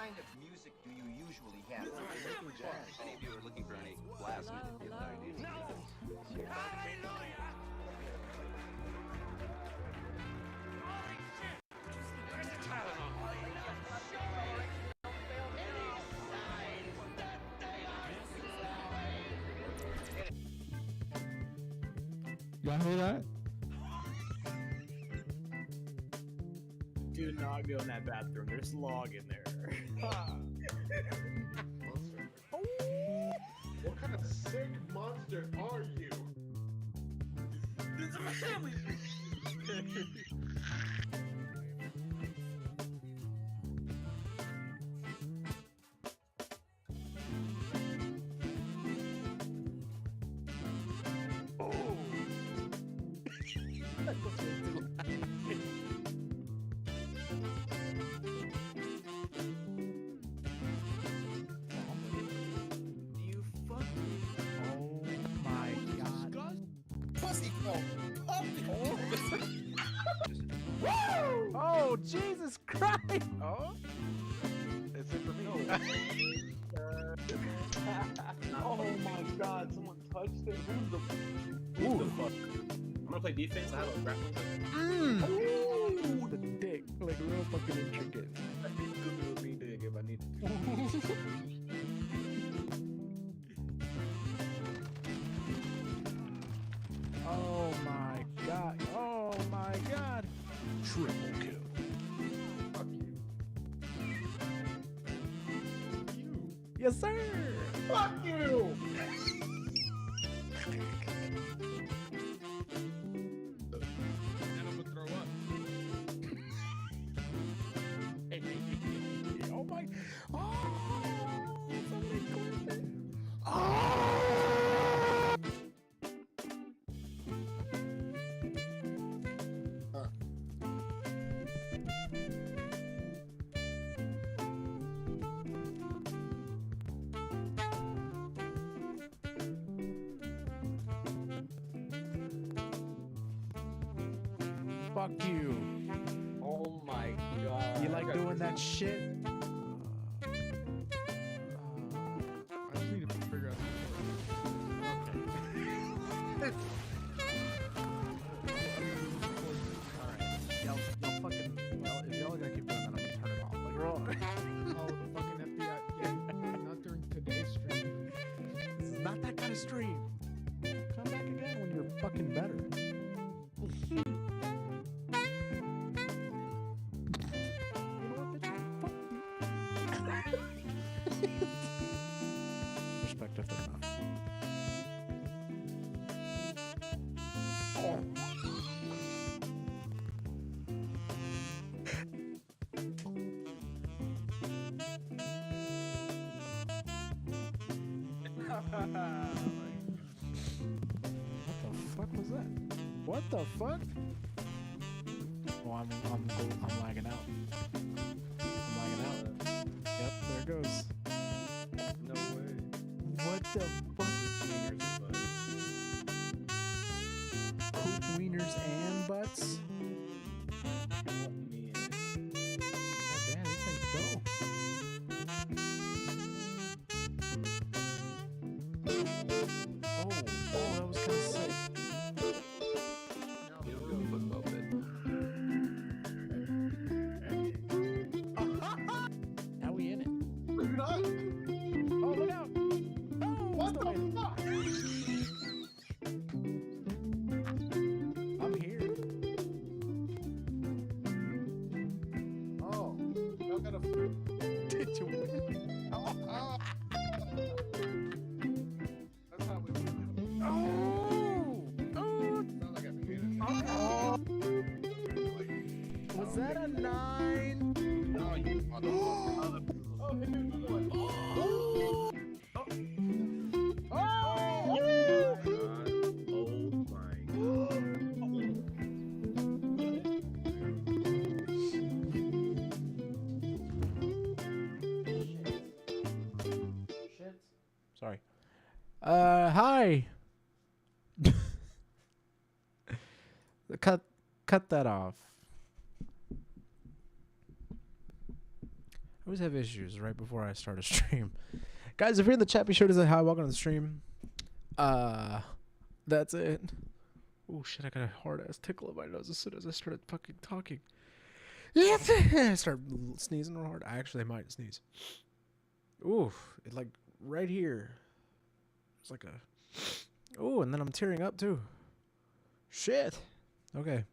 kind of music do you usually have? Any of you are looking for any plasma? Y'all hear that? Do not go in that bathroom. There's log in there. What kind of sick monster are you? It's a family. You fucking. Oh my god. Pussy Oh, Jesus Christ! Oh? That's it for me. Oh my god, someone touched it. Who the fuck? I'm gonna play defense. I have a grappling hook. Ooh, the dick. Like real fucking intricate. I think Google would be big if I needed to. Oh my god. Oh my god. Triple kill. Fuck you. You. Yes, sir. Fuck you! And I'm gonna throw up. Oh my. Oh, somebody clipped it. Oh! Fuck you. Oh my god. You like doing that shit? I just need to figure out Alright. Y'all fucking. Well, if y'all are gonna keep doing that, I'm gonna turn it off. Like, we're all. Oh, the fucking FBI. Yeah, not during today's stream. This is not that kind of stream. Come back again when you're fucking better. You know what, bitch? Fuck you. Respect if they're not. What the fuck was that? What the fuck? Oh, I'm lagging out. I'm lagging out. Yep, there it goes. No way. What the fuck? Poop wieners and butts? God damn, these things go. Oh, that was kind of sick. You don't really football bit. Now we in it. Look it up. Oh, look out! Oh, What still the made it. fuck? I'm here. Oh, y'all gotta. Did you win? Oh. That's how we do it. Oh! Oh! Sounds like I'm paying attention. Was that a 9? No, you motherfucker. Oh, hit me with another one. Oh! Oh my Sorry. Hi. Cut that off. always have issues right before I start a stream. Guys, if you're in the chat, be sure to say hi. Welcome to the stream. That's it. Oh shit, I got a hard ass tickle in my nose as soon as I started fucking talking. I started sneezing real hard. I actually might sneeze. Ooh, it like right here. It's like a. Oh, and then I'm tearing up too. Shit. Okay.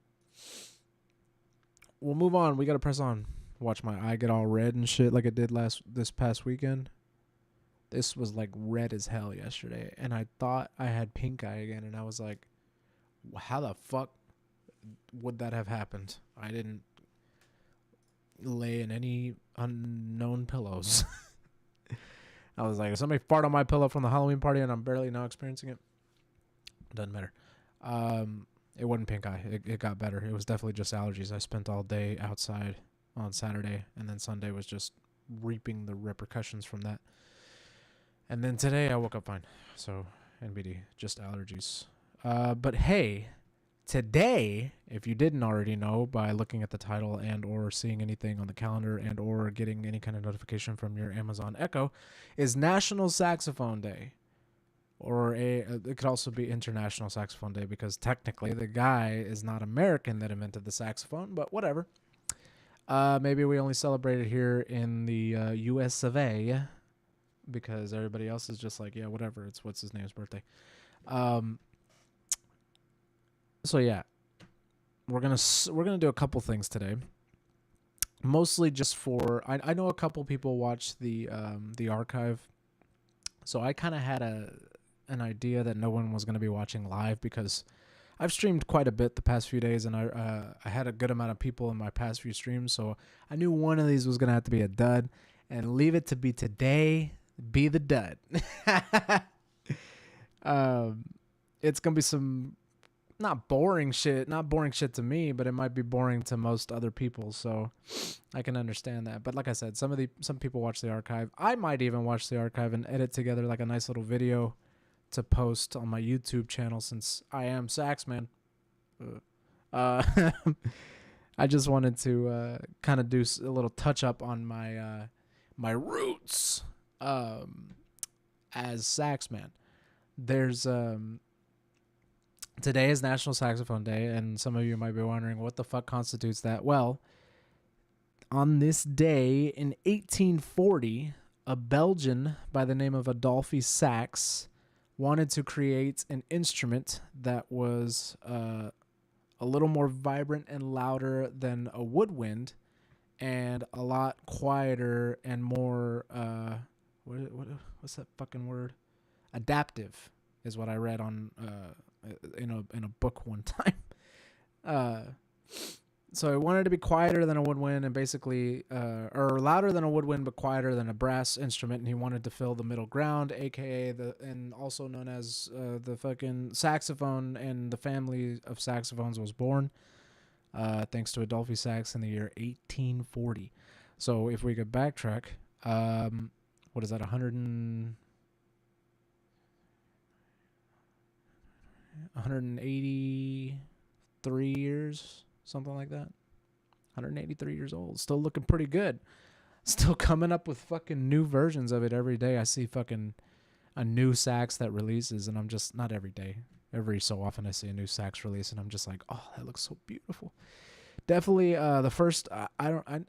We'll move on. We gotta press on. Watch my eye get all red and shit like it did this past weekend. This was like red as hell yesterday, and I thought I had pink eye again, and I was like, how the fuck would that have happened? I didn't lay in any unknown pillows. I was like, if somebody fart on my pillow from the Halloween party and I'm barely now experiencing it, doesn't matter. It wasn't pink eye. It got better. It was definitely just allergies. I spent all day outside on Saturday, and then Sunday was just reaping the repercussions from that. And then today I woke up fine. So NBD, just allergies. But hey, today, if you didn't already know by looking at the title and or seeing anything on the calendar and or getting any kind of notification from your Amazon Echo, is National Saxophone Day. Or it could also be International Saxophone Day, because technically the guy is not American that invented the saxophone, but whatever. Maybe we only celebrate it here in the US of A, because everybody else is just like, yeah, whatever. It's what's his name's birthday. So yeah, we're gonna do a couple things today. Mostly just for I know a couple people watch the archive, so I kind of had an idea that no one was gonna be watching live, because I've streamed quite a bit the past few days, and I had a good amount of people in my past few streams, so I knew one of these was gonna have to be a dud, and leave it to be today. Be the dud. It's gonna be some not boring shit to me, but it might be boring to most other people, so I can understand that. But like I said, some people watch the archive. I might even watch the archive and edit together like a nice little video to post on my YouTube channel, since I am Saxman. I just wanted to kind of do a little touch up on my my roots as Saxman. There's today is National Saxophone Day, and some of you might be wondering what the fuck constitutes that. Well, on this day in 1840, a Belgian by the name of Adolphe Sax wanted to create an instrument that was a little more vibrant and louder than a woodwind, and a lot quieter and more what's that fucking word? Adaptive is what I read on in a book one time. So I wanted to be quieter than a woodwind, and basically or louder than a woodwind but quieter than a brass instrument, and he wanted to fill the middle ground, aka and also known as the fucking saxophone, and the family of saxophones was born thanks to Adolphe Sax in the year 1840. So if we could backtrack, what is that, 183 years, something like that. 183 years old, still looking pretty good, still coming up with fucking new versions of it every day. I see fucking a new sax that releases, and I'm just, not every day, every so often I see a new sax release, and I'm just like, oh, that looks so beautiful. Definitely the first, I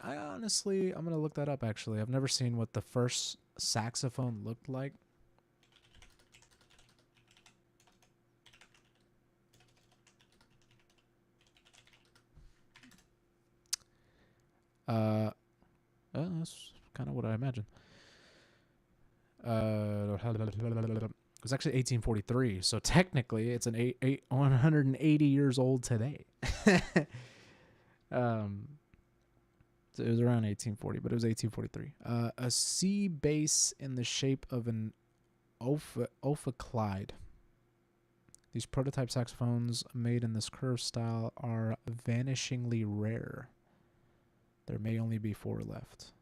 honestly, I'm gonna look that up. Actually, I've never seen what the first saxophone looked like. That's kind of what I imagine. It was actually 1843, so technically it's 180 years old today. So it was around 1840, but it was 1843. A C bass in the shape of an ophicleide. These prototype saxophones made in this curved style are vanishingly rare. There may only be 4 left.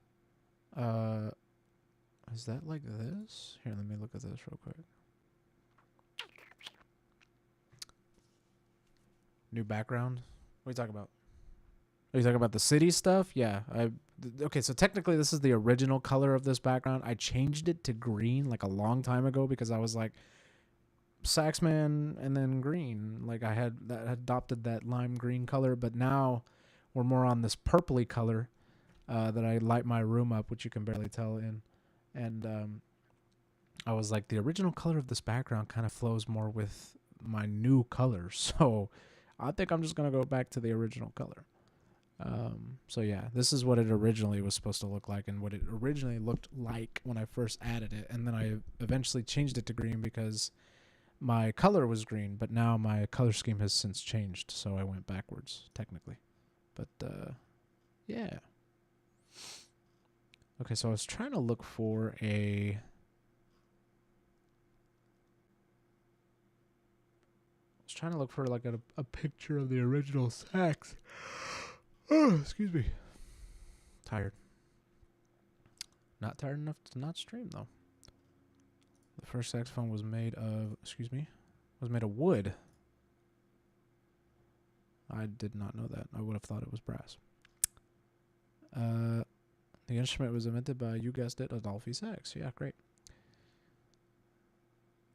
Is that like this? Here, let me look at this real quick. New background? What are you talking about? Are you talking about the city stuff? Yeah. Okay, so technically this is the original color of this background. I changed it to green like a long time ago because I was like saxman and then green. Like I had adopted that lime green color, but now we're more on this purpley color that I light my room up, which you can barely tell in. And I was like, the original color of this background kind of flows more with my new color. So I think I'm just going to go back to the original color. So yeah, this is what it originally was supposed to look like and what it originally looked like when I first added it. And then I eventually changed it to green because my color was green, but now my color scheme has since changed. So I went backwards technically, but, yeah. Okay. So I was trying to look for like a picture of the original sax. Oh, excuse me. Tired. Not tired enough to not stream though. The first saxophone was made of, was made of wood. I did not know that. I would have thought it was brass. The instrument was invented by, you guessed it, Adolphe Sax. Yeah, great.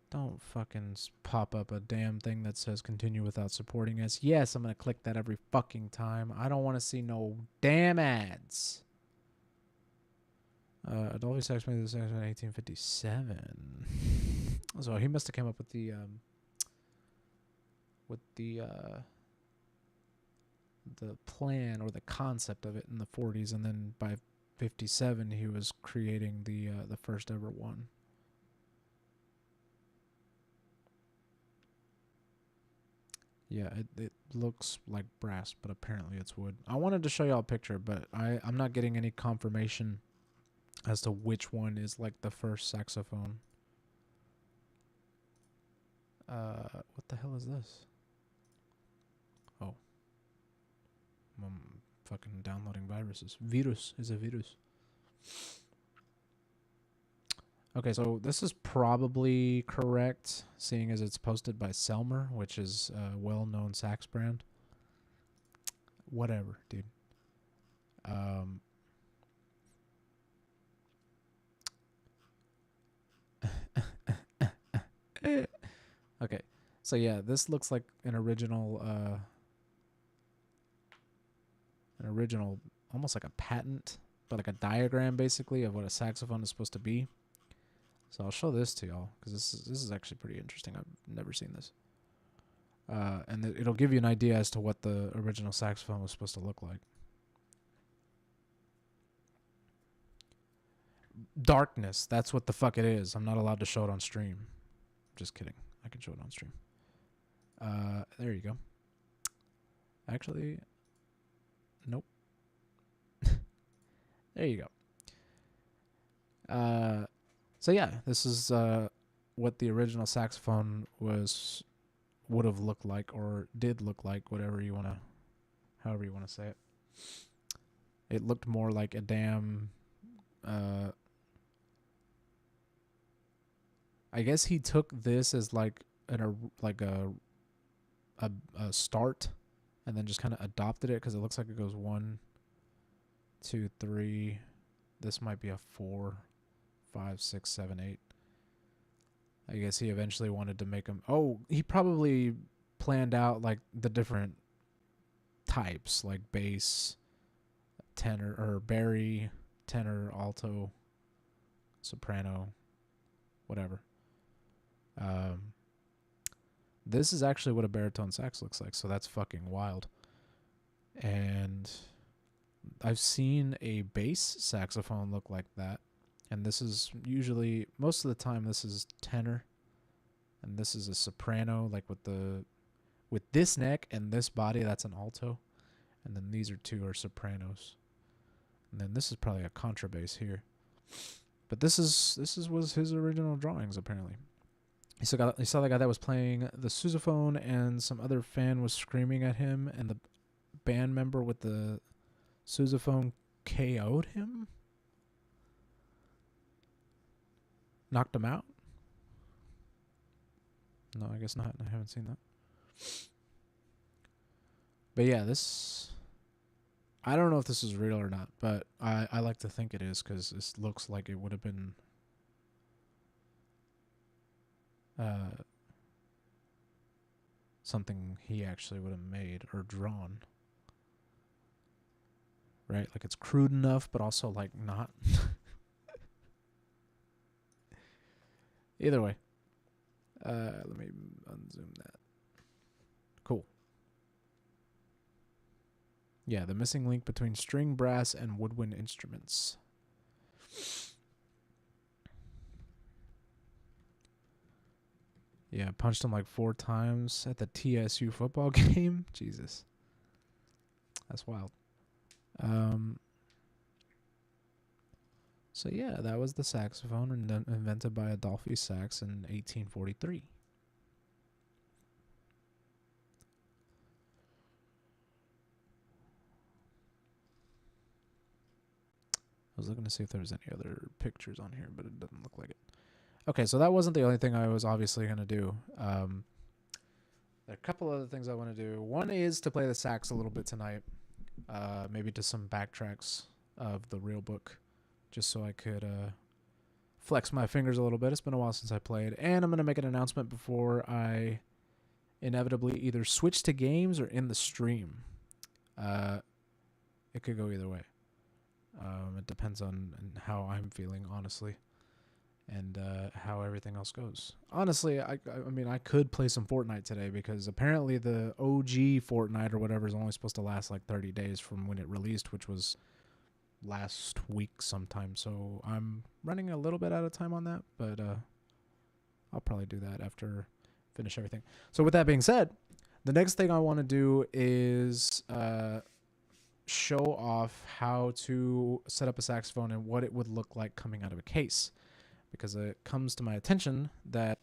Don't fucking pop up a damn thing that says continue without supporting us. Yes, I'm going to click that every fucking time. I don't want to see no damn ads. Adolphe Sax made the sax in 1857. So he must have came up with the plan or the concept of it in the 40s, and then by 57 he was creating the first ever one. Yeah, it looks like brass, but apparently it's wood. I wanted to show y'all a picture, but I'm not getting any confirmation as to which one is like the first saxophone. What the hell is this? Oh. I'm fucking downloading viruses. Virus is a virus. Okay, so this is probably correct, seeing as it's posted by Selmer, which is a well-known sax brand. Whatever, dude. Okay, so yeah, this looks like an original, almost like a patent, but like a diagram basically of what a saxophone is supposed to be. So I'll show this to y'all because this is actually pretty interesting. I've never seen this. And it'll give you an idea as to what the original saxophone was supposed to look like. Darkness. That's what the fuck it is. I'm not allowed to show it on stream. Just kidding. I can show it on stream. There you go. Actually, nope. There you go. So yeah, this is what the original saxophone would have looked like, or did look like, however you want to say it. It looked more like a damn. I guess he took this as like a start, and then just kind of adopted it because it looks like it goes 1, 2, 3. This might be a 4, 5, 6, 7, 8. I guess he eventually wanted to make them. Oh, he probably planned out like the different types, like bass, tenor, or bari, tenor, alto, soprano, whatever. This is actually what a baritone sax looks like, so that's fucking wild. And I've seen a bass saxophone look like that. And this is usually, most of the time, this is tenor. And this is a soprano, like with this neck and this body, that's an alto. And then these two are sopranos. And then this is probably a contrabass here. But this was his original drawings, apparently. He saw the guy that was playing the sousaphone, and some other fan was screaming at him, and the band member with the sousaphone KO'd him? Knocked him out? No, I guess not. I haven't seen that. But yeah, this I don't know if this is real or not, but I like to think it is because this looks like it would have been something he actually would have made or drawn. Right? Like it's crude enough, but also like not. Either way. Let me unzoom that. Cool. Yeah, the missing link between string, brass, and woodwind instruments. Yeah, punched him like 4 times at the TSU football game. Jesus. That's wild. So yeah, that was the saxophone invented by Adolphe Sax in 1843. I was looking to see if there was any other pictures on here, but it doesn't look like it. Okay, so that wasn't the only thing I was obviously going to do. There are a couple other things I want to do. One is to play the sax a little bit tonight. Maybe to some backtracks of the real book, just so I could flex my fingers a little bit. It's been a while since I played. And I'm going to make an announcement before I inevitably either switch to games or in the stream. It could go either way. It depends on how I'm feeling, honestly, and how everything else goes. Honestly, I mean, I could play some Fortnite today because apparently the OG Fortnite or whatever is only supposed to last like 30 days from when it released, which was last week sometime. So I'm running a little bit out of time on that, but I'll probably do that after finish everything. So with that being said, the next thing I want to do is show off how to set up a saxophone and what it would look like coming out of a case, because it comes to my attention that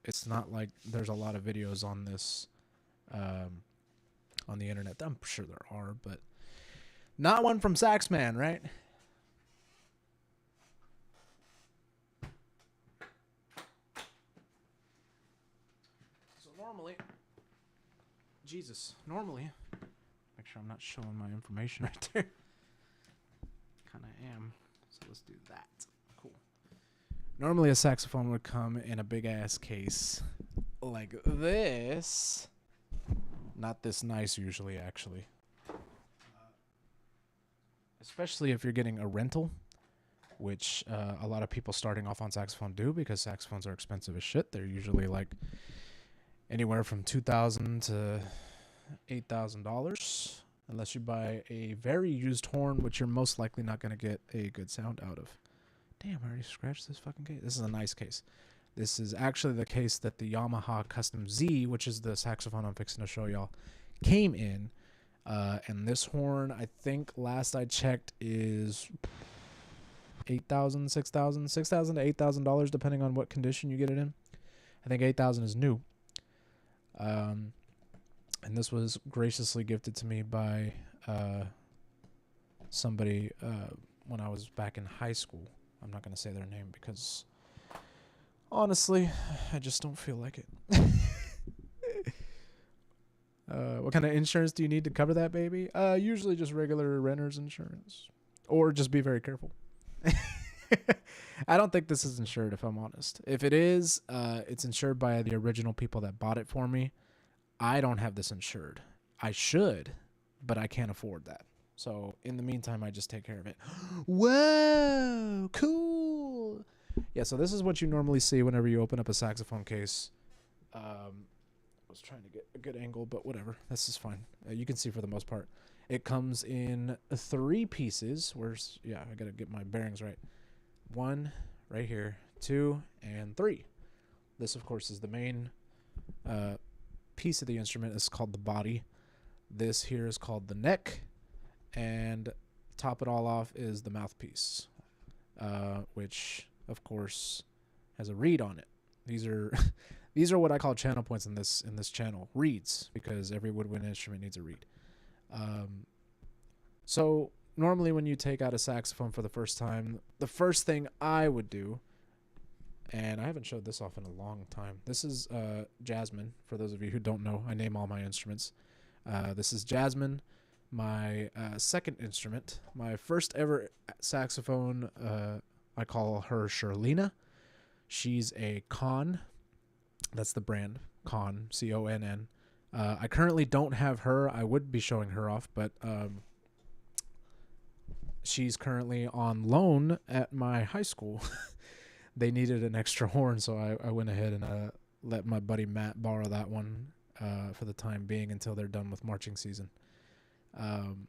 it's not like there's a lot of videos on this on the internet. I'm sure there are, but not one from Saxman, right? So normally, make sure I'm not showing my information right there. Kind of am. So let's do that. Cool. Normally a saxophone would come in a big ass case like this. Not this nice usually, actually. Especially if you're getting a rental, which a lot of people starting off on saxophone do, because saxophones are expensive as shit. They're usually like anywhere from $2,000 to $8,000, unless you buy a very used horn, which you're most likely not going to get a good sound out of. Damn, I already scratched this fucking case. This is a nice case. This is actually the case that the Yamaha Custom Z, which is the saxophone I'm fixing to show y'all, came in. And this horn, I think last I checked, is $8,000, $6,000 to $8,000, depending on what condition you get it in. I think $8,000 is new. And this was graciously gifted to me by somebody when I was back in high school. I'm not going to say their name because, honestly, I just don't feel like it. What kind of insurance do you need to cover that, baby? Usually just regular renter's insurance. Or just be very careful. I don't think this is insured, if I'm honest. If it is, it's insured by the original people that bought it for me. I don't have this insured. I should, but I can't afford that. So in the meantime, I just take care of it. Whoa, cool. Yeah, so this is what you normally see whenever you open up a saxophone case. I was trying to get a good angle, but whatever. This is fine. You can see for the most part. It comes in 3 pieces. Yeah, I got to get my bearings right. 1 right here, 2, and 3. This, of course, is the main piece of the instrument. Is called the body. This here is called the neck, and top it all off is the mouthpiece, which of course has a reed on it. These are what I call channel points in this channel, reeds, because every woodwind instrument needs a reed. So normally when you take out a saxophone for the first time, the first thing I would do, and I haven't showed this off in a long time. This is Jasmine. For those of you who don't know, I name all my instruments. This is Jasmine. my second instrument, my first ever saxophone. I call her Shirlena. She's a Conn. That's the brand, Conn, Conn. I currently don't have her. I would be showing her off, but she's currently on loan at my high school. They needed an extra horn, so I went ahead and let my buddy Matt borrow that one for the time being until they're done with marching season. And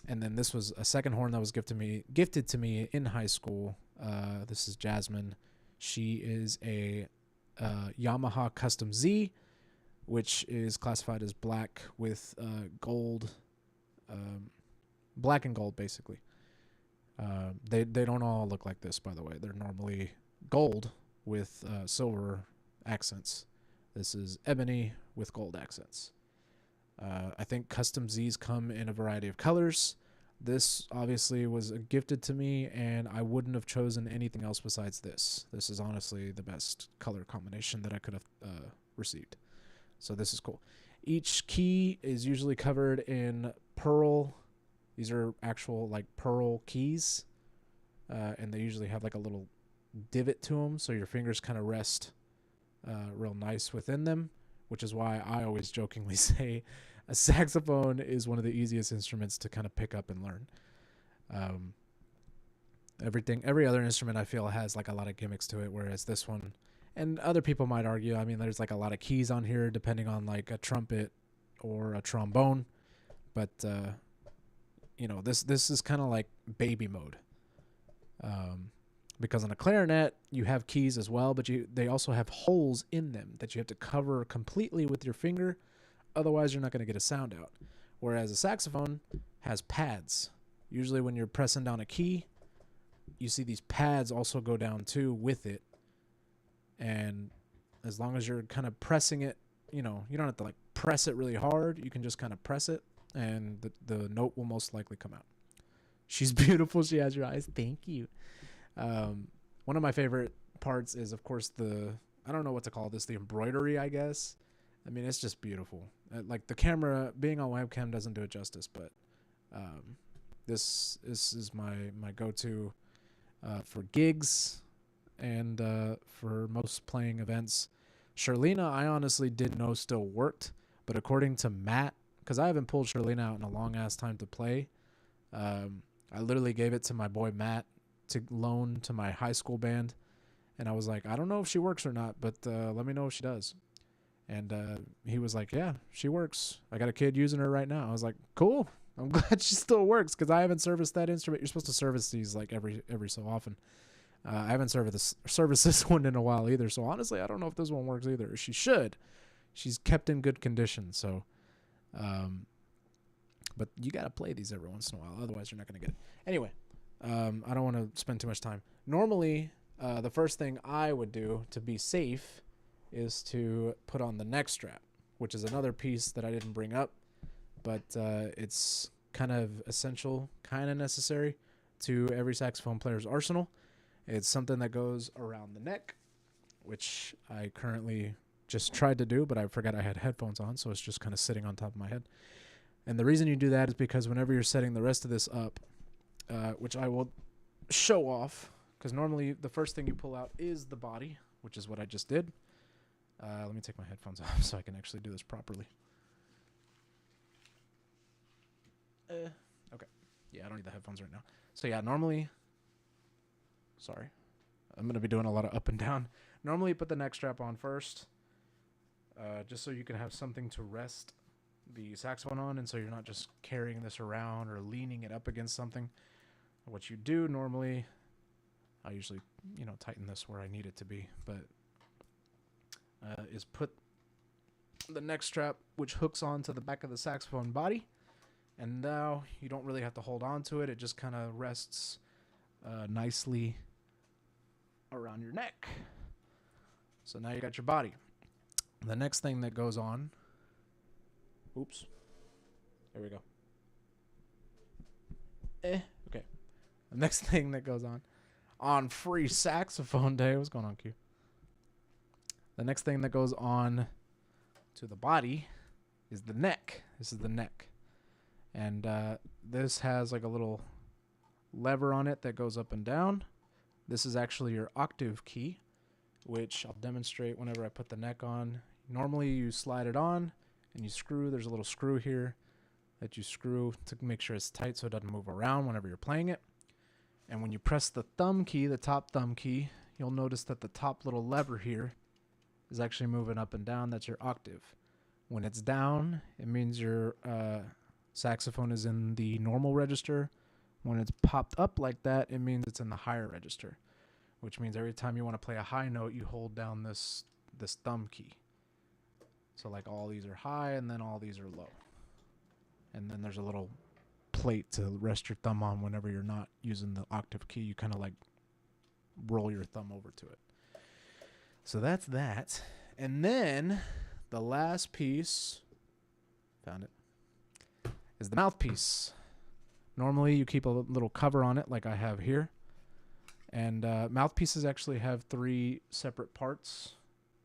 then this was a second horn that was gifted to me in high school. This is Jasmine. She is a Yamaha Custom Z, which is classified as black with gold, black and gold basically. They don't all look like this, by the way. They're normally gold with silver accents. This is ebony with gold accents. I think custom Zs come in a variety of colors. This obviously was gifted to me, and I wouldn't have chosen anything else besides this. This is honestly the best color combination that I could have received. So this is cool. Each key is usually covered in pearl. These are actual like pearl keys, and they usually have like a little divot to them, so your fingers kind of rest real nice within them, which is why I always jokingly say a saxophone is one of the easiest instruments to kind of pick up and learn. Every other instrument I feel has like a lot of gimmicks to it, whereas this one, and other people might argue, I mean, there's like a lot of keys on here depending on like a trumpet or a trombone, but you know, this is kind of like baby mode. Because on a clarinet you have keys as well, but they also have holes in them that you have to cover completely with your finger, otherwise you're not going to get a sound out. Whereas a saxophone has pads. Usually when you're pressing down a key, you see these pads also go down too with it, and as long as you're kind of pressing it, you know, you don't have to like press it really hard, you can just kind of press it and the note will most likely come out. She's beautiful. She has your eyes. Thank you. One of my favorite parts is, of course, I don't know what to call this, the embroidery, I guess. I mean, it's just beautiful. Like the camera, being on webcam doesn't do it justice, but this is my go-to for gigs and for most playing events. Shirlena, I honestly didn't know still worked, but according to Matt, because I haven't pulled Shirlena out in a long-ass time to play, I literally gave it to my boy Matt to loan to my high school band, and I was like, I don't know if she works or not, but let me know if she does. And he was like, yeah, she works. I got a kid using her right now. I was like, cool. I'm glad she still works, because I haven't serviced that instrument. You're supposed to service these like every so often. I haven't serviced this one in a while either, so honestly I don't know if this one works either. She should. She's kept in good condition, so but you got to play these every once in a while, otherwise you're not going to get it. Anyway, I don't want to spend too much time. Normally, the first thing I would do to be safe is to put on the neck strap, which is another piece that I didn't bring up, but it's kind of essential, kind of necessary to every saxophone player's arsenal. It's something that goes around the neck, which I currently just tried to do, but I forgot I had headphones on, so it's just kind of sitting on top of my head. And the reason you do that is because whenever you're setting the rest of this up, which I will show off, because normally the first thing you pull out is the body, which is what I just did. Let me take my headphones off so I can actually do this properly. Okay. Yeah, I don't need the headphones right now. So yeah, normally, sorry, I'm going to be doing a lot of up and down. Normally you put the neck strap on first, just so you can have something to rest the saxophone on, and so you're not just carrying this around or leaning it up against something. What you do normally, I usually, tighten this where I need it to be, but is put the neck strap, which hooks onto the back of the saxophone body, and now you don't really have to hold on to it. It just kind of rests nicely around your neck. So now you got your body. The next thing that goes on, oops, there we go. Okay. The next thing that goes on Free Saxophone Day, what's going on, Q? The next thing that goes on to the body is the neck. This is the neck. And this has like a little lever on it that goes up and down. This is actually your octave key, which I'll demonstrate whenever I put the neck on. Normally you slide it on and you screw. There's a little screw here that you screw to make sure it's tight so it doesn't move around whenever you're playing it. And when you press the thumb key, the top thumb key, you'll notice that the top little lever here is actually moving up and down. That's your octave. When it's down, it means your saxophone is in the normal register. When it's popped up like that, it means it's in the higher register, which means every time you want to play a high note, you hold down this thumb key. So like all these are high and then all these are low. And then there's a little plate to rest your thumb on whenever you're not using the octave key. You kind of like roll your thumb over to it. So that's that. And then the last piece, found it, is the mouthpiece. Normally you keep a little cover on it like I have here. And mouthpieces actually have 3 separate parts.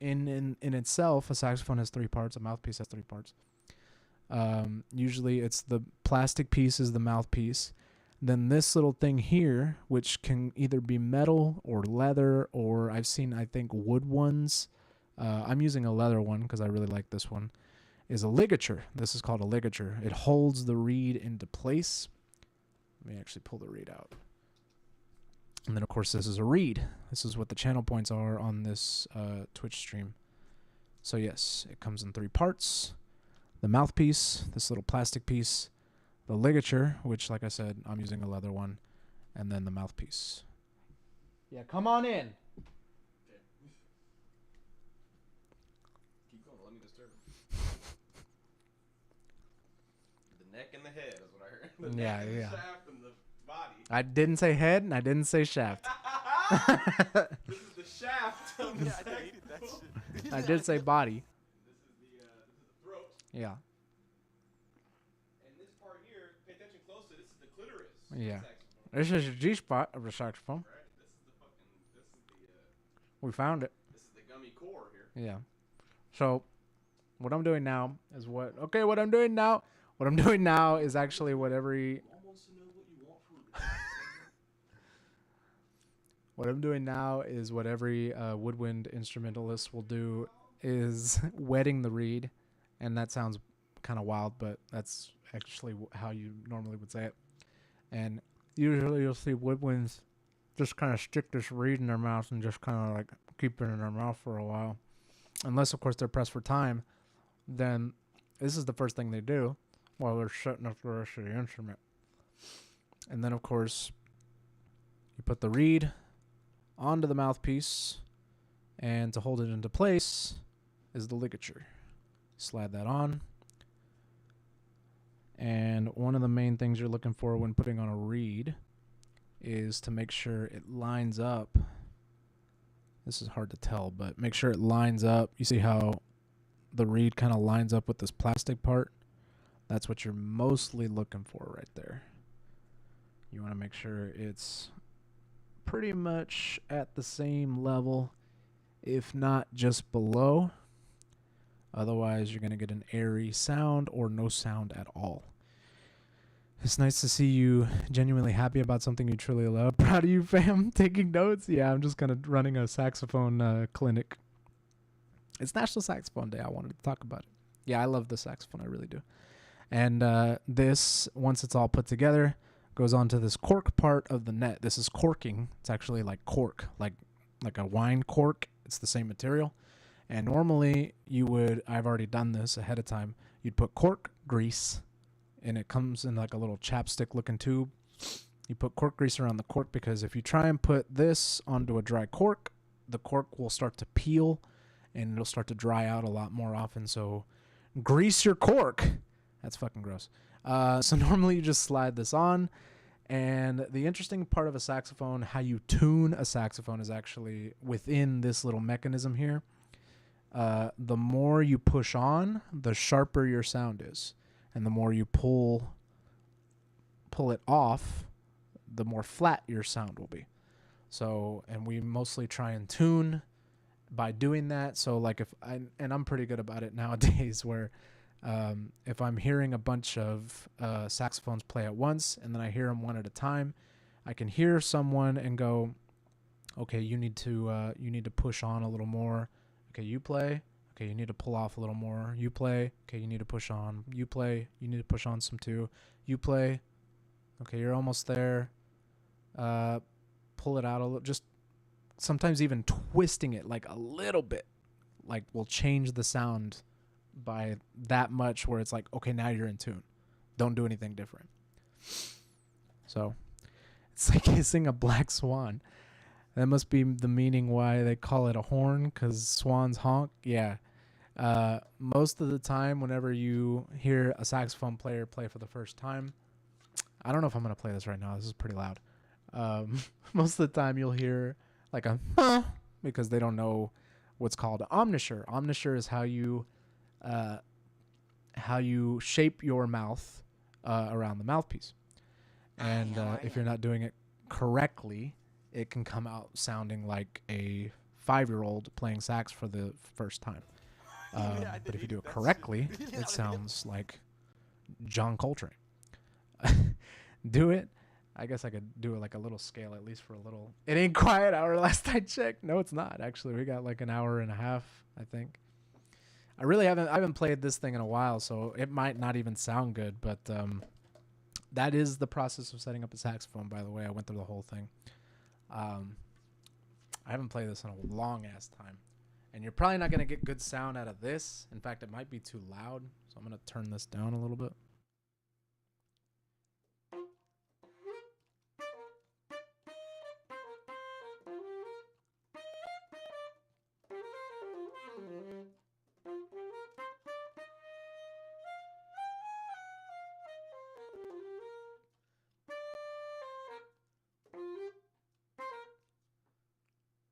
In itself, a saxophone has 3 parts. A mouthpiece has 3 parts. Usually it's the plastic piece is the mouthpiece. Then this little thing here, which can either be metal or leather, or I've seen, I think, wood ones. I'm using a leather one because I really like this one, is a ligature. This is called a ligature. It holds the reed into place. Let me actually pull the reed out. And then, of course, this is a reed. This is what the channel points are on this Twitch stream. So, yes, it comes in 3 parts. The mouthpiece, this little plastic piece, the ligature, which, like I said, I'm using a leather one, and then the mouthpiece. Yeah, come on in. Okay. Keep going. Let me disturb him. The neck and the head is what I heard. The Yeah, neck and yeah. the shaft and the body. I didn't say head, and I didn't say shaft. This is the shaft of the Yeah, I saxophone. hated that shit. I did say body. This is the throat. Yeah. And this part here, pay attention closely. This is the clitoris. Yeah. Of the saxophone. This is the G spot of the saxophone. Right? This is the We found it. this is the gummy core here. Yeah. So, what I'm doing now is what I'm doing now. What I'm doing now is actually what every. Almost to know what you want from What I'm doing now is what every woodwind instrumentalist will do is wetting the reed, and that sounds kind of wild, but that's actually how you normally would say it. And usually you'll see woodwinds just kind of stick this reed in their mouth and just kind of like keep it in their mouth for a while. Unless, of course, they're pressed for time, then this is the first thing they do while they're shutting up the rest of the instrument. And then, of course, you put the reed onto the mouthpiece, and to hold it into place is the ligature. Slide that on. And one of the main things you're looking for when putting on a reed is to make sure it lines up. This is hard to tell, but make sure it lines up. You see how the reed kind of lines up with this plastic part? That's what you're mostly looking for right there. You want to make sure it's pretty much at the same level, if not just below. Otherwise, you're going to get an airy sound or no sound at all. It's nice to see you genuinely happy about something you truly love. Proud of you, fam. Taking notes. Yeah, I'm just kind of running a saxophone clinic. It's National Saxophone Day. I wanted to talk about it. Yeah, I love the saxophone. I really do. And this, once it's all put together, goes on to this cork part of the net. This is corking. It's actually like cork, like a wine cork. It's the same material. And normally you would, I've already done this ahead of time, you'd put cork grease, and it comes in like a little chapstick looking tube. You put cork grease around the cork because if you try and put this onto a dry cork, the cork will start to peel and it'll start to dry out a lot more often. So grease your cork. That's fucking gross. So normally you just slide this on. And the interesting part of a saxophone, how you tune a saxophone, is actually within this little mechanism here. The more you push on, the sharper your sound is. And the more you pull it off, the more flat your sound will be. So, and we mostly try and tune by doing that. So like I'm pretty good about it nowadays where If I'm hearing a bunch of saxophones play at once and then I hear them one at a time, I can hear someone and go, okay, you need to push on a little more. Okay, you play. Okay, you need to pull off a little more. You play. Okay, you need to push on. You play. You need to push on some too. You play. Okay, you're almost there. Pull it out a little. Just sometimes even twisting it like a little bit, like will change the sound by that much where it's like, okay, now you're in tune. Don't do anything different. So it's like hissing a black swan. That must be the meaning why they call it a horn, because swans honk. Yeah. Most of the time, whenever you hear a saxophone player play for the first time, I don't know if I'm going to play this right now. This is pretty loud. Most of the time, you'll hear like a because they don't know what's called omnisure. Omnisure is how you shape your mouth around the mouthpiece. And if you're not doing it correctly, it can come out sounding like a 5-year-old playing sax for the first time. But if you do it correctly, it sounds like John Coltrane. Do it. I guess I could do it like a little scale, at least for a little. It ain't quiet hour last I checked. No, it's not. Actually, we got like an hour and a half, I think. I haven't played this thing in a while, so it might not even sound good. But that is the process of setting up a saxophone, by the way. I went through the whole thing. I haven't played this in a long ass time, and you're probably not going to get good sound out of this. In fact, it might be too loud, so I'm going to turn this down a little bit.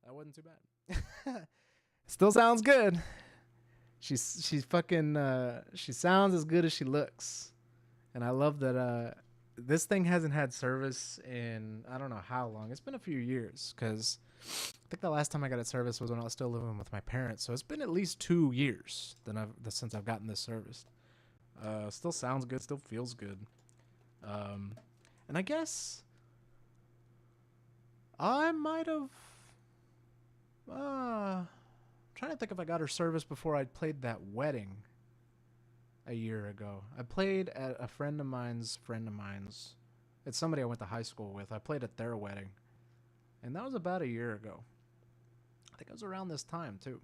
That wasn't too bad. Still sounds good. She's fucking she sounds as good as she looks. And I love that this thing hasn't had service in I don't know how long. It's been a few years, cuz I think the last time I got it serviced was when I was still living with my parents. So it's been at least 2 years since I've gotten this serviced. Still sounds good, still feels good. And I guess I might have trying to think if I got her service before I played that wedding a year ago. I played at a friend of mine's. It's somebody I went to high school with. I played at their wedding, and that was about a year ago. I think it was around this time too.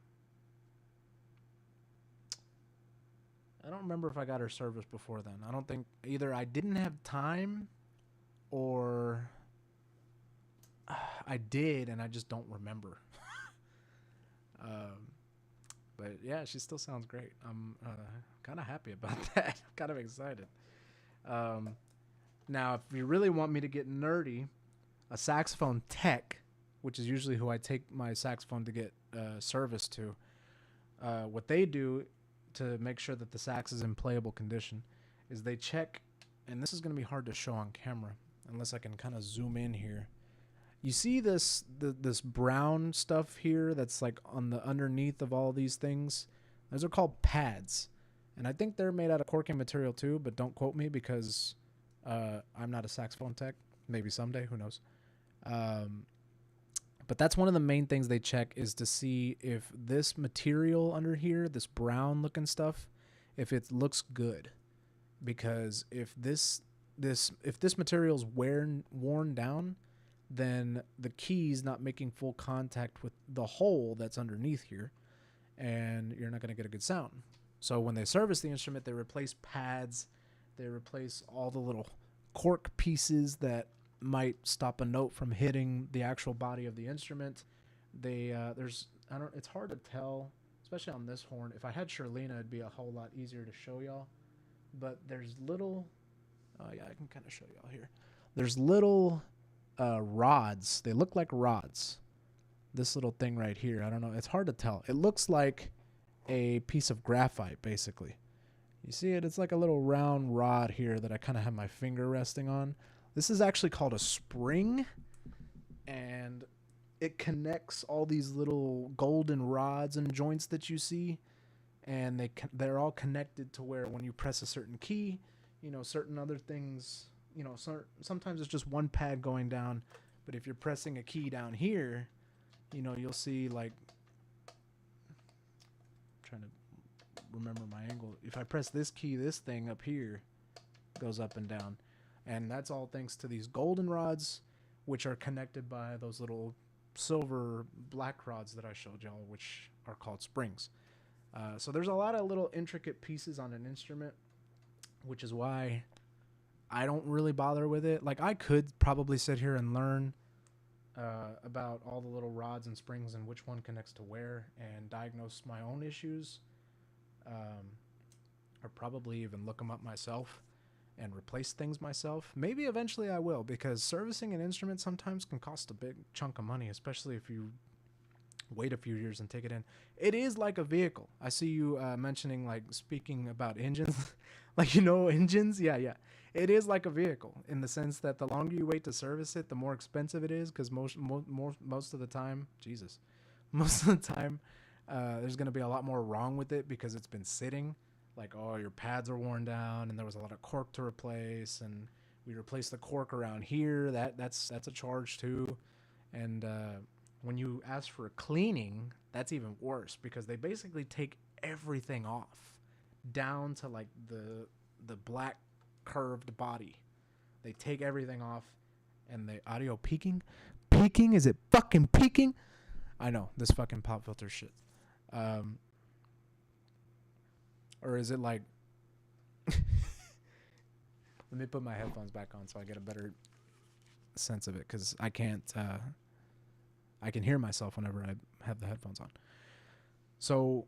I don't remember if I got her service before then. I don't think either I didn't have time or I did and I just don't remember. But yeah, she still sounds great. I'm kind of happy about that. I'm kind of excited. Now, if you really want me to get nerdy, a saxophone tech, which is usually who I take my saxophone to get service to, what they do to make sure that the sax is in playable condition is they check, and this is going to be hard to show on camera unless I can kind of zoom in here. You see this brown stuff here that's like on the underneath of all these things? Those are called pads. And I think they're made out of corking material too, but don't quote me because I'm not a saxophone tech. Maybe someday, who knows. But that's one of the main things they check is to see if this material under here, this brown looking stuff, if it looks good. Because if this material's worn down, then the key's not making full contact with the hole that's underneath here, and you're not going to get a good sound. So when they service the instrument, they replace pads, they replace all the little cork pieces that might stop a note from hitting the actual body of the instrument. It's hard to tell, especially on this horn. If I had Shirlena, it'd be a whole lot easier to show y'all. But there's little, I can kind of show y'all here. There's little rods. They look like rods. This little thing right here, I don't know. It's hard to tell. It looks like a piece of graphite, basically. You see it? It's like a little round rod here that I kind of have my finger resting on. This is actually called a spring, and it connects all these little golden rods and joints that you see. and they're all connected to where when you press a certain key, you know, certain other things, you know, sometimes it's just one pad going down, but if you're pressing a key down here, you know, you'll see like, I'm trying to remember my angle. If I press this key, this thing up here goes up and down, and that's all thanks to these golden rods, which are connected by those little silver black rods that I showed y'all, which are called springs. So there's a lot of little intricate pieces on an instrument, which is why I don't really bother with it. Like, I could probably sit here and learn about all the little rods and springs and which one connects to where and diagnose my own issues, or probably even look them up myself and replace things myself. Maybe eventually I will, because servicing an instrument sometimes can cost a big chunk of money, especially if you wait a few years and take it in. It is like a vehicle. I see you mentioning, like, speaking about engines. Like, you know, engines? Yeah. It is like a vehicle in the sense that the longer you wait to service it, the more expensive it is, because most of the time, most of the time, there's going to be a lot more wrong with it because it's been sitting. Like, oh, your pads are worn down, and there was a lot of cork to replace, and we replaced the cork around here. That's a charge too. And when you ask for a cleaning, that's even worse, because they basically take everything off down to like the black curved body. They take everything off, and the audio peaking. Is it fucking peaking? I know, this fucking pop filter shit. Or is it like... Let me put my headphones back on so I get a better sense of it, because I can't... I can hear myself whenever I have the headphones on. So,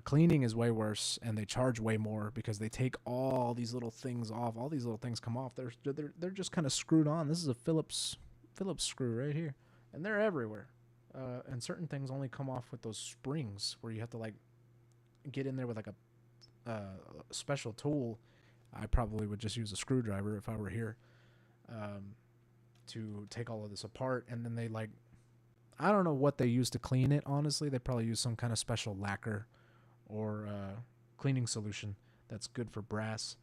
cleaning is way worse, and they charge way more because they take all these little things off. All these little things come off. They're just kind of screwed on. This is a Phillips screw right here, and they're everywhere. And certain things only come off with those springs where you have to like get in there with like a special tool. I probably would just use a screwdriver if I were here to take all of this apart. And then they like, I don't know what they use to clean it, honestly. They probably use some kind of special lacquer or cleaning solution that's good for brass,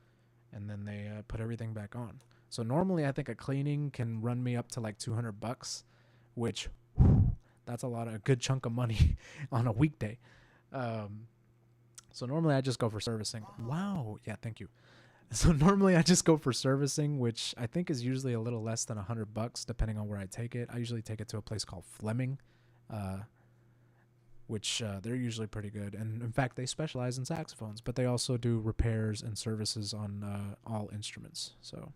and then they put everything back on. So normally I think a cleaning can run me up to like $200, which that's a good chunk of money on a weekday. So normally I just go for servicing. Wow. Yeah, thank you. So normally I just go for servicing, which I think is usually a little less than $100, depending on where I take it. I usually take it to a place called Fleming, which they're usually pretty good. And in fact, they specialize in saxophones, but they also do repairs and services on all instruments. So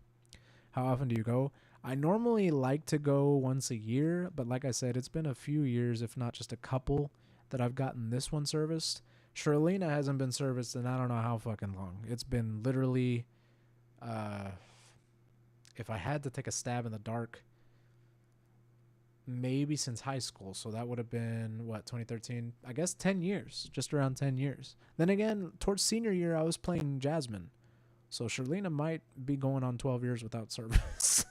how often do you go? I normally like to go once a year, but like I said, it's been a few years, if not just a couple, that I've gotten this one serviced. Shirlena hasn't been serviced in I don't know how fucking long. It's been literally, if I had to take a stab in the dark, maybe since high school. So that would have been, what, 2013? I guess 10 years, just around 10 years. Then again, towards senior year, I was playing Jasmine. So Shirlena might be going on 12 years without service.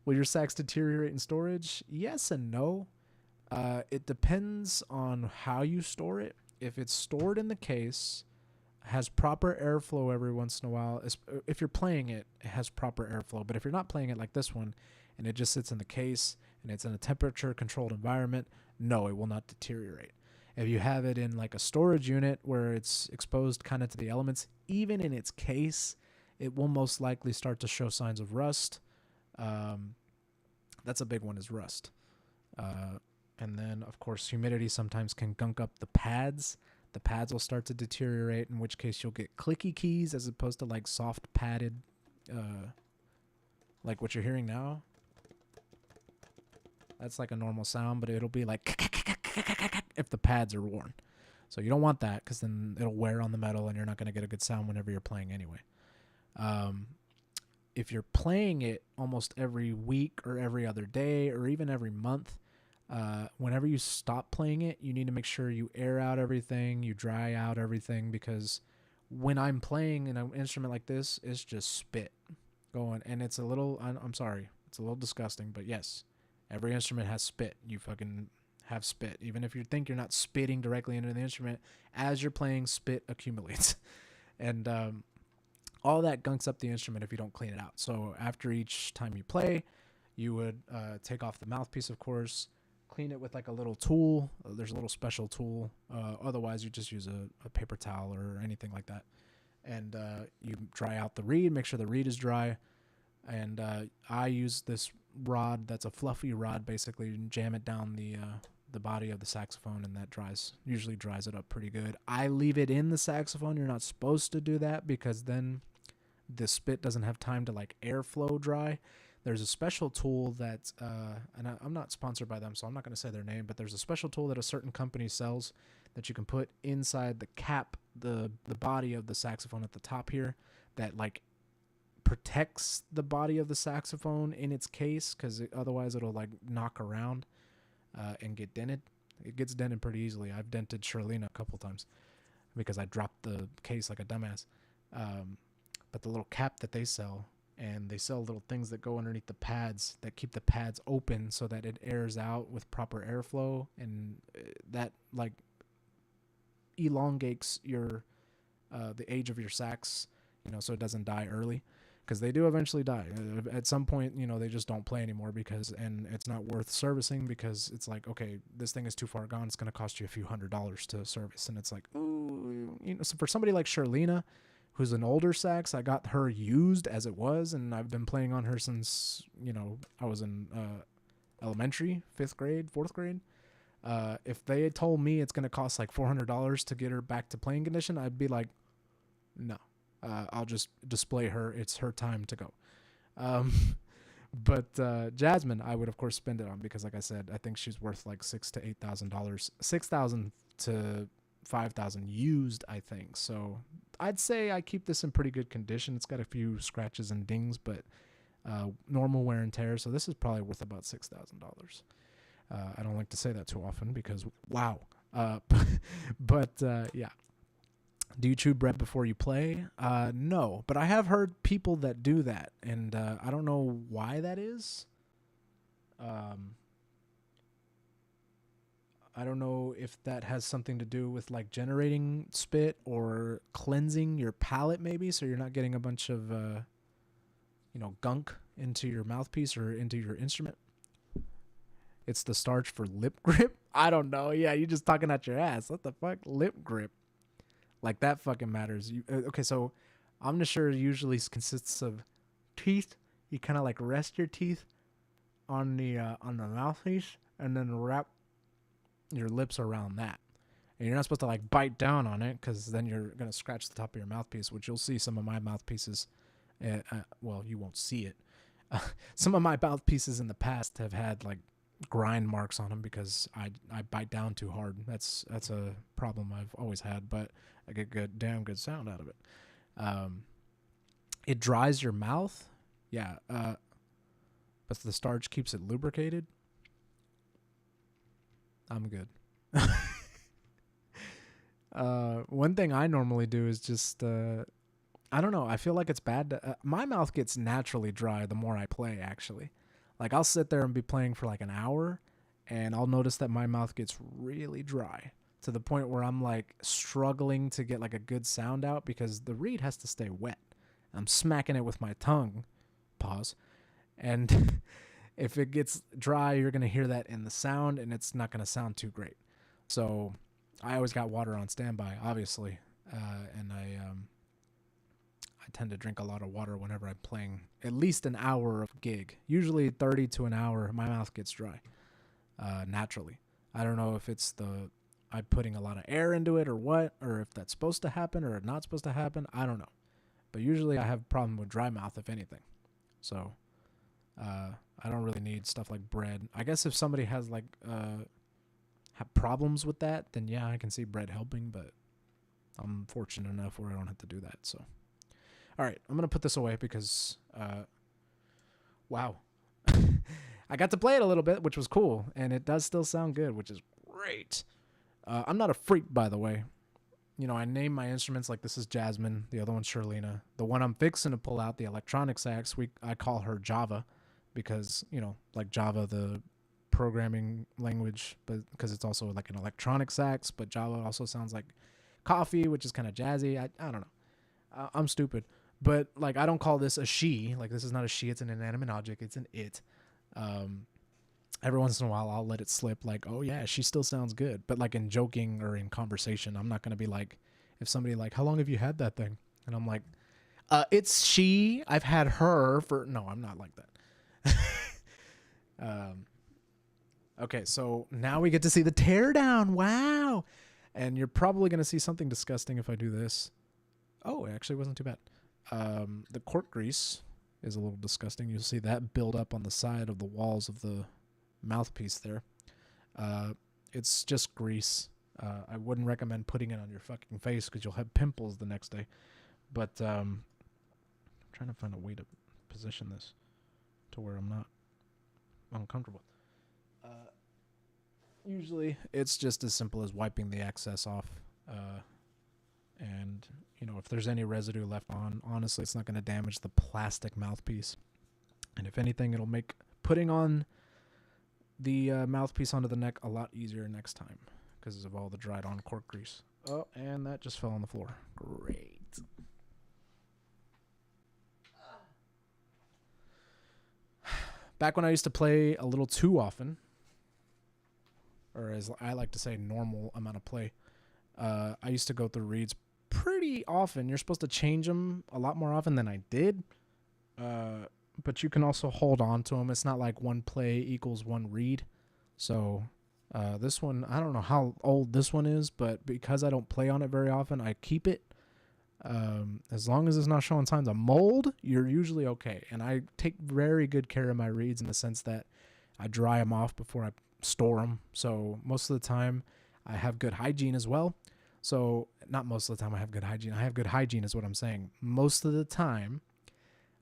Will your sax deteriorate in storage? Yes and no. It depends on how you store it. If it's stored in the case, has proper airflow every once in a while. If you're playing it, it has proper airflow. But if you're not playing it like this one, and it just sits in the case, and it's in a temperature-controlled environment, no, it will not deteriorate. If you have it in like a storage unit where it's exposed kind of to the elements, even in its case, it will most likely start to show signs of rust. That's a big one, is rust. And then, of course, humidity sometimes can gunk up the pads. The pads will start to deteriorate, in which case you'll get clicky keys as opposed to like soft padded, like what you're hearing now. That's like a normal sound, but it'll be like if the pads are worn. So you don't want that, because then it'll wear on the metal and you're not going to get a good sound whenever you're playing anyway. If you're playing it almost every week or every other day or even every month, whenever you stop playing it, you need to make sure you air out everything, you dry out everything, because when I'm playing an instrument like this, it's just spit going, and it's a little, I'm sorry, it's a little disgusting, but yes, every instrument has spit. You fucking have spit. Even if you think you're not spitting directly into the instrument, as you're playing, spit accumulates. And all that gunks up the instrument if you don't clean it out. So after each time you play, you would take off the mouthpiece, of course, clean it with like a little tool. There's a little special tool. Otherwise, you just use a paper towel or anything like that. And you dry out the reed, make sure the reed is dry. And I use this rod that's a fluffy rod, basically, and jam it down the body of the saxophone, and that usually dries it up pretty good. I leave it in the saxophone. You're not supposed to do that because then the spit doesn't have time to like airflow dry. There's a special tool that, and I'm not sponsored by them, so I'm not going to say their name, but there's a special tool that a certain company sells that you can put inside the cap, the body of the saxophone at the top here, that like protects the body of the saxophone in its case, because otherwise it'll like knock around and get dented. It gets dented pretty easily. I've dented Charlene a couple times because I dropped the case like a dumbass. But the little cap that they sell, and they sell little things that go underneath the pads that keep the pads open so that it airs out with proper airflow, and that like elongates your the age of your sax, so it doesn't die early, because they do eventually die at some point. They just don't play anymore and it's not worth servicing, because it's like, okay, this thing is too far gone, it's going to cost you a few $100s to service, and it's like, ooh, so for somebody like Charlena, who's an older sax, I got her used as it was, and I've been playing on her since I was in elementary, 5th grade, 4th grade. If they had told me it's going to cost like $400 to get her back to playing condition, I'd be like, no, I'll just display her. It's her time to go. But Jasmine, I would of course spend it on, because like I said, I think she's worth like $6,000 to $8,000, $6,000 to $5,000 used, I think. So I'd say I keep this in pretty good condition. It's got a few scratches and dings, but normal wear and tear. So this is probably worth about $6,000. I don't like to say that too often because, wow. But yeah. Do you chew bread before you play? No, but I have heard people that do that, and I don't know why that is. I don't know if that has something to do with like generating spit or cleansing your palate, maybe, so you're not getting a bunch of gunk into your mouthpiece or into your instrument. It's the starch for lip grip. I don't know. Yeah, you're just talking out your ass. What the fuck? Lip grip. Like that fucking matters. Okay, so omnisure usually consists of teeth. You kind of like rest your teeth on the mouthpiece, and then wrap your lips around that. And you're not supposed to like bite down on it, because then you're gonna scratch the top of your mouthpiece, which you'll see some of my mouthpieces. Well, you won't see it. Some of my mouthpieces in the past have had like grind marks on them because I bite down too hard. That's a problem I've always had, but I get damn good sound out of it. It dries your mouth, yeah, but the starch keeps it lubricated. I'm good. One thing I normally do is just I don't know, I feel like it's bad my mouth gets naturally dry the more I play, actually. Like, I'll sit there and be playing for like an hour, and I'll notice that my mouth gets really dry to the point where I'm like struggling to get like a good sound out, because the reed has to stay wet. I'm smacking it with my tongue, pause, and if it gets dry, you're going to hear that in the sound, and it's not going to sound too great. So I always got water on standby, obviously, and I tend to drink a lot of water whenever I'm playing at least an hour of gig. Usually 30 to an hour, my mouth gets dry naturally. I don't know if it's I'm putting a lot of air into it or what, or if that's supposed to happen or not supposed to happen. I don't know. But usually I have a problem with dry mouth, if anything. So I don't really need stuff like bread. I guess if somebody has like have problems with that, then yeah, I can see bread helping, but I'm fortunate enough where I don't have to do that. So all right, I'm going to put this away because, wow. I got to play it a little bit, which was cool, and it does still sound good, which is great. I'm not a freak, by the way. I name my instruments, like this is Jasmine, the other one's Charlena. The one I'm fixing to pull out, the electronic sax, I call her Java because, like Java, the programming language, but because it's also like an electronic sax. But Java also sounds like coffee, which is kind of jazzy. I don't know. I'm stupid, but like I don't call this a she. Like this is not a she. It's an inanimate object. It's an it. Every once in a while, I'll let it slip. Like, oh yeah, she still sounds good. But like in joking or in conversation, I'm not gonna be like, if somebody like, how long have you had that thing? And I'm like, it's she. I've had her for. No, I'm not like that. Okay, so now we get to see the teardown. Wow. And you're probably going to see something disgusting if I do this. Oh, it actually wasn't too bad. The cork grease is a little disgusting. You'll see that build up on the side of the walls of the mouthpiece there. It's just grease. I wouldn't recommend putting it on your fucking face because you'll have pimples the next day. But I'm trying to find a way to position this to where I'm not uncomfortable. Usually it's just as simple as wiping the excess off. And, you know, if there's any residue left on, honestly, it's not going to damage the plastic mouthpiece. And if anything, it'll make putting on the mouthpiece onto the neck a lot easier next time because of all the dried on cork grease. Oh, and that just fell on the floor. Great. Back when I used to play a little too often, or as I like to say, normal amount of play, I used to go through reeds pretty often. You're supposed to change them a lot more often than I did, but you can also hold on to them. It's not like one play equals one reed. So this one, I don't know how old this one is, but because I don't play on it very often, I keep it. As long as it's not showing signs of mold, you're usually okay. And I take very good care of my reeds in the sense that I dry them off before I store them. So most of the time I have good hygiene as well. So not most of the time I have good hygiene. I have good hygiene is what I'm saying. Most of the time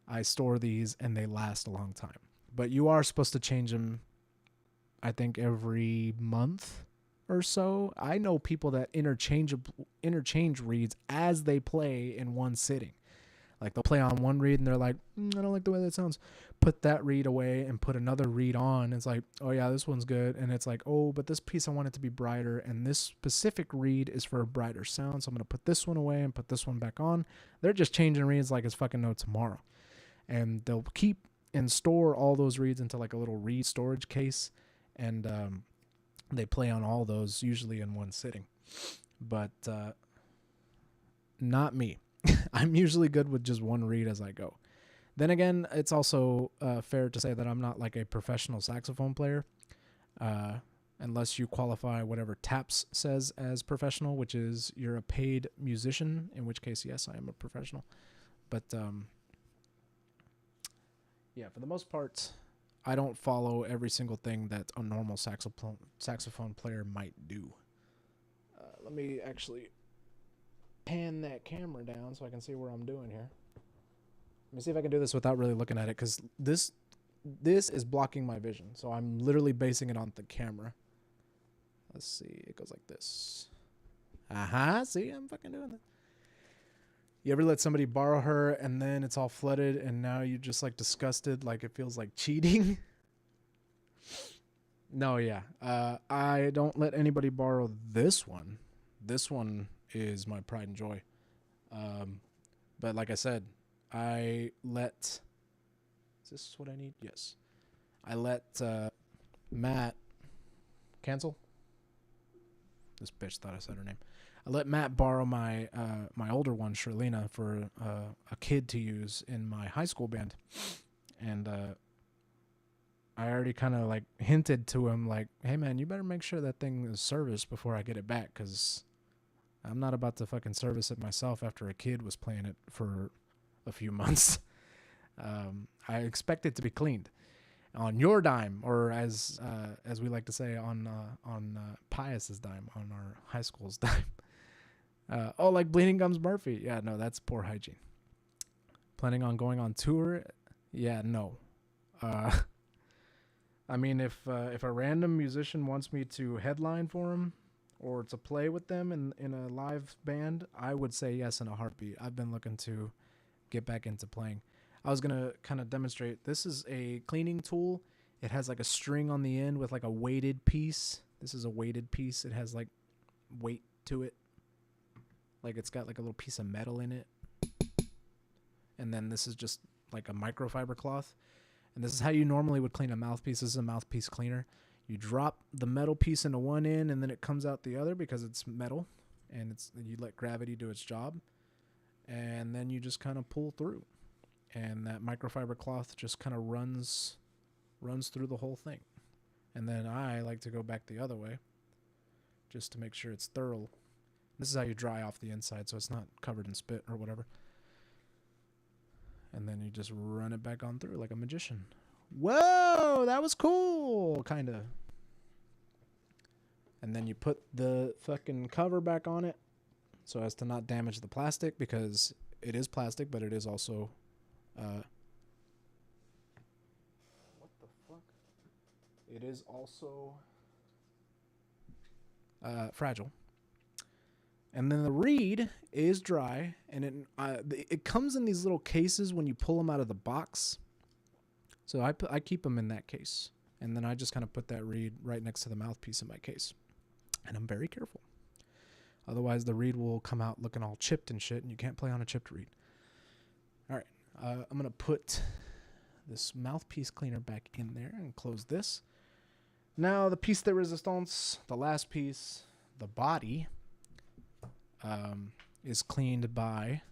I store these and they last a long time. But you are supposed to change them, I think, every month or so. I know people that interchange reeds as they play in one sitting. Like they'll play on one reed and they're like, I don't like the way that sounds. Put that reed away and put another reed on. It's like, oh yeah, this one's good. And it's like, oh, but this piece I want it to be brighter. And this specific reed is for a brighter sound. So I'm going to put this one away and put this one back on. They're just changing reeds like it's fucking no tomorrow. And they'll keep and store all those reeds into like a little reed storage case. And they play on all those usually in one sitting. But not me. I'm usually good with just one reed as I go. Then again, it's also fair to say that I'm not like a professional saxophone player, unless you qualify whatever TAPS says as professional, which is you're a paid musician, in which case, yes, I am a professional. But yeah, for the most part, I don't follow every single thing that a normal saxophone player might do. Let me actually pan that camera down so I can see where I'm doing here. Let me see if I can do this without really looking at it, because this is blocking my vision. So I'm literally basing it on the camera. Let's see. It goes like this. See, I'm fucking doing it. You ever let somebody borrow her and then it's all flooded and now you're just like disgusted, like it feels like cheating? No, yeah. I don't let anybody borrow this one. This one is my pride and joy. But like I said, I let... Is this what I need? Yes. I let Matt... Cancel? This bitch thought I said her name. I let Matt borrow my my older one, Sherlina, for a kid to use in my high school band. And I already kind of like hinted to him like, hey man, you better make sure that thing is serviced before I get it back, because I'm not about to fucking service it myself after a kid was playing it for a few months. I expect it to be cleaned on your dime, or as we like to say, on Pius's dime, on our high school's dime. Oh, like Bleeding Gums Murphy. Yeah, no, that's poor hygiene. Planning on going on tour? Yeah, no. I mean, if a random musician wants me to headline for him or to play with them in a live band, I would say yes in a heartbeat. I've been looking to get back into playing. I was going to kind of demonstrate. This is a cleaning tool. It has like a string on the end with like a weighted piece. This is a weighted piece. It has like weight to it. Like it's got like a little piece of metal in it. And then this is just like a microfiber cloth. And this is how you normally would clean a mouthpiece. This is a mouthpiece cleaner. You drop the metal piece into one end and then it comes out the other because it's metal. And you let gravity do its job. And then you just kind of pull through. And that microfiber cloth just kind of runs through the whole thing. And then I like to go back the other way just to make sure it's thorough. This is how you dry off the inside so it's not covered in spit or whatever. And then you just run it back on through like a magician. Whoa, that was cool, kind of. And then you put the fucking cover back on it so as to not damage the plastic, because it is plastic, but it is also what the fuck? It is also fragile. And then the reed is dry, and it comes in these little cases when you pull them out of the box. So I keep them in that case, and then I just kind of put that reed right next to the mouthpiece in my case, and I'm very careful. Otherwise, the reed will come out looking all chipped and shit, and you can't play on a chipped reed. All right, I'm gonna put this mouthpiece cleaner back in there and close this. Now the piece de resistance, the last piece, the body. Is cleaned by,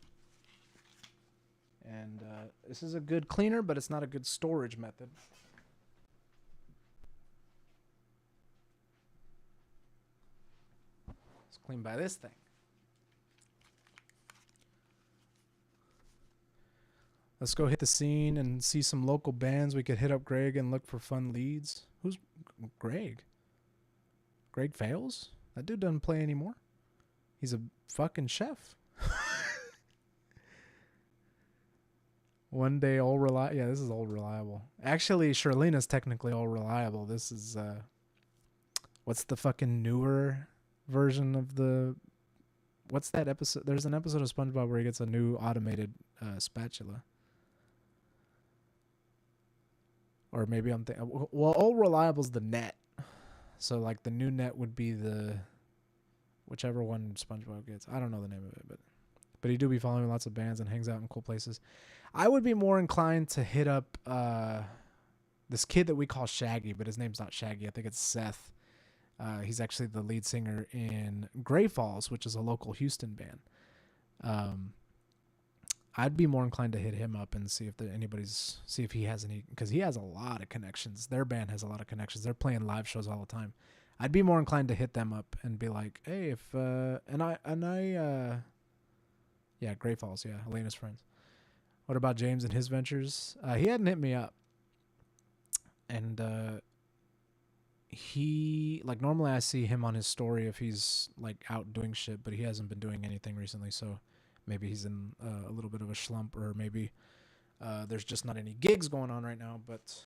and this is a good cleaner, but it's not a good storage method. It's cleaned by this thing. Let's go hit the scene and see some local bands. We could hit up Greg and look for fun leads. Who's Greg? Greg Fails? That dude doesn't play anymore. He's a fucking chef. One day, All Reliable. Yeah, this is Old Reliable. Actually, Charlena's technically All Reliable. This is, what's the fucking newer version of the... What's that episode? There's an episode of SpongeBob where he gets a new automated spatula. Or maybe I'm thinking... Well, All Reliable's the net. So, like, the new net would be the... Whichever one SpongeBob gets. I don't know the name of it, but he do be following lots of bands and hangs out in cool places. I would be more inclined to hit up this kid that we call Shaggy, but his name's not Shaggy. I think it's Seth. He's actually the lead singer in Gray Falls, which is a local Houston band. I'd be more inclined to hit him up and see if see if he has any, because he has a lot of connections. Their band has a lot of connections. They're playing live shows all the time. I'd be more inclined to hit them up and be like, hey, if yeah, Gray Falls, yeah, Elena's friends. What about James and his ventures? He hadn't hit me up, and he, like, normally I see him on his story if he's like out doing shit, but he hasn't been doing anything recently, so maybe he's in a little bit of a slump, or maybe there's just not any gigs going on right now, but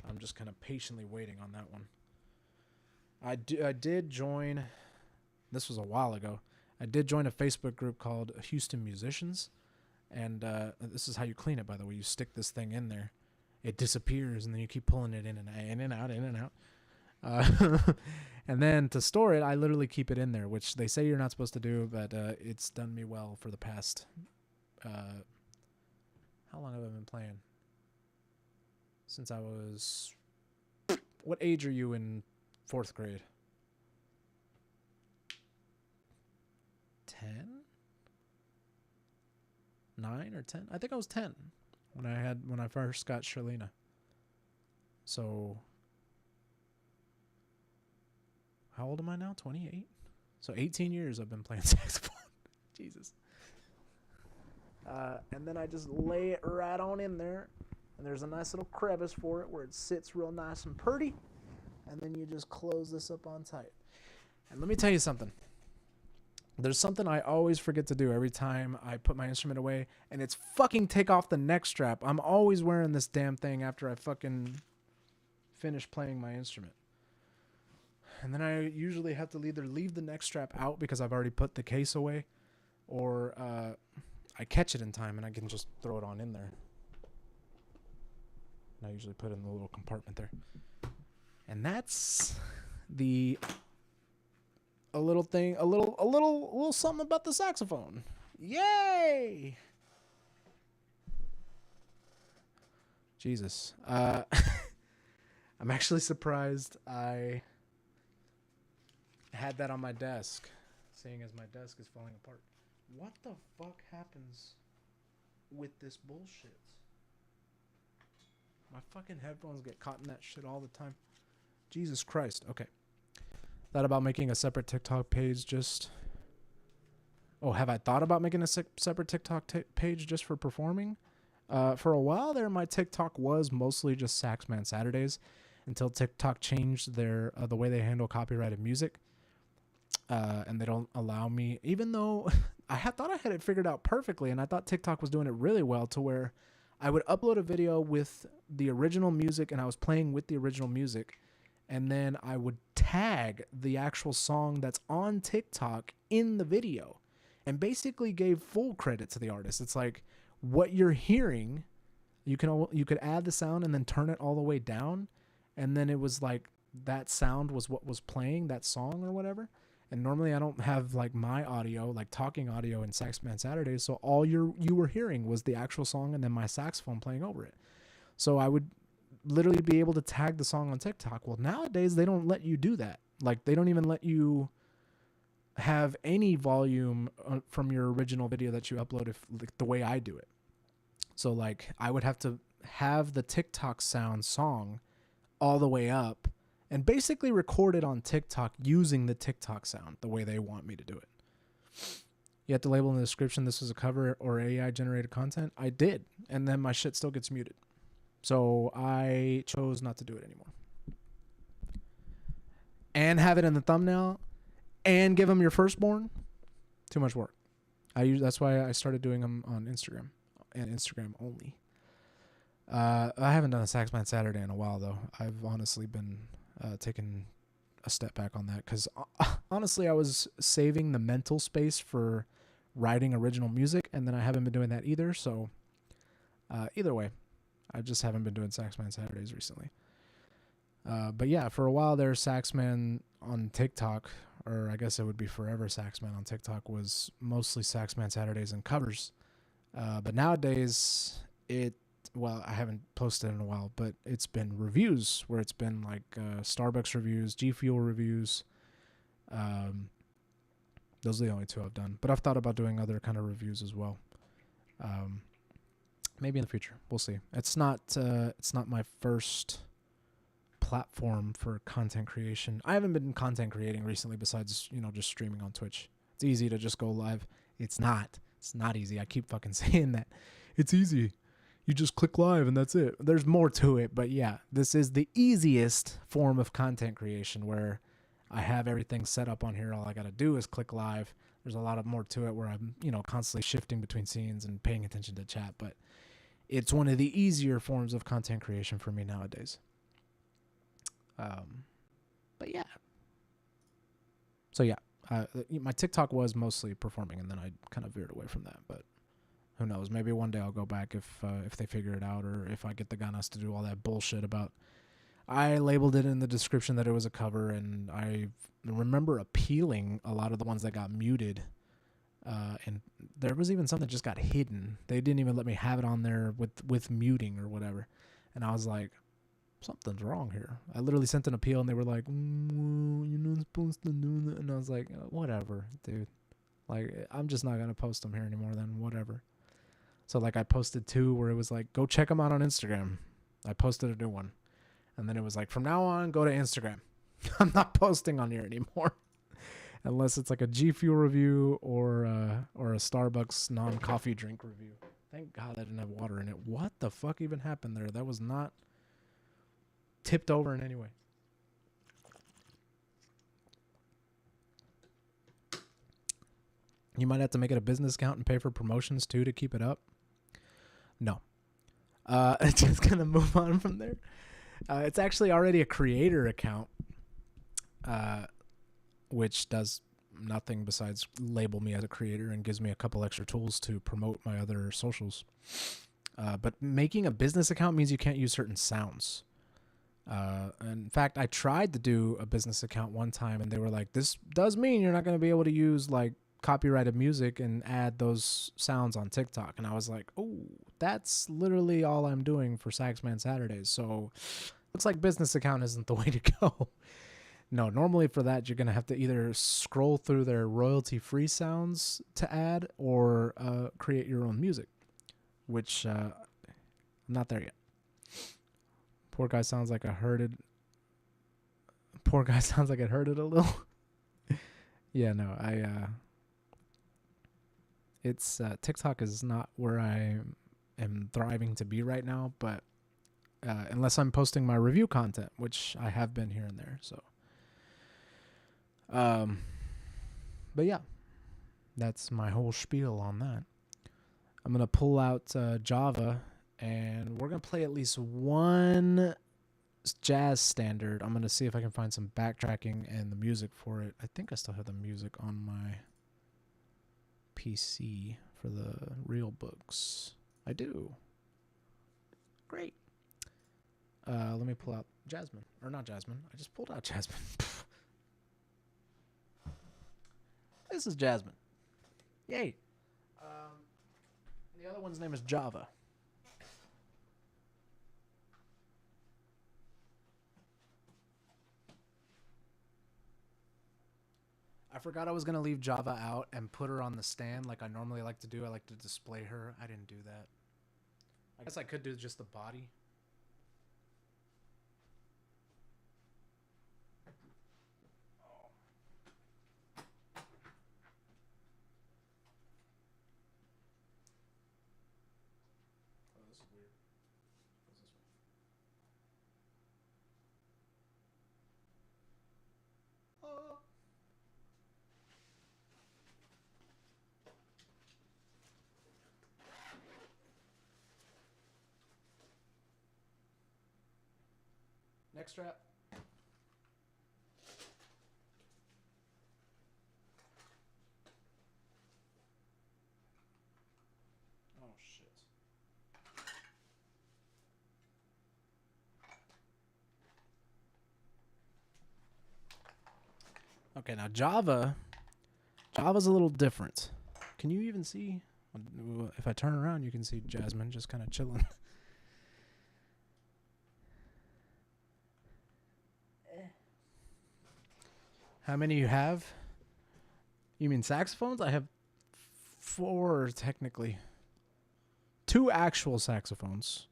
I'm just kind of patiently waiting on that one. I did join, this was a while ago, I did join a Facebook group called Houston Musicians, and this is how you clean it, by the way. You stick this thing in there, it disappears, and then you keep pulling it in and out. And then to store it, I literally keep it in there, which they say you're not supposed to do, but it's done me well for the past, how long have I been playing? Since I was... What age are you in 4th grade? 10? 9 or 10? I think I was 10 when I first got Charlena. So... How old am I now? 28? So 18 years I've been playing saxophone. Jesus. And then I just lay it right on in there. And there's a nice little crevice for it where it sits real nice and pretty. And then you just close this up on tight. And let me tell you something. There's something I always forget to do every time I put my instrument away. And it's fucking take off the neck strap. I'm always wearing this damn thing after I fucking finish playing my instrument. And then I usually have to either leave the neck strap out because I've already put the case away. Or I catch it in time and I can just throw it on in there. And I usually put it in the little compartment there. And that's a little thing, a little something about the saxophone. Yay! Jesus. I'm actually surprised I had that on my desk, seeing as my desk is falling apart. What the fuck happens with this bullshit? My fucking headphones get caught in that shit all the time. Jesus Christ. Okay. Thought about making a separate TikTok page just... Oh, have I thought about making a separate TikTok page just for performing? For a while there, my TikTok was mostly just Saxman Saturdays until TikTok changed their the way they handle copyrighted music. And they don't allow me, even though thought I had it figured out perfectly, and I thought TikTok was doing it really well, to where I would upload a video with the original music and I was playing with the original music, and then I would tag the actual song that's on TikTok in the video and basically gave full credit to the artist. It's like what you're hearing, you could add the sound and then turn it all the way down, and then it was like that sound was what was playing that song or whatever. And normally I don't have like my audio, like talking audio in Saxman Saturdays, so all you were hearing was the actual song and then my saxophone playing over it. So I would literally be able to tag the song on TikTok. Well, nowadays they don't let you do that. Like they don't even let you have any volume from your original video that you upload if like, the way I do it. So like I would have to have the TikTok sound song all the way up and basically record it on TikTok using the TikTok sound the way they want me to do it. You have to label in the description this was a cover or AI generated content. I did, and then my shit still gets muted. So I chose not to do it anymore. And have it in the thumbnail and give them your firstborn. Too much work. That's why I started doing them on Instagram and Instagram only. I haven't done a Saxman Saturday in a while though. I've honestly been taking a step back on that because honestly I was saving the mental space for writing original music, and then I haven't been doing that either. So either way, I just haven't been doing Saxman Saturdays recently. But yeah, for a while there, Saxman on TikTok, or I guess it would be Forever Saxman on TikTok, was mostly Saxman Saturdays and covers. But nowadays, I haven't posted in a while, but it's been reviews where it's been like Starbucks reviews, G Fuel reviews. Those are the only two I've done, but I've thought about doing other kind of reviews as well. Maybe in the future, we'll see. It's not my first platform for content creation. I haven't been content creating recently besides, just streaming on Twitch. It's easy to just go live. It's not easy. I keep fucking saying that. It's easy. You just click live and that's it. There's more to it, but yeah, this is the easiest form of content creation where I have everything set up on here. All I got to do is click live. There's a lot more to it where I'm, constantly shifting between scenes and paying attention to chat, but it's one of the easier forms of content creation for me nowadays. But yeah. So yeah, my TikTok was mostly performing, and then I kind of veered away from that, but who knows? Maybe one day I'll go back if they figure it out, or if I get the ganas to do all that bullshit about. I labeled it in the description that it was a cover, and I remember appealing a lot of the ones that got muted. And there was even some that just got hidden. They didn't even let me have it on there with muting or whatever. And I was like, something's wrong here. I literally sent an appeal, and they were like, you're not supposed to do that. And I was like, whatever, dude. Like, I'm just not going to post them here anymore then, whatever. So, like, I posted 2 where it was like, go check them out on Instagram. I posted a new one. And then it was like, from now on, go to Instagram. I'm not posting on here anymore. Unless it's like a G Fuel review or a Starbucks non-coffee drink review. Thank God I didn't have water in it. What the fuck even happened there? That was not tipped over in any way. You might have to make it a business account and pay for promotions too to keep it up. No. Just gonna move on from there. It's actually already a creator account, which does nothing besides label me as a creator and gives me a couple extra tools to promote my other socials. But making a business account means you can't use certain sounds. In fact, I tried to do a business account one time, and they were like, "This does mean you're not going to be able to use like copyrighted music and add those sounds on TikTok." And I was like, "Oh, that's literally all I'm doing for Saxman Saturdays." So, looks like business account isn't the way to go. No, normally for that you're gonna have to either scroll through their royalty-free sounds to add, or create your own music, which I'm not there yet. Poor guy sounds like I heard it. Poor guy sounds like it hurted a little. Yeah, no, it's TikTok is not where I am thriving to be right now, but unless I'm posting my review content, which I have been here and there, so. But yeah, that's my whole spiel on that. I'm gonna pull out Java, and we're gonna play at least one jazz standard. I'm gonna see if I can find some backtracking and the music for it. I think I still have the music on my PC for the real books. I do. Great. Let me pull out Jasmine. Or not Jasmine. I just pulled out Jasmine. This is Jasmine. Yay. The other one's name is Java. I forgot I was going to leave Java out and put her on the stand like I normally like to do. I like to display her. I didn't do that. I guess I could do just the body. Oh, this is weird. What's this one? Oh. Next strap. Oh shit. Okay, now Java's a little different. Can you even see? If I turn around, you can see Jasmine just kind of chilling. How many you have? You mean saxophones? I have 4 technically. 2 actual saxophones,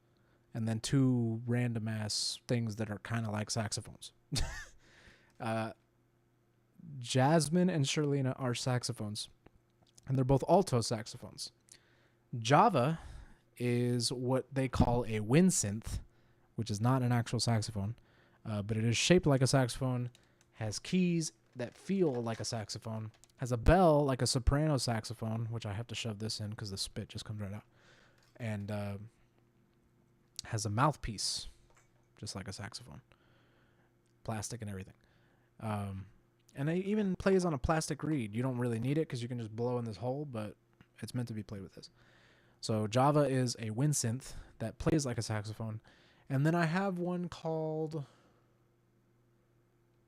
and then 2 random ass things that are kind of like saxophones. Jasmine and Shirlena are saxophones, and they're both alto saxophones. Java is what they call a wind synth, which is not an actual saxophone, but it is shaped like a saxophone, has keys that feel like a saxophone, has a bell like a soprano saxophone, which I have to shove this in because the spit just comes right out, and has a mouthpiece just like a saxophone, plastic and everything. And it even plays on a plastic reed. You don't really need it because you can just blow in this hole, but it's meant to be played with this. So Java is a wind synth that plays like a saxophone. And then I have one called...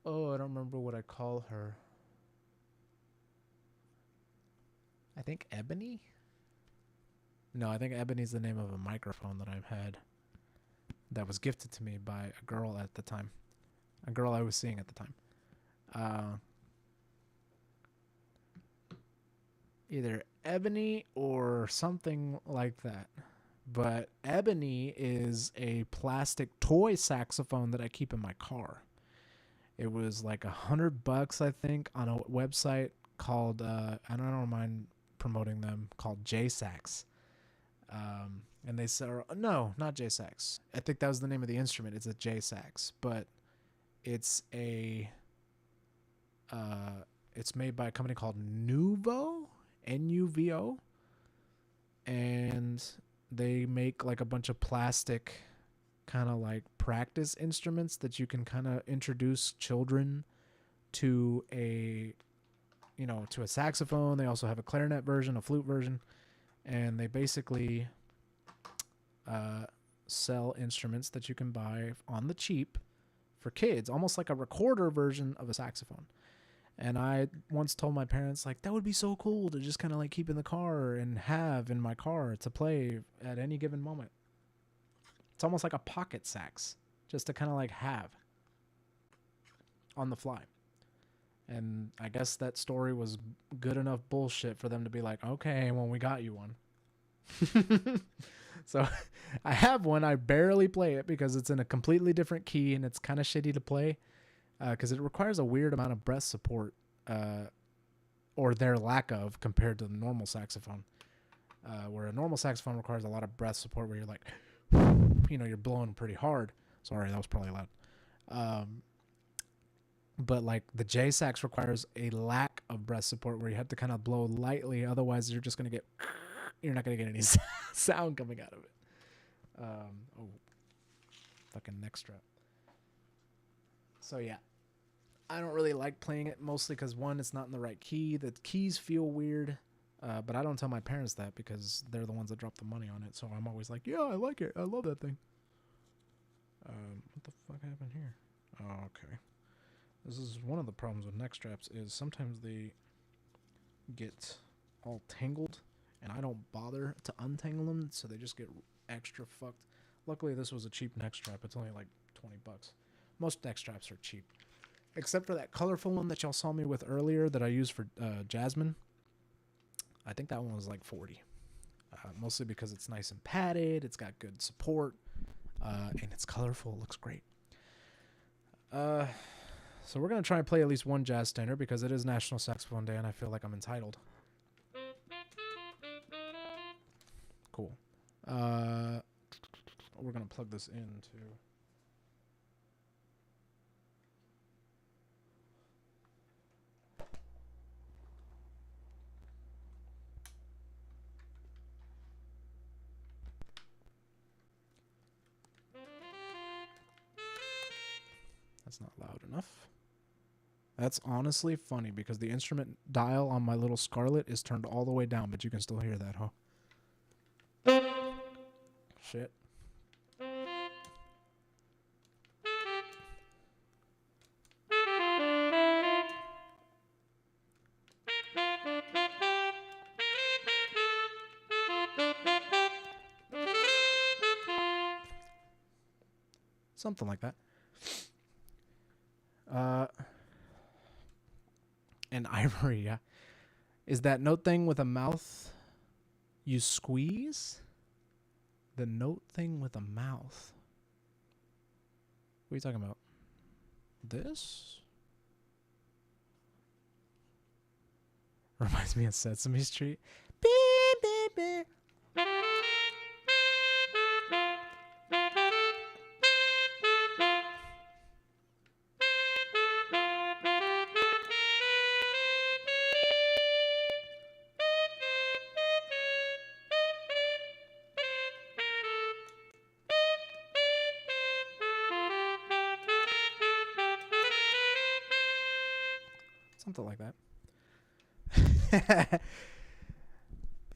Oh, I don't remember what I call her. I think Ebony? No, I think Ebony's the name of a microphone that I've had that was gifted to me by a girl at the time. A girl I was seeing at the time. Either Ebony or something like that. But Ebony is a plastic toy saxophone that I keep in my car. It was like $100, I think, on a website called, I don't mind promoting them, called J-Sax. And they said, no, not J-Sax. I think that was the name of the instrument. It's a J-Sax, but it's it's made by a company called Nuvo, Nuvo, and they make like a bunch of plastic kind of like practice instruments that you can kind of introduce children to a saxophone. They also have a clarinet version, a flute version, and they basically sell instruments that you can buy on the cheap for kids, almost like a recorder version of a saxophone. And I once told my parents, like, that would be so cool to just kind of like keep in the car and have in my car to play at any given moment. It's almost like a pocket sax, just to kind of like have on the fly. And I guess that story was good enough bullshit for them to be like, okay, well, we got you one. So I have one. I barely play it because it's in a completely different key and it's kind of shitty to play. Because it requires a weird amount of breath support, or their lack of, compared to the normal saxophone. Where a normal saxophone requires a lot of breath support, where you're like, you're blowing pretty hard. Sorry, that was probably loud. But like the J sax requires a lack of breath support, where you have to kind of blow lightly, otherwise you're just gonna get, you're not gonna get any sound coming out of it. Fucking neck strap. So yeah. I don't really like playing it, mostly because, one, it's not in the right key. The keys feel weird, but I don't tell my parents that because they're the ones that drop the money on it. So I'm always like, yeah, I like it. I love that thing. What the fuck happened here? Oh, okay. This is one of the problems with neck straps is sometimes they get all tangled, and I don't bother to untangle them, so they just get extra fucked. Luckily, this was a cheap neck strap. It's only like $20. Most neck straps are cheap. Except for that colorful one that y'all saw me with earlier that I used for Jasmine. I think that one was like $40. Mostly because it's nice and padded, it's got good support, and it's colorful. It looks great. So we're going to try and play at least one jazz standard because it is National Saxophone Day and I feel like I'm entitled. Cool. We're going to plug this into... That's not loud enough. That's honestly funny because the instrument dial on my little Scarlett is turned all the way down, but you can still hear that, huh? Shit. Something like that. And ivory, yeah. Is that note thing with a mouth you squeeze? The note thing with a mouth. What are you talking about? This? Reminds me of Sesame Street. Beep, beep, beep. Something like that.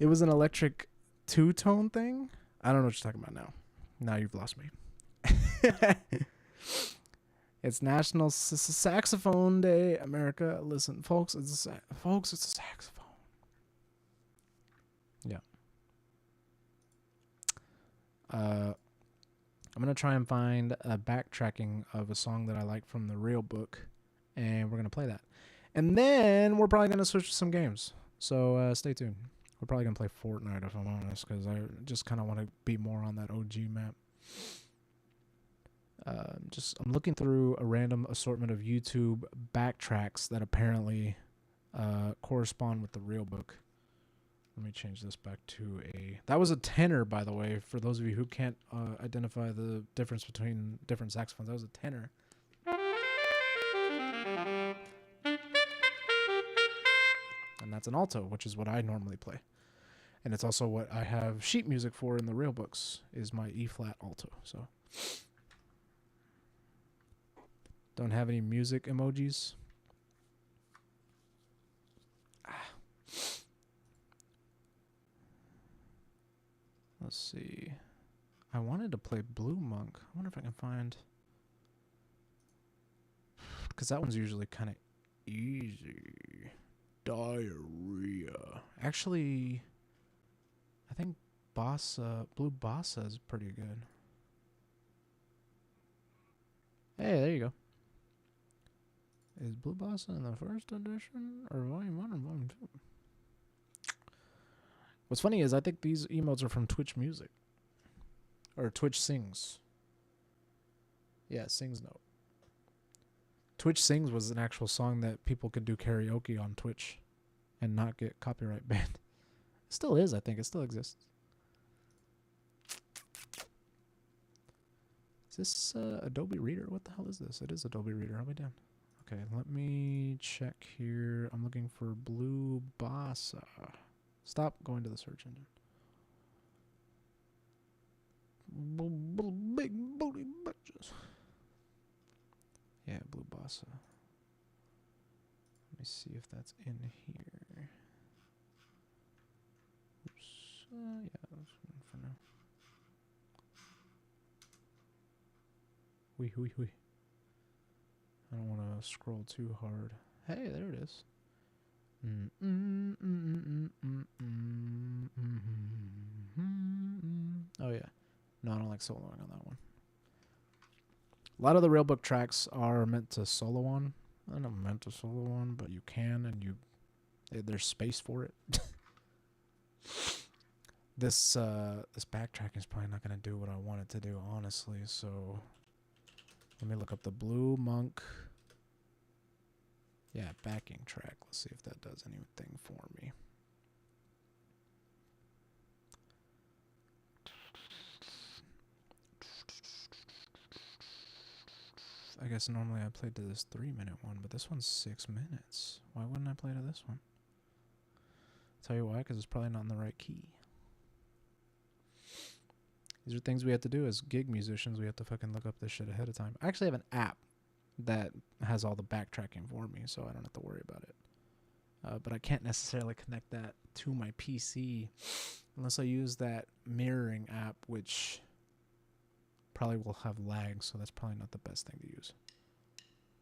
It was an electric two-tone thing. I don't know what you're talking about now. Now you've lost me. It's National Saxophone Day, America. Listen, folks, it's a saxophone. Yeah. I'm gonna try and find a backtracking of a song that I like from the real book, and we're gonna play that. And then we're probably going to switch to some games. So stay tuned. We're probably going to play Fortnite, if I'm honest, because I just kind of want to be more on that OG map. I'm looking through a random assortment of YouTube backtracks that apparently correspond with the real book. Let me change this back to a... That was a tenor, by the way, for those of you who can't identify the difference between different saxophones. That was a tenor. And that's an alto, which is what I normally play. And it's also what I have sheet music for in the real books, is my E-flat alto. So, don't have any music emojis. Let's see. I wanted to play Blue Monk. I wonder if I can find... Because that one's usually kind of easy. Diarrhea. Actually, I think Blue Bossa is pretty good. Hey, there you go. Is Blue Bossa in the first edition or volume 1 or volume 2? What's funny is I think these emotes are from Twitch Music. Or Twitch Sings. Yeah, Sings Note. Twitch Sings was an actual song that people could do karaoke on Twitch and not get copyright banned. It still is, I think. It still exists. Is this Adobe Reader? What the hell is this? It is Adobe Reader. I'll be down. Okay, let me check here. I'm looking for Blue Bossa. Stop going to the search engine. Big booty bitches. Yeah, Blue Bossa. Let me see if that's in here. Oops. Yeah, that's one for now. Wee. I don't want to scroll too hard. Hey, there it is. Oh yeah. No, I don't like soloing on that one. A lot of the railbook tracks are meant to solo on. I don't meant to solo on, but you can, and there's space for it. This backtrack is probably not gonna do what I want it to do, honestly. So let me look up the Blue Monk. Yeah, backing track. Let's see if that does anything for me. I guess normally I played to this 3-minute one, but this one's 6 minutes. Why wouldn't I play to this one? Tell you why, because it's probably not in the right key. These are things we have to do as gig musicians. We have to fucking look up this shit ahead of time. I actually have an app that has all the backtracking for me, so I don't have to worry about it. But I can't necessarily connect that to my PC unless I use that mirroring app, which probably will have lag, so that's probably not the best thing to use.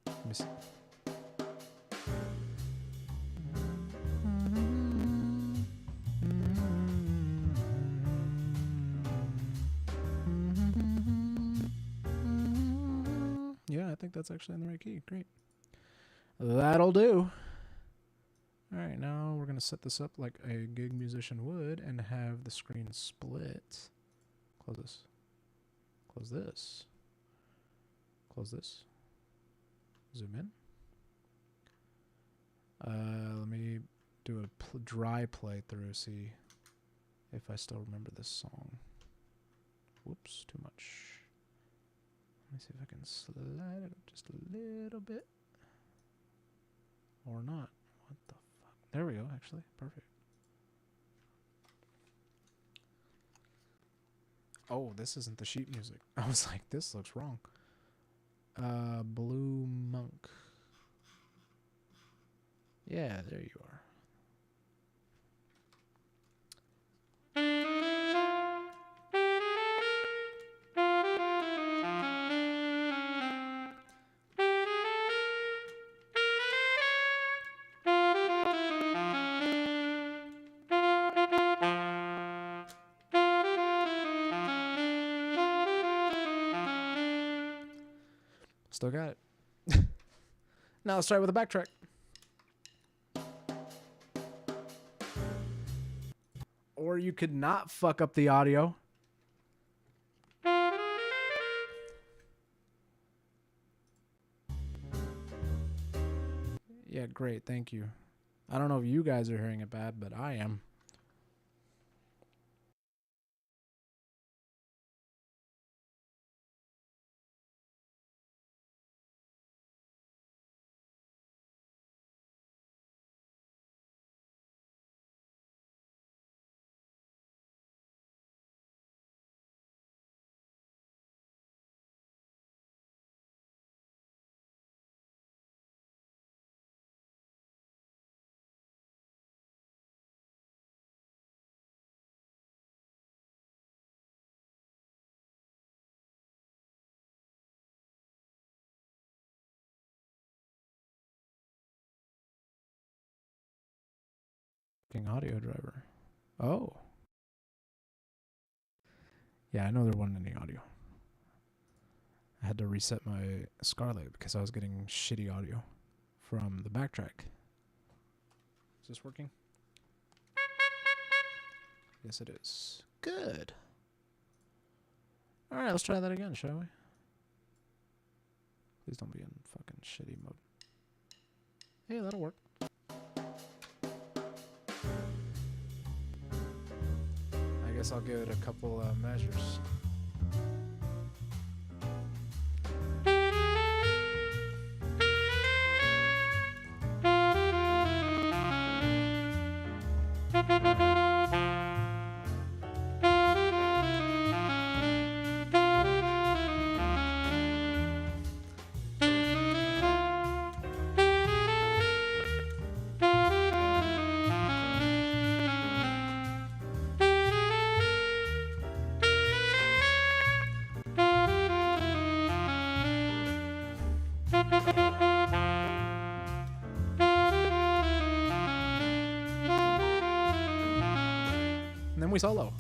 Let me see. Yeah, I think that's actually in the right key. Great. That'll do. All right, now we're going to set this up like a gig musician would and have the screen split. Close this. Close this. Close this. Zoom in. Let me do a dry playthrough, see if I still remember this song. Whoops, too much. Let me see if I can slide it up just a little bit. Or not. What the fuck? There we go, actually. Perfect. Oh, this isn't the sheet music. I was like, this looks wrong. Blue Monk. Yeah, there you are. Still got it. Now let's try with a backtrack. Or you could not fuck up the audio. Yeah, great. Thank you. I don't know if you guys are hearing it bad, but I am. Fucking audio driver. Oh. Yeah, I know there wasn't any audio. I had to reset my Scarlett because I was getting shitty audio from the backtrack. Is this working? Yes, it is. Good. All right, let's try that again, shall we? Please don't be in fucking shitty mode. Hey, that'll work. I guess I'll give it a couple measures. And then we solo.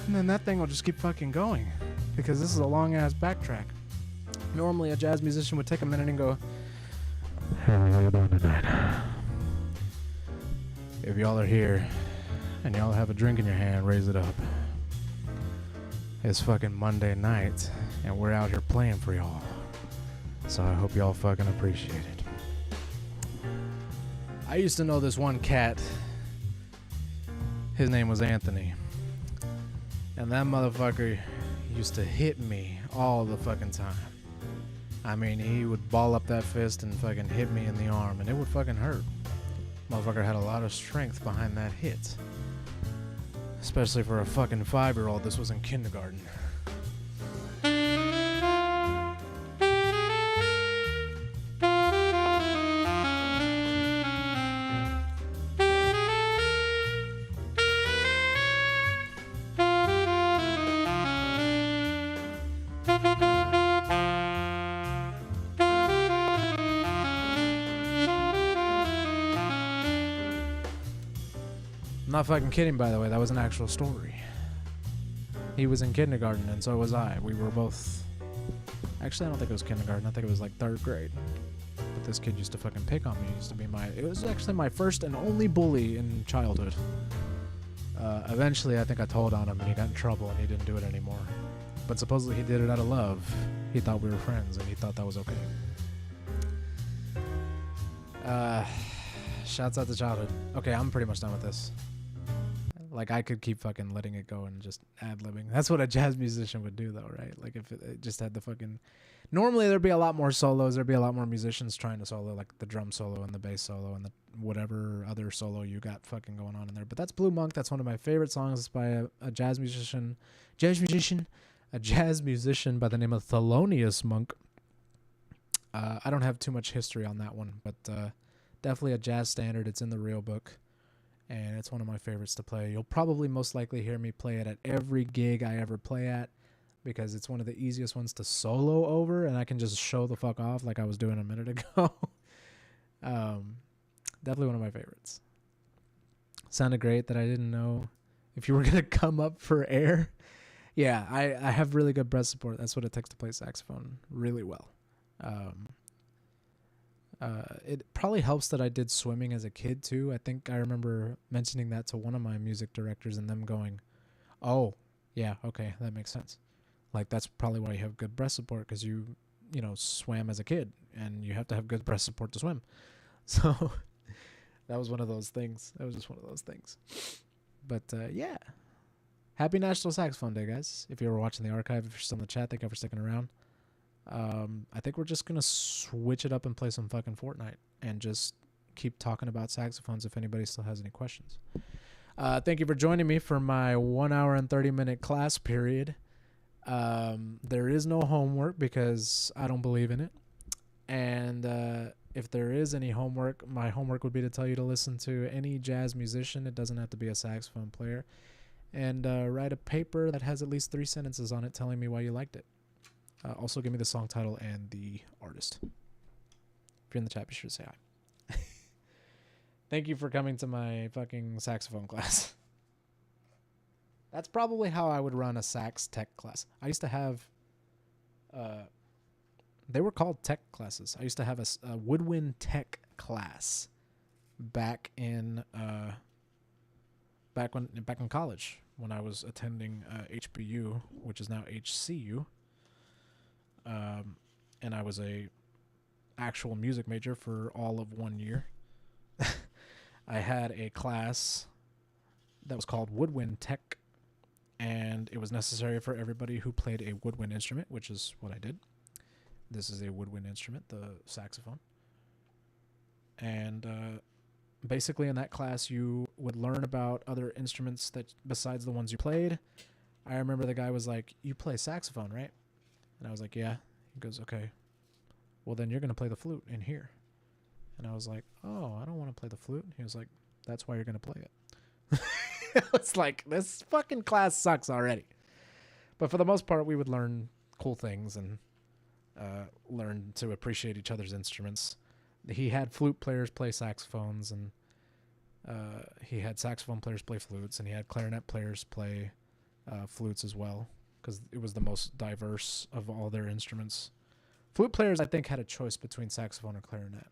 And then that thing will just keep fucking going because this is a long ass backtrack. Normally a jazz musician would take a minute and go, "Hey, how you doing tonight? If y'all are here and y'all have a drink in your hand, raise it up. It's fucking Monday night and we're out here playing for y'all. So I hope y'all fucking appreciate it." I used to know this one cat. His name was Anthony. And that motherfucker used to hit me all the fucking time. I mean, he would ball up that fist and fucking hit me in the arm, and it would fucking hurt. Motherfucker had a lot of strength behind that hit. Especially for a fucking 5-year-old. This was in kindergarten. I'm not fucking kidding, by the way. That was an actual story. He was in kindergarten, and so was I. We were both... Actually, I don't think it was kindergarten. I think it was like 3rd grade. But this kid used to fucking pick on me. He used to be my... It was actually my first and only bully in childhood. Eventually, I think I told on him, and he got in trouble, and he didn't do it anymore. But supposedly, he did it out of love. He thought we were friends, and he thought that was okay. Shouts out to childhood. Okay, I'm pretty much done with this. Like, I could keep fucking letting it go and just ad-libbing. That's what a jazz musician would do, though, right? Like, if it just had the fucking... Normally, there'd be a lot more solos. There'd be a lot more musicians trying to solo, like the drum solo and the bass solo and the whatever other solo you got fucking going on in there. But that's Blue Monk. That's one of my favorite songs. It's by a jazz musician. A jazz musician by the name of Thelonious Monk. I don't have too much history on that one, but definitely a jazz standard. It's in the real book. And it's one of my favorites to play. You'll probably most likely hear me play it at every gig I ever play at because it's one of the easiest ones to solo over, and I can just show the fuck off like I was doing a minute ago. Definitely one of my favorites. Sounded great that I didn't know if you were going to come up for air. Yeah, I have really good breath support. That's what it takes to play saxophone really well. It probably helps that I did swimming as a kid too. I think I remember mentioning that to one of my music directors and them going, "Oh, yeah, okay, that makes sense." Like, that's probably why you have good breath support, because you swam as a kid and you have to have good breath support to swim. So that was one of those things. That was just one of those things. But yeah, happy National Saxophone Day, guys. If you were watching the archive, if you're still in the chat, thank you for sticking around. I think we're just going to switch it up and play some fucking Fortnite and just keep talking about saxophones if anybody still has any questions. Thank you for joining me for my 1 hour and 30-minute class period. There is no homework because I don't believe in it. And if there is any homework, my homework would be to tell you to listen to any jazz musician. It doesn't have to be a saxophone player. And write a paper that has at least 3 sentences on it telling me why you liked it. Also, give me the song title and the artist. If you're in the chat, be sure to say hi. Thank you for coming to my fucking saxophone class. That's probably how I would run a sax tech class. I used to have... they were called tech classes. I used to have a woodwind tech class back in college when I was attending HBU, which is now HCU. And I was a actual music major for all of 1 year. I had a class that was called Woodwind Tech, and it was necessary for everybody who played a woodwind instrument, which is what I did. This is a woodwind instrument, the saxophone. And basically in that class, you would learn about other instruments that besides the ones you played. I remember the guy was like, "You play saxophone, right?" And I was like, "Yeah." He goes, "Okay, well then you're going to play the flute in here." And I was like, "Oh, I don't want to play the flute." He was like, "That's why you're going to play it." It's like, this fucking class sucks already. But for the most part, we would learn cool things and learn to appreciate each other's instruments. He had flute players play saxophones, and he had saxophone players play flutes, and he had clarinet players play flutes as well, because it was the most diverse of all their instruments. Flute players, I think, had a choice between saxophone or clarinet.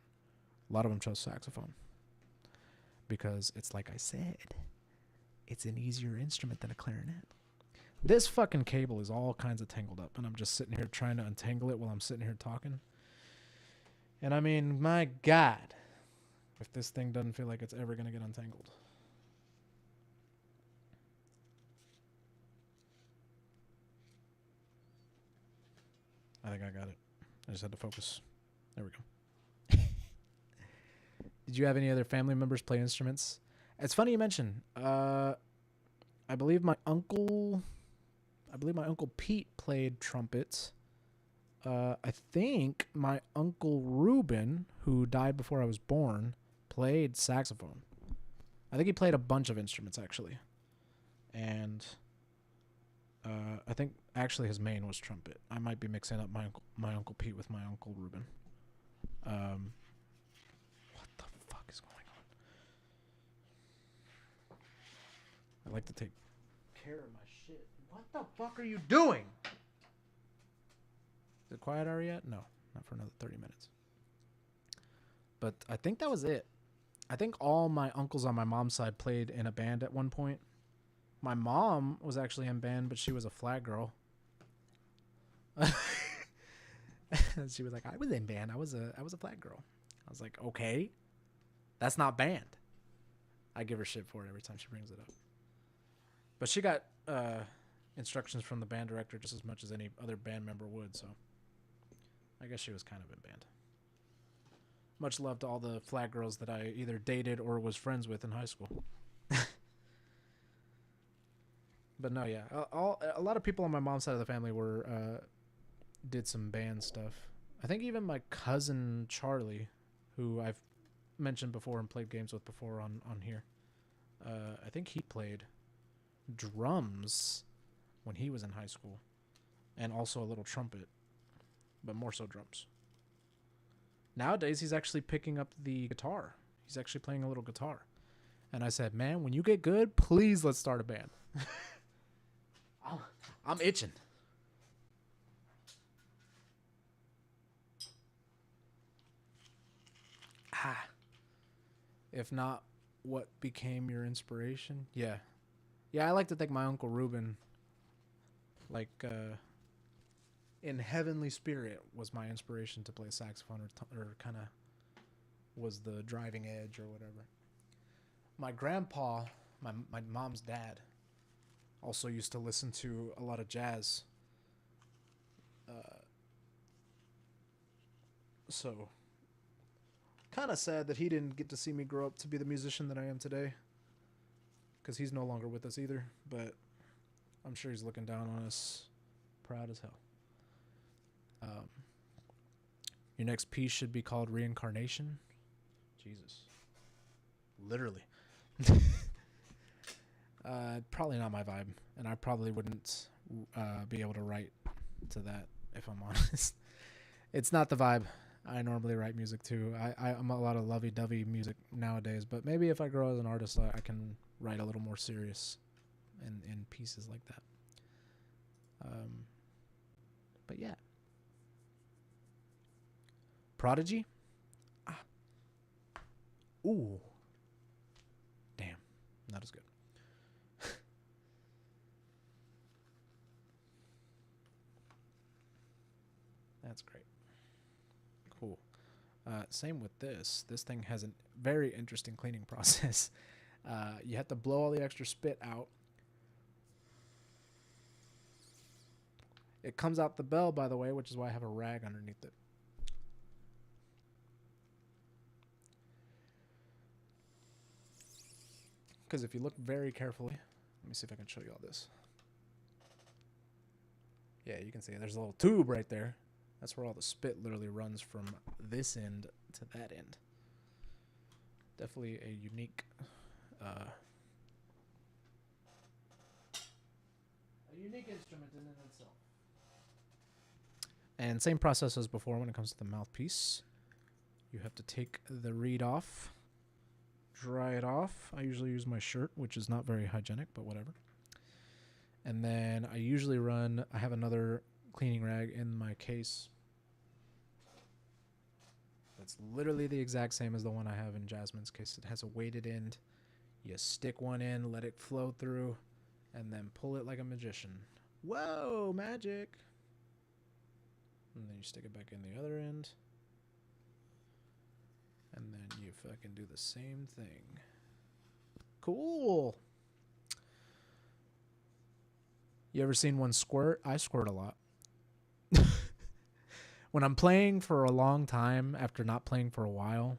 A lot of them chose saxophone because it's like I said, it's an easier instrument than a clarinet. This fucking cable is all kinds of tangled up, and I'm just sitting here trying to untangle it while I'm sitting here talking. And I mean, my God, if this thing doesn't feel like it's ever going to get untangled. think I got it. I just had to focus. There we go. Did you have any other family members play instruments? It's funny you mention. I believe my uncle Pete played trumpet. I think my uncle Reuben, who died before I was born, played saxophone. I think he played a bunch of instruments actually. And I think actually his main was trumpet. I might be mixing up my uncle Pete with my uncle Reuben. What the fuck is going on? I like to take care of my shit. What the fuck are you doing? Is it quiet hour yet? No, not for another 30 minutes. But I think that was it. I think all my uncles on my mom's side played in a band at one point. My mom was actually in band, but she was a flat girl. She was like, I was in band. I was a flat girl. I was like, okay, that's not band. I give her shit for it every time she brings it up. But she got instructions from the band director just as much as any other band member would, so I guess she was kind of in band. Much love to all the flat girls that I either dated or was friends with in high school. But no, yeah, a lot of people on my mom's side of the family were did some band stuff. I think even my cousin Charlie, who I've mentioned before and played games with before on here, I think he played drums when he was in high school, and also a little trumpet, but more so drums. Nowadays, he's actually picking up the guitar. He's actually playing a little guitar. And I said, man, when you get good, please let's start a band. I'm itching. If not, what became your inspiration? Yeah. Yeah, I like to think my Uncle Reuben, like, in heavenly spirit, was my inspiration to play saxophone, or kind of was the driving edge or whatever. My grandpa, my mom's dad, also used to listen to a lot of jazz. So, kind of sad that he didn't get to see me grow up to be the musician that I am today, because he's no longer with us either, but I'm sure he's looking down on us proud as hell. Your next piece should be called Reincarnation. Jesus. Literally. Probably not my vibe, and I probably wouldn't be able to write to that, if I'm honest. It's not the vibe. I normally write music too. I'm a lot of lovey-dovey music nowadays, but maybe if I grow as an artist, I can write a little more serious in pieces like that. But yeah. Prodigy? Ah. Ooh. Damn. Not as good. That's great. Cool. Same with this. This thing has a very interesting cleaning process. You have to blow all the extra spit out. It comes out the bell, by the way, which is why I have a rag underneath it. Because if you look very carefully, let me see if I can show you all this. Yeah, you can see there's a little tube right there. That's where all the spit literally runs from this end to that end. Definitely a unique instrument in and itself. And same process as before when it comes to the mouthpiece. You have to take the reed off, dry it off. I usually use my shirt, which is not very hygienic, but whatever. And then I usually I have another cleaning rag in my case. That's literally the exact same as the one I have in Jasmine's case. It has a weighted end. You stick one in, let it flow through, and then pull it like a magician. Whoa, magic! And then you stick it back in the other end. And then you fucking do the same thing. Cool! You ever seen one squirt? I squirt a lot. when I'm playing for a long time after not playing for a while,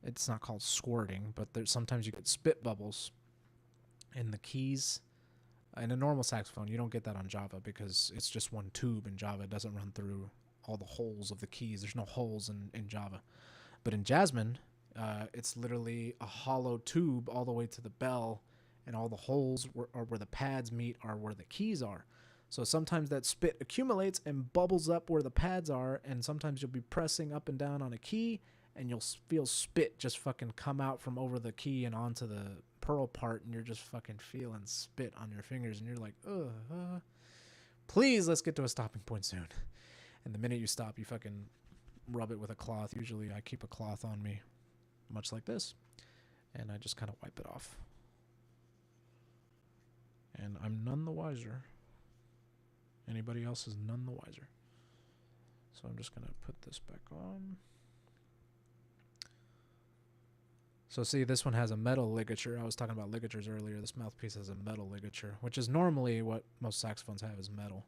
it's not called squirting, but there's sometimes you get spit bubbles in the keys. In a normal saxophone, you don't get that on Java because it's just one tube in Java. It doesn't run through all the holes of the keys. There's no holes in Java. But in Jasmine, it's literally a hollow tube all the way to the bell, and all the holes are where the pads meet are where the keys are. So sometimes that spit accumulates and bubbles up where the pads are, and sometimes you'll be pressing up and down on a key, and you'll feel spit just fucking come out from over the key and onto the pearl part, and you're just fucking feeling spit on your fingers, and you're like, please, let's get to a stopping point soon. And the minute you stop, you fucking rub it with a cloth. Usually I keep a cloth on me, much like this, and I just kind of wipe it off. And I'm none the wiser. Anybody else is none the wiser. So I'm just going to put this back on. So see, this one has a metal ligature. I was talking about ligatures earlier. This mouthpiece has a metal ligature, which is normally what most saxophones have is metal.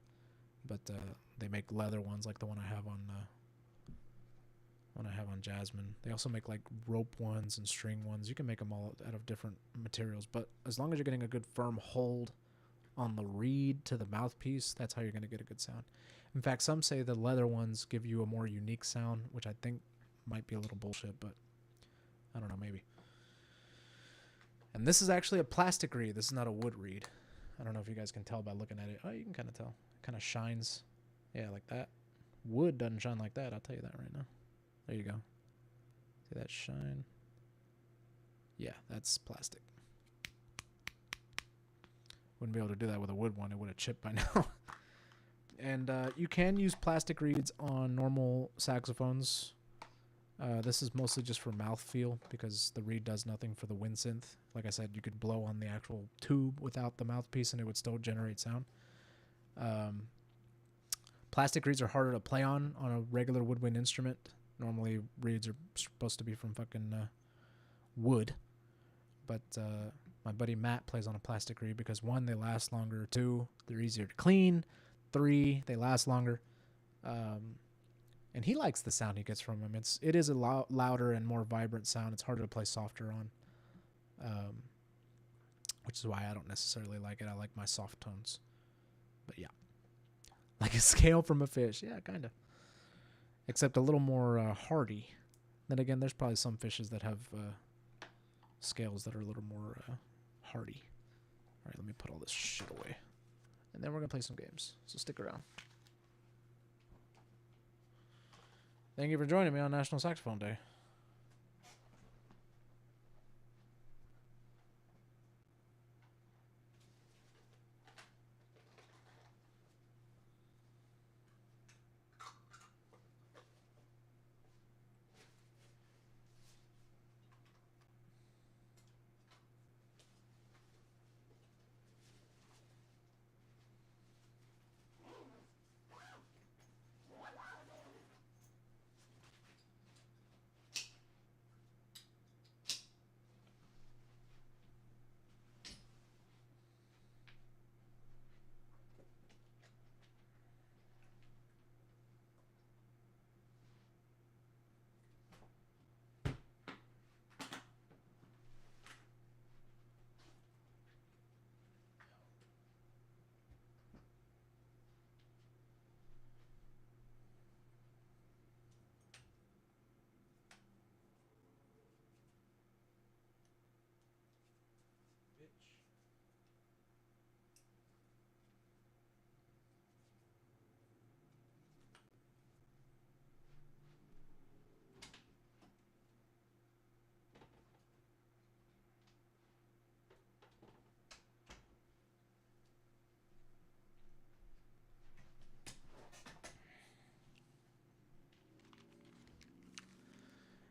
But they make leather ones like the one I have on Jasmine. They also make like rope ones and string ones. You can make them all out of different materials, but as long as you're getting a good firm hold on the reed to the mouthpiece, that's how you're going to get a good sound. In fact, some say the leather ones give you a more unique sound, which I think might be a little bullshit, but I don't know, maybe. And this is actually a plastic reed. This is not a wood reed. I don't know if you guys can tell by looking at it. Oh, you can kind of tell. It kind of shines. Yeah, like that. Wood doesn't shine like that. I'll tell you that right now. There you go. See that shine? Yeah, that's plastic. Wouldn't be able to do that with a wood one. It would have chipped by now. And you can use plastic reeds on normal saxophones. This is mostly just for mouthfeel because the reed does nothing for the wind synth. Like I said, you could blow on the actual tube without the mouthpiece and it would still generate sound. Plastic reeds are harder to play on a regular woodwind instrument. Normally, reeds are supposed to be from fucking wood. But my buddy Matt plays on a plastic reed because 1, they last longer. 2, they're easier to clean. 3, they last longer. And he likes the sound he gets from them. It is a louder and more vibrant sound. It's harder to play softer on, which is why I don't necessarily like it. I like my soft tones. But yeah, like a scale from a fish. Yeah, kind of. Except a little more hardy. Then again, there's probably some fishes that have scales that are a little more hardy. All right, let me put all this shit away. And then we're going to play some games. So stick around. Thank you for joining me on National Saxophone Day.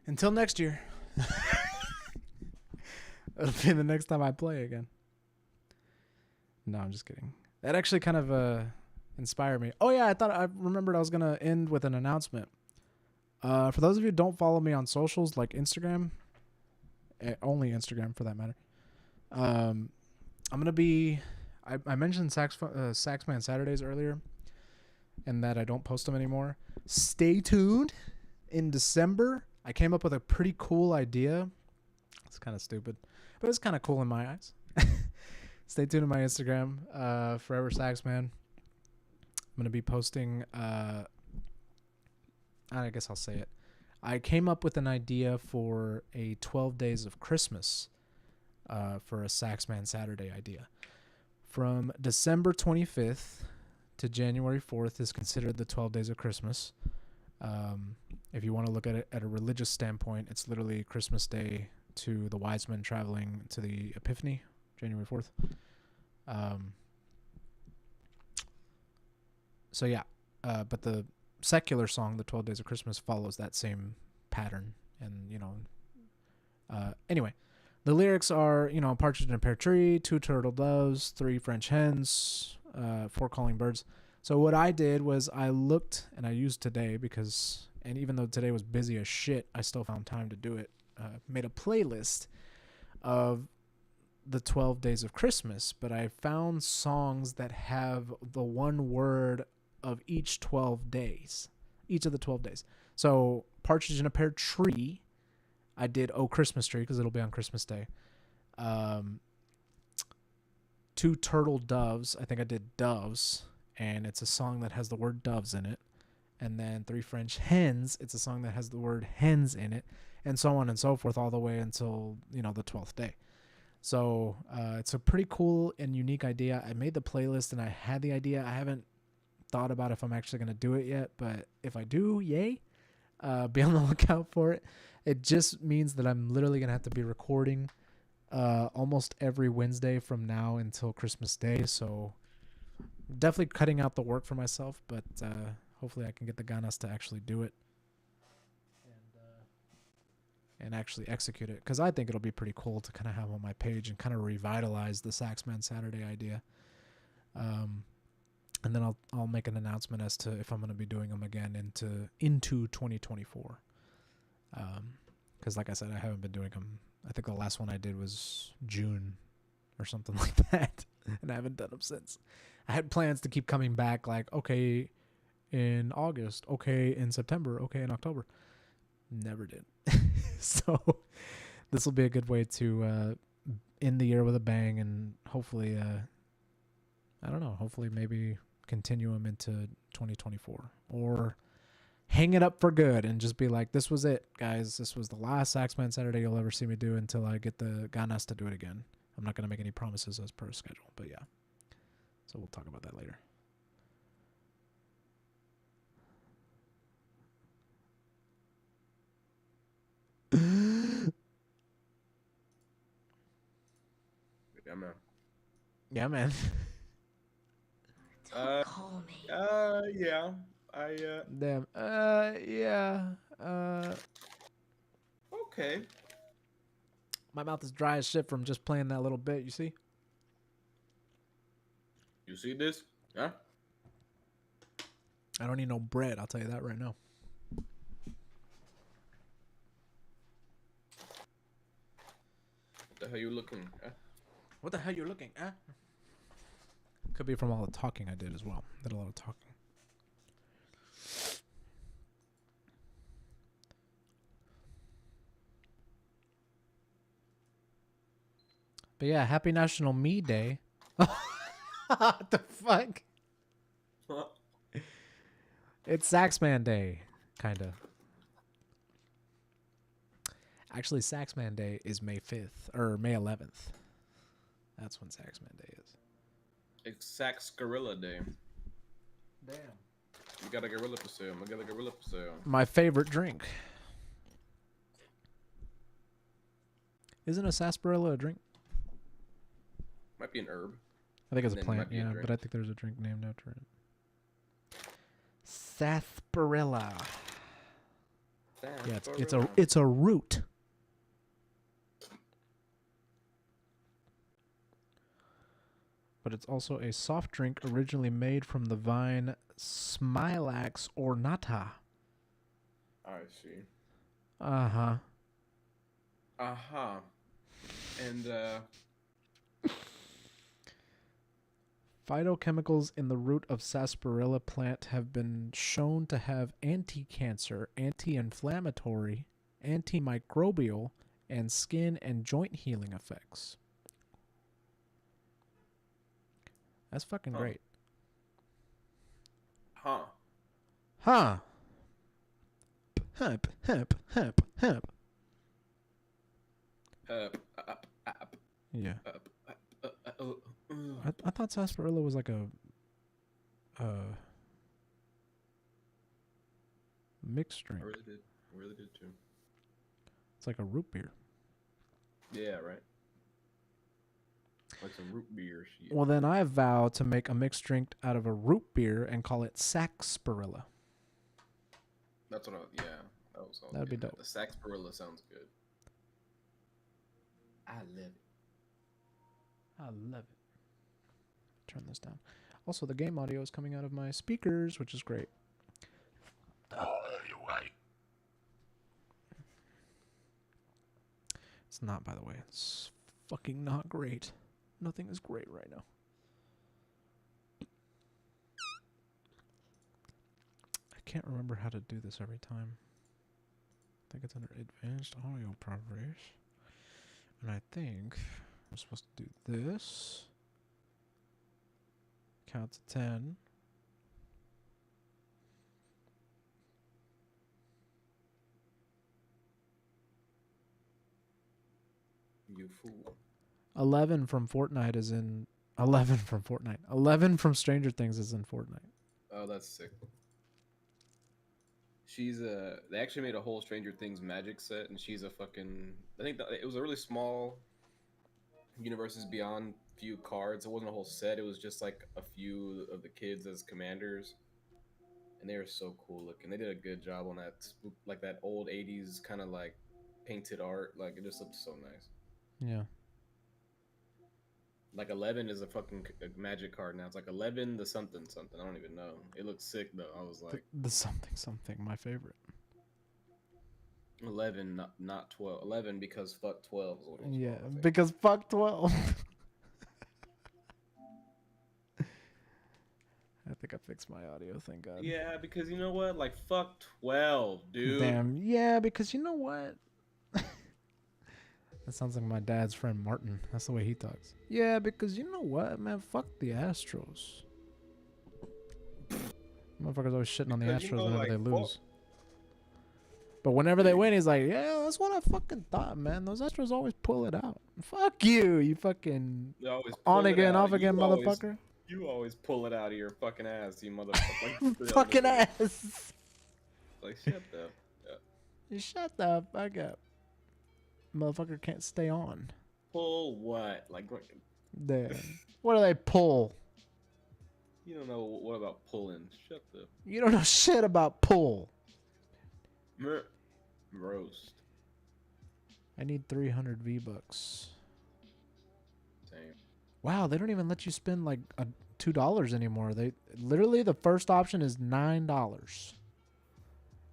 Until next year. It'll be the next time I play again. No, I'm just kidding. That actually kind of inspired me. Oh, yeah, I remembered I was going to end with an announcement. For those of you who don't follow me on socials, like Instagram, only Instagram for that matter, I'm going to be... I mentioned Saxman Saturdays earlier. and that I don't post them anymore. Stay tuned. In December, I came up with a pretty cool idea. It's kind of stupid, but it's kind of cool in my eyes. Stay tuned to my Instagram, Forever Saxman. I'm going to be posting, I guess I'll say it. I came up with an idea for a 12 Days of Christmas for a Saxman Saturday idea. From December 25th to January 4th is considered the 12 Days of Christmas. If you want to look at it at a religious standpoint, it's literally Christmas Day to the wise men traveling to the Epiphany, January 4th. So yeah, but the secular song, the 12 Days of Christmas, follows that same pattern. And, you know, anyway, the lyrics are, you know, partridge in a pear tree, 2 turtle doves, 3 French hens, 4 calling birds. So what I did was I looked, and I used today because, and even though today was busy as shit, I still found time to do it. Made a playlist of the 12 Days of Christmas, but I found songs that have the one word of each 12 days, each of the 12 days. So partridge in a pear tree, I did Oh Christmas Tree because it'll be on Christmas Day. 2 turtle doves, I think I did doves, and it's a song that has the word doves in it. And then 3 French hens, it's a song that has the word hens in it, and so on and so forth all the way until, you know, the 12th day. So it's a pretty cool and unique idea. I made the playlist and I had the idea. I haven't thought about if I'm actually going to do it yet, but if I do, yay. Be on the lookout for it. It just means that I'm literally going to have to be recording almost every Wednesday from now until Christmas Day. So definitely cutting out the work for myself, but hopefully I can get the ganas to actually do it and actually execute it, because I think it'll be pretty cool to kind of have on my page and kind of revitalize the Saxman Saturday idea. And then I'll make an announcement as to if I'm going to be doing them again into 2024. Because like I said, I haven't been doing them. I think the last one I did was June or something like that, and I haven't done them since. I had plans to keep coming back, like, okay, in August, okay, in September, okay, in October. Never did. So this will be a good way to end the year with a bang, and hopefully, I don't know, hopefully maybe continue them into 2024, or hang it up for good and just be like, this was it, guys. This was the last Saxman Saturday you'll ever see me do until I get the ganas to do it again. I'm not going to make any promises as per schedule, but yeah. So we'll talk about that later. Yeah, man. Yeah, man. Call me. Yeah. Damn. Yeah. Okay. My mouth is dry as shit from just playing that little bit, you see? You see this? Huh? I don't need no bread, I'll tell you that right now. What the hell you looking at? What the hell you looking at? Could be from all the talking I did as well. Did a lot of talking. But yeah, happy National Me Day. What the fuck? It's Saxman Day, kind of. Actually, Saxman Day is May 5th, or May 11th. That's when Saxman Day is. It's Sax Gorilla Day. Damn. You got a gorilla for sale. I got a gorilla for sale. My favorite drink. Isn't a sarsaparilla a drink? Might be an herb. I think it's a And then it plant, might be a yeah, drink. but I think there's a drink named after it. Sarsaparilla. Yeah, it's a root. But it's also a soft drink originally made from the vine Smilax ornata. I see. Uh-huh. Uh-huh. And, Phytochemicals in the root of sarsaparilla plant have been shown to have anti-cancer, anti-inflammatory, antimicrobial, and skin and joint healing effects. That's fucking Huh. great. Huh. Huh. Hemp, hemp, hemp, hemp. Yeah. I thought sarsaparilla was like a mixed drink. I really did. I really did too. It's like a root beer. Yeah, right. Like some root beer shit. Well, then I vow to make a mixed drink out of a root beer and call it saxparilla. That's what I. Yeah, that was. That'd be dope. The saxparilla sounds good. I love it. I love it. Turn this down. Also, the game audio is coming out of my speakers, which is great. You're right. It's not, by the way. It's fucking not great. Nothing is great right now. I can't remember how to do this every time. I think it's under advanced audio properties. And I think I'm supposed to do this. Count to 10. You fool. 11 from Fortnite is in 11 from Fortnite. 11 from Stranger Things is in Fortnite. Oh, that's sick. She's they actually made a whole Stranger Things magic set, and she's a fucking. I think it was a really small Universes Beyond few cards. It wasn't a whole set. It was just like a few of the kids as commanders, and they were so cool looking. They did a good job on that, like that old '80s kind of like painted art. Like it just looked so nice. Yeah. Like 11 is a fucking magic card now. It's like 11 the something something. I don't even know. It looks sick though. I was like The something something, my favorite. 11, not 12. 11 because fuck 12 is what it was Yeah, called, I think. because fuck 12. I think I fixed my audio, thank God. Yeah, because you know what? Like fuck 12, dude. Damn, yeah, because you know what? That sounds like my dad's friend Martin. That's the way he talks. Yeah, because you know what, man? Fuck the Astros. Motherfuckers always shitting on the Because, you Astros know, whenever like, they fuck- lose. But whenever they win, he's like, yeah, that's what I fucking thought, man. Those Astros always pull it out. Fuck you, you fucking You always pull on it again, out. off again, You always- motherfucker. You always pull it out of your fucking ass, you motherfucker. Like, Fucking ass. Like shut the. You shut the fuck up. Motherfucker can't stay on. Pull what? Like what? Damn. What do they pull? You don't know what about pulling? Shut the. You don't know shit about pull. Roast. I need 300 V-Bucks. Same. Wow, they don't even let you spend like $2 anymore. They literally, the first option is $9.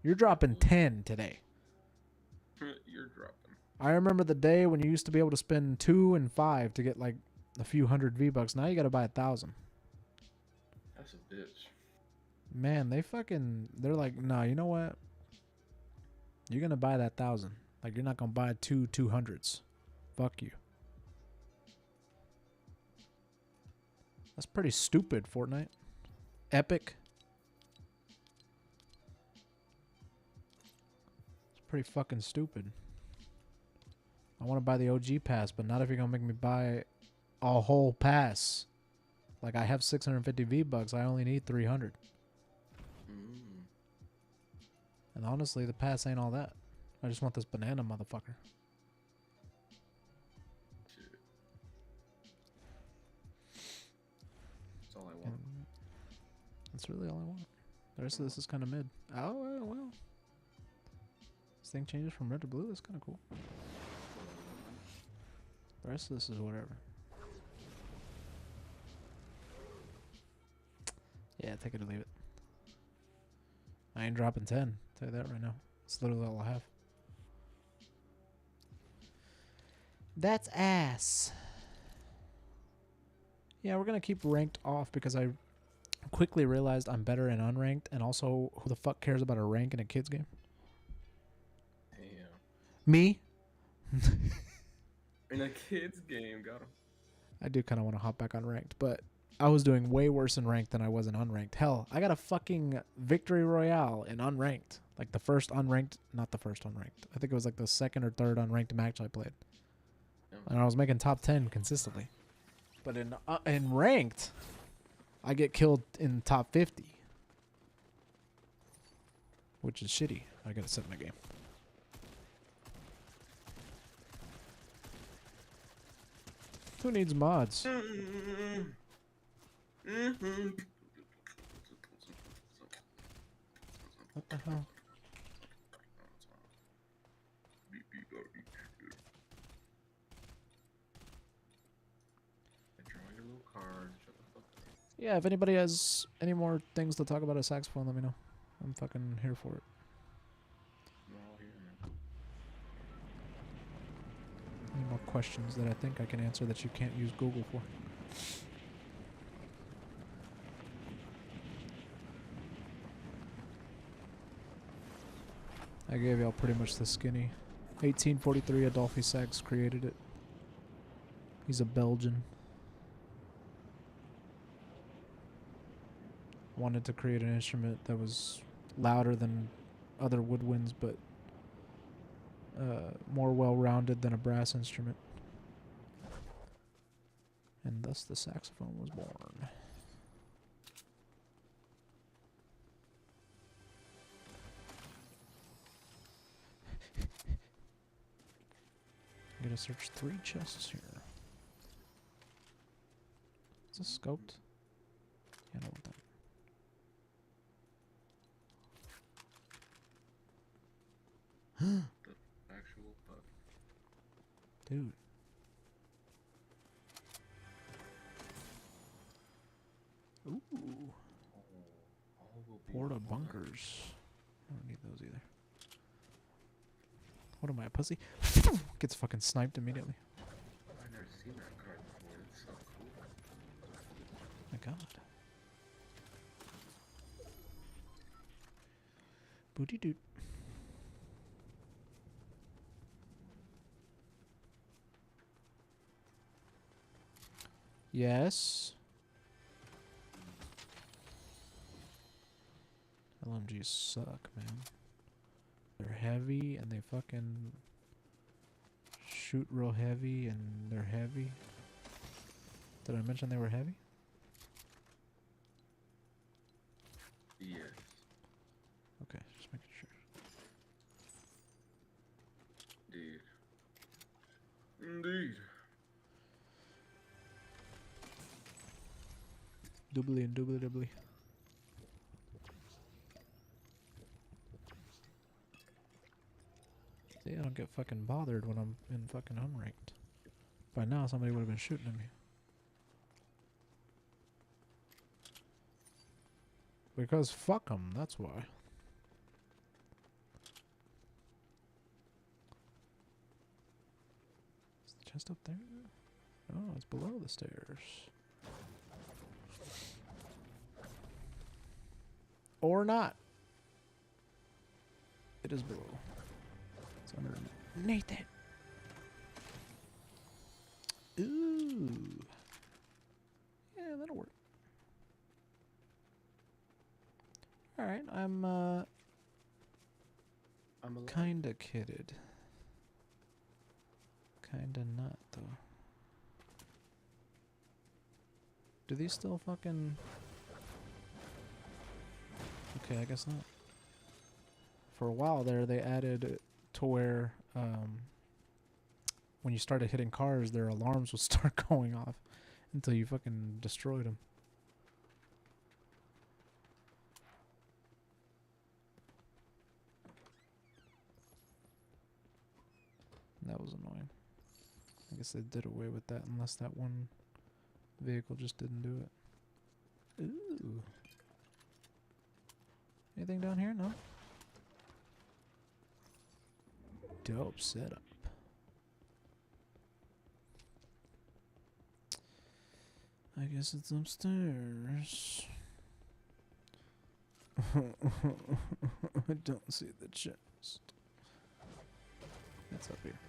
You're dropping 10 today. You're dropping. I remember the day when you used to be able to spend 2 and 5 to get like a few hundred V-Bucks. Now you got to buy 1,000. That's a bitch. Man, they're like, nah, you know what? You're going to buy that 1,000. Like, you're not going to buy 200s. Fuck you. That's pretty stupid, Fortnite. Epic. It's pretty fucking stupid. I want to buy the OG pass, but not if you're going to make me buy a whole pass. Like, I have 650 V-Bucks. I only need 300. And honestly, the pass ain't all that. I just want this banana motherfucker. Shit. That's all I want. That's really all I want. The rest of this is kind of mid. Oh, well. This thing changes from red to blue. That's kind of cool. The rest of this is whatever. Yeah, take it or leave it. I ain't dropping 10. Tell you that right now. It's literally all I have. That's ass. Yeah, we're gonna keep ranked off because I quickly realized I'm better in unranked, and also who the fuck cares about a rank in a kids game? Damn. Me? In a kid's game, got him. I do kind of want to hop back on ranked, but I was doing way worse in ranked than I was in unranked. Hell, I got a fucking victory royale in unranked. Like the first unranked, not the first unranked. I think it was like the second or third unranked match I played. And I was making top 10 consistently. But in ranked, I get killed in top 50. Which is shitty. I gotta set my game. Who needs mods? What the hell? Drawing a little card. Shut the fuck up. Yeah, if anybody has any more things to talk about a saxophone, let me know. I'm fucking here for it. We're all here, man. Any more questions that I think I can answer that you can't use Google for? I gave y'all pretty much the skinny. 1843, Adolphe Sax created it. He's a Belgian. Wanted to create an instrument that was louder than other woodwinds, but more well-rounded than a brass instrument. And thus the saxophone was born. I'm gonna search 3 chests here. Is this scoped? Yeah, no, that. Actual fuck. Dude. Ooh. All will be Porta fine. bunkers. I don't need those either. What am I, a pussy? Gets fucking sniped immediately. I've never seen that card before. It's so cool. My god. Booty doot. Yes. LMGs suck, man. They're heavy and they fucking shoot real heavy and they're heavy. Did I mention they were heavy? Yes. Okay, just making sure. Indeed. Doubly and doubly doubly. See, I don't get fucking bothered when I'm in fucking unranked. By now, somebody would have been shooting at me. Because fuck them, that's why. Is the chest up there? Oh, it's below the stairs. Or not. It is below. It's underneath it. Ooh. Yeah, that'll work. Alright, I'm I'm alive. kinda kitted. Kinda not, though. Do these still fucking... Okay, I guess not. For a while there, they added to where when you started hitting cars, their alarms would start going off until you fucking destroyed them. That was annoying. I guess they did away with that unless that one vehicle just didn't do it. Ooh. Anything down here? No. Dope setup. I guess it's upstairs. I don't see the chest. It's up here.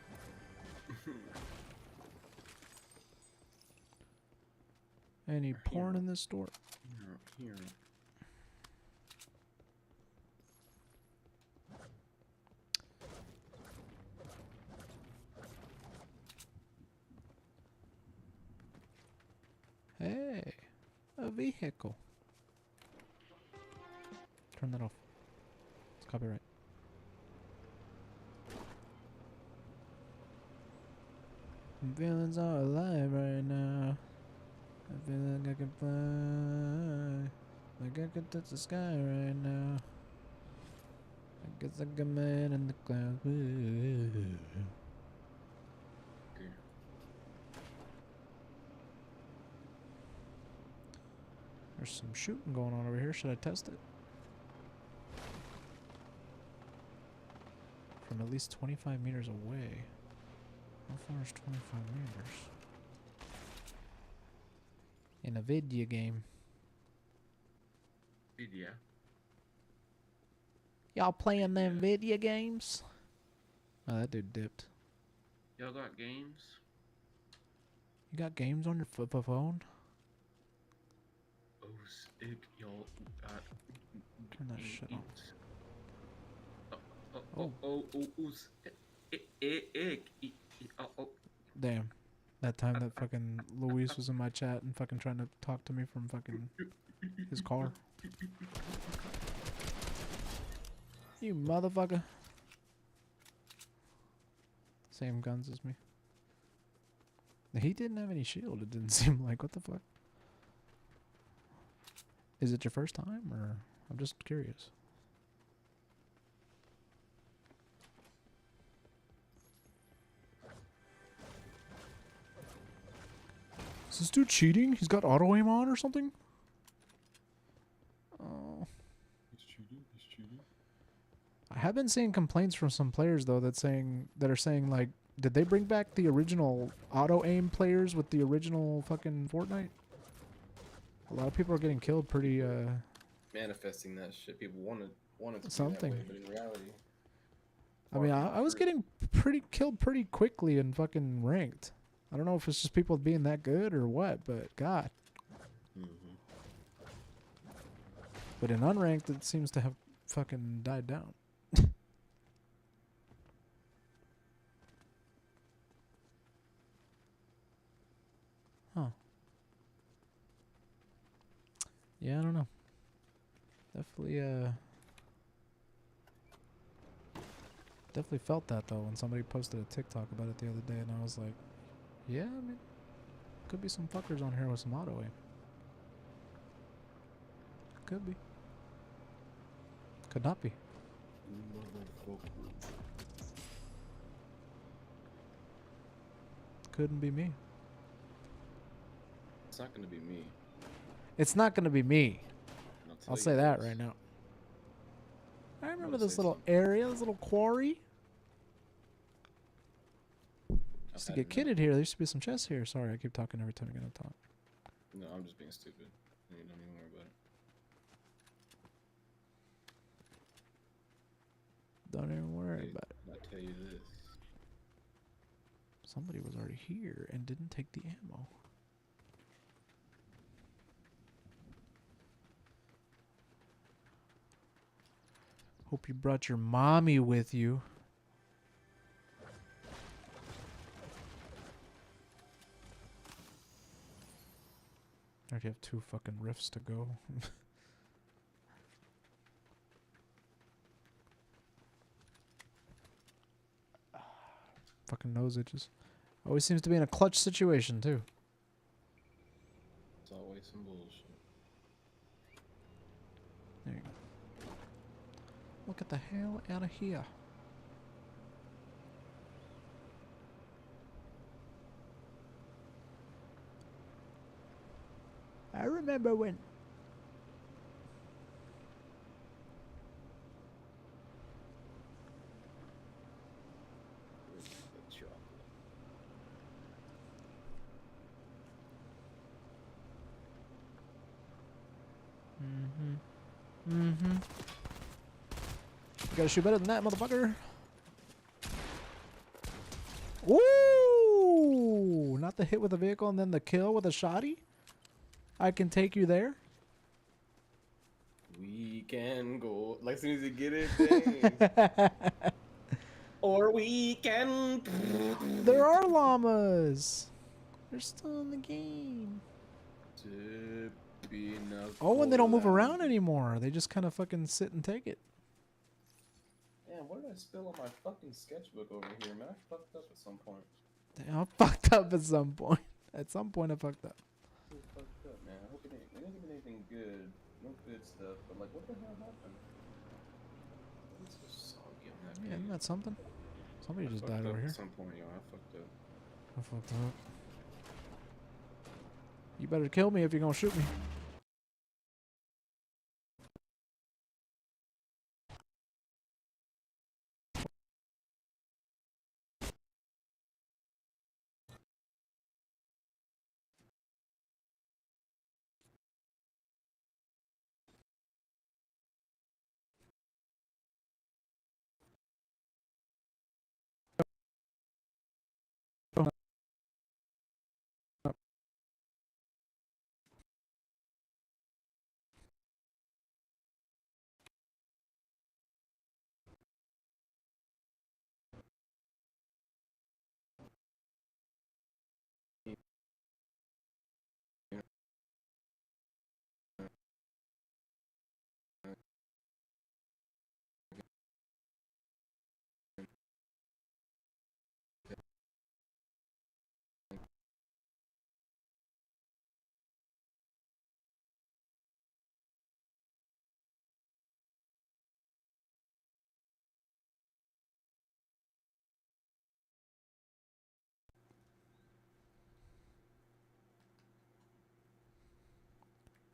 Any porn in this store? Here. Hey, a vehicle. Turn that off. It's copyright. I'm feeling so alive right now. I feel like I can fly. Like I could touch the sky right now. I guess like a man in the clouds. Okay. There's some shooting going on over here. Should I test it? From at least 25 meters away. How far is 25 meters? In a video game. Yeah. Y'all playing them video games? Oh, that dude dipped. Y'all got games? You got games on your phone? Oh, sick. Y'all got Turn that shit on. Damn. That time that fucking Luis was in my chat and fucking trying to talk to me from fucking his car. You motherfucker. Same guns as me. He didn't have any shield, it didn't seem like. What the fuck? Is it your first time, or I'm just curious? Is this dude cheating? He's got auto aim on or something? Oh. He's cheating. I have been seeing complaints from some players though that are saying like, did they bring back the original auto aim players with the original fucking Fortnite? A lot of people are getting killed pretty Manifesting that shit. People wanted to something. Be that way, but in reality, I mean, I was getting killed pretty quickly in fucking ranked. I don't know if it's just people being that good or what, but God. But in unranked, it seems to have fucking died down. Huh. Yeah, I don't know. Definitely felt that though when somebody posted a TikTok about it the other day, and I was like, yeah, I mean, could be some fuckers on here with some auto aim. Could be. Could not be. Couldn't be me. it's not gonna be me. It's not gonna be me. I'll I'll say that right now. I remember gonna this say little something. area, this little quarry. Used to get kidded here. There used to be some chests here. Sorry, I keep talking every time you're gonna talk. No, I'm just being stupid. You don't even worry about it. Don't even worry about it. I'll tell you this. Somebody was already here and didn't take the ammo. Hope you brought your mommy with you. I already have 2 fucking rifts to go. Fucking nose itches. Always seems to be in a clutch situation too. It's always some bullshit. There you go. Look at the hell out of here. I remember when... Mm-hmm. You gotta shoot better than that, motherfucker. Ooh! Not the hit with a vehicle and then the kill with a shotty? I can take you there? We can go. Like, as soon as you get it, dang. Or we can. There are llamas! They're still in the game. Oh, and they don't move around anymore. They just kind of fucking sit and take it. Damn, what did I spill on my fucking sketchbook over here, man? I fucked up at some point. Damn, I fucked up at some point. At some point, I fucked up. I fucked up, man. I hope it didn't give me anything good. No good stuff. But, like, what the hell happened? It's so soggy on that Yeah, page. isn't that something? Somebody I just fucked died up over at here. some point, yo. I fucked up. I fucked up. You better kill me if you're gonna shoot me.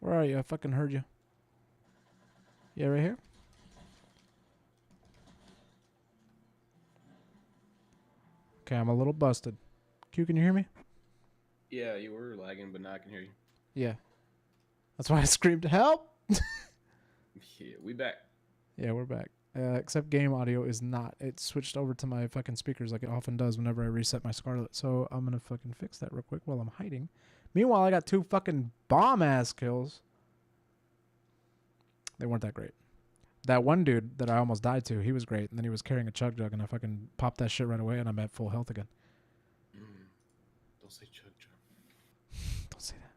Where are you? I fucking heard you. Yeah, right here? Okay, I'm a little busted. Q, can you hear me? Yeah, you were lagging, but now I can hear you. Yeah. That's why I screamed, help! Yeah, we back. Yeah, we're back. Except game audio is not. It switched over to my fucking speakers like it often does whenever I reset my Scarlet. So I'm gonna fucking fix that real quick while I'm hiding. Meanwhile, I got 2 fucking bomb-ass kills. They weren't that great. That one dude that I almost died to, he was great. And then he was carrying a chug jug, and I fucking popped that shit right away, and I'm at full health again. Don't say chug chug. Don't say that.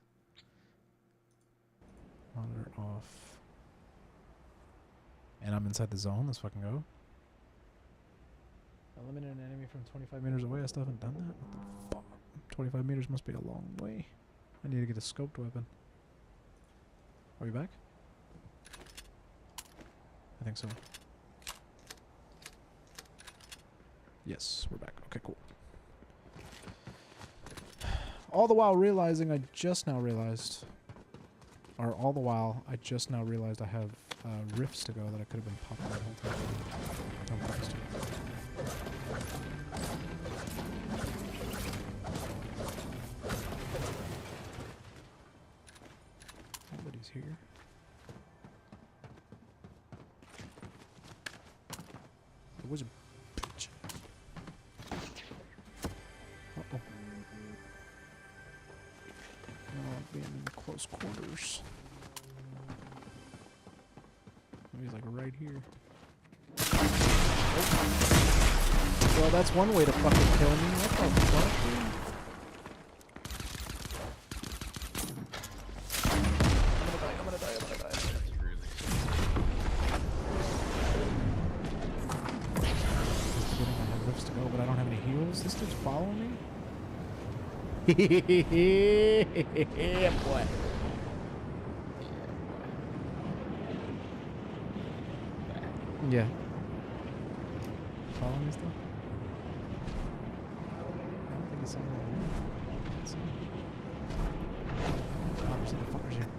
Monitor off. And I'm inside the zone. Let's fucking go. Eliminate an enemy from 25 meters away. I still haven't done that. What the fuck? 25 meters must be a long way. I need to get a scoped weapon. Are we back? I think so. Yes, we're back. Okay, cool. All the while realizing I just now realized, or all the while I just now realized I have rifts to go that I could have been popping that whole time. Don't focus too much. Nobody's here. The wizard. Bitch. Uh-oh. Oh, being in close quarters. He's like right here. Oh. Well, that's one way to fucking kill me. What the fuck, dude? I'm gonna die. That's really I have rips to go, but I don't have any heals. This dude's following me? Yeah, boy. Yeah. Following me still? I don't think he's somewhere over here. Let's see. God, there's other fuckers here.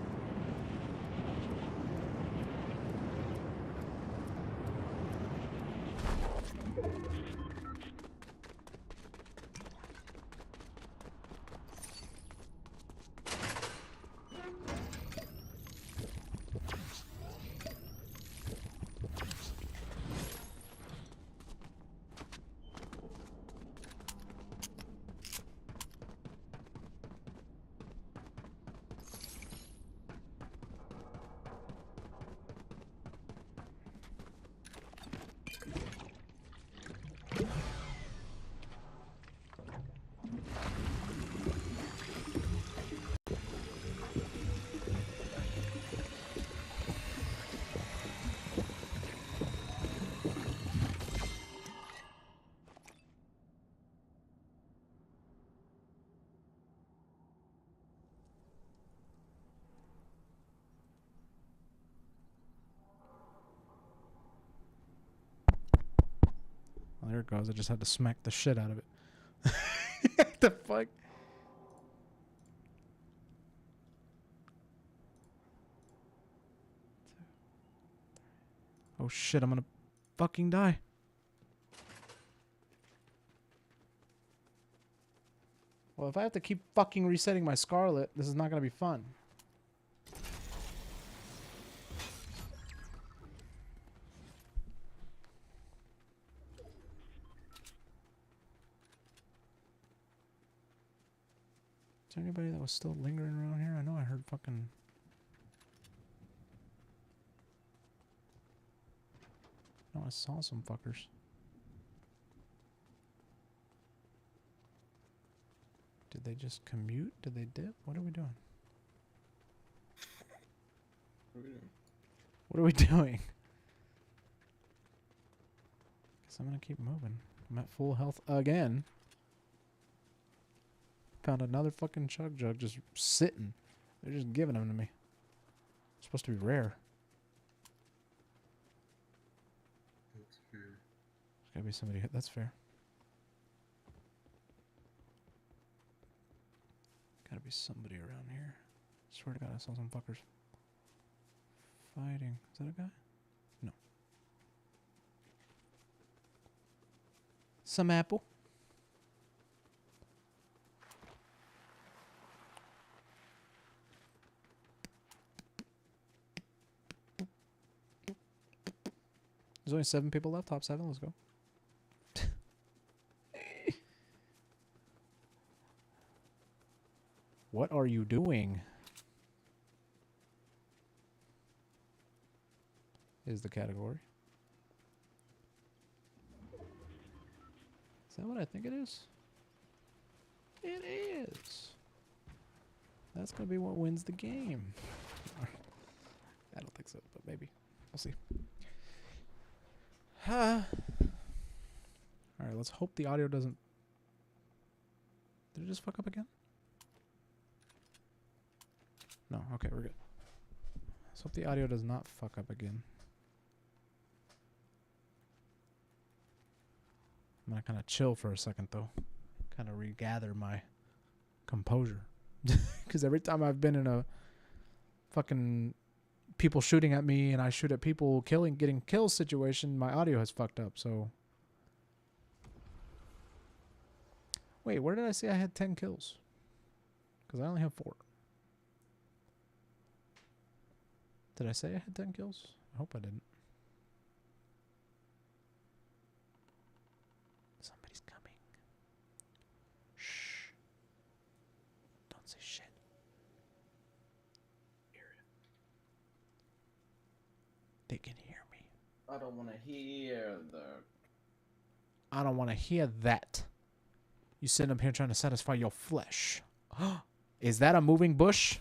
Oh, there it goes. I just had to smack the shit out of it. What the fuck? Oh shit, I'm gonna fucking die. Well, if I have to keep fucking resetting my Scarlet, this is not gonna be fun. Is there anybody that was still lingering around here? I know I heard fucking... No, I saw some fuckers. Did they just commute? Did they dip? What are we doing? What are we doing? Guess I'm gonna keep moving. I'm at full health again. Found another fucking chug jug just sitting. They're just giving them to me. It's supposed to be rare. That's fair. There's gotta be somebody. That's fair. Gotta be somebody around here. Swear to God, I saw some fuckers fighting. Is that a guy? No. Some apple. There's only 7 people left. Top 7. Let's go. What are you doing? Is the category. Is that what I think it is? It is. That's going to be what wins the game. I don't think so, but maybe. We'll see. Alright, let's hope the audio doesn't... Did it just fuck up again? No, okay, we're good. Let's hope the audio does not fuck up again. I'm gonna kind of chill for a second, though. Kind of regather my composure. Because every time I've been in a fucking people shooting at me and I shoot at people getting kills situation, my audio has fucked up, so... Wait, where did I say I had 10 kills? Because I only have 4. Did I say I had 10 kills? I hope I didn't. Somebody's coming. Shh. Don't say shit. Hear it. They can hear me. I don't want to hear I don't want to hear that. You sitting up here trying to satisfy your flesh. Is that a moving bush?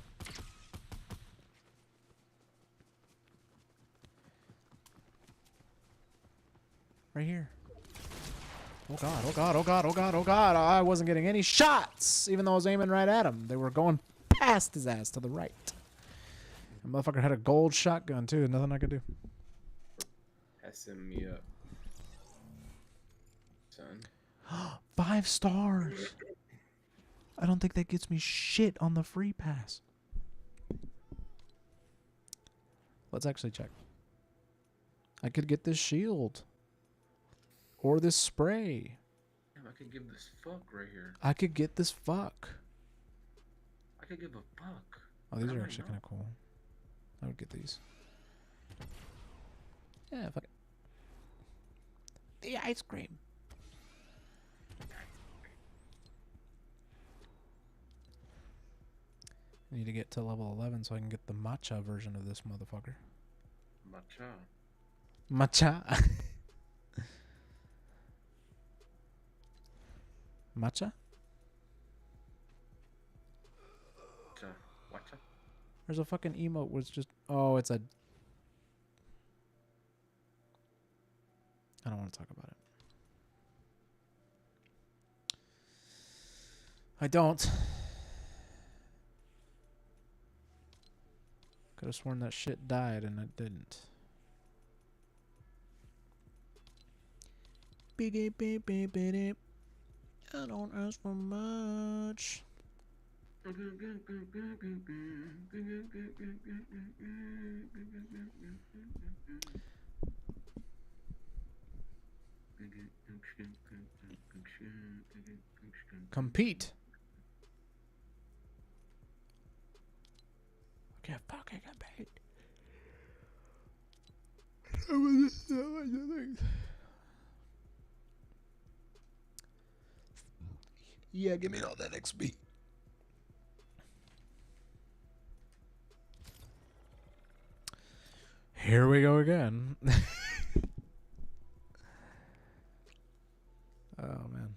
Right here. Oh god, oh god, oh god, oh god, oh god. I wasn't getting any shots, even though I was aiming right at him. They were going past his ass to the right. The motherfucker had a gold shotgun too, nothing I could do. Passing me up. Son. 5 stars. I don't think that gets me shit on the free pass. Let's actually check. I could get this shield. Or this spray. Damn, I could give this fuck right here. I could get this fuck. I could give a fuck. Oh, these I are might actually know. kind of cool. I would get these. Yeah, fuck it. The ice cream. I need to get to level 11 so I can get the matcha version of this motherfucker. Matcha. Matcha. Matcha? Matcha. There's a fucking emote where it's just... Oh, it's a... I don't want to talk about it. I don't. Could have sworn that shit died and it didn't. beep, beep, beep, beep. I don't ask for much. Compete. Okay, fucking compete. Yeah, give me all that XP. Here we go again. Oh, man.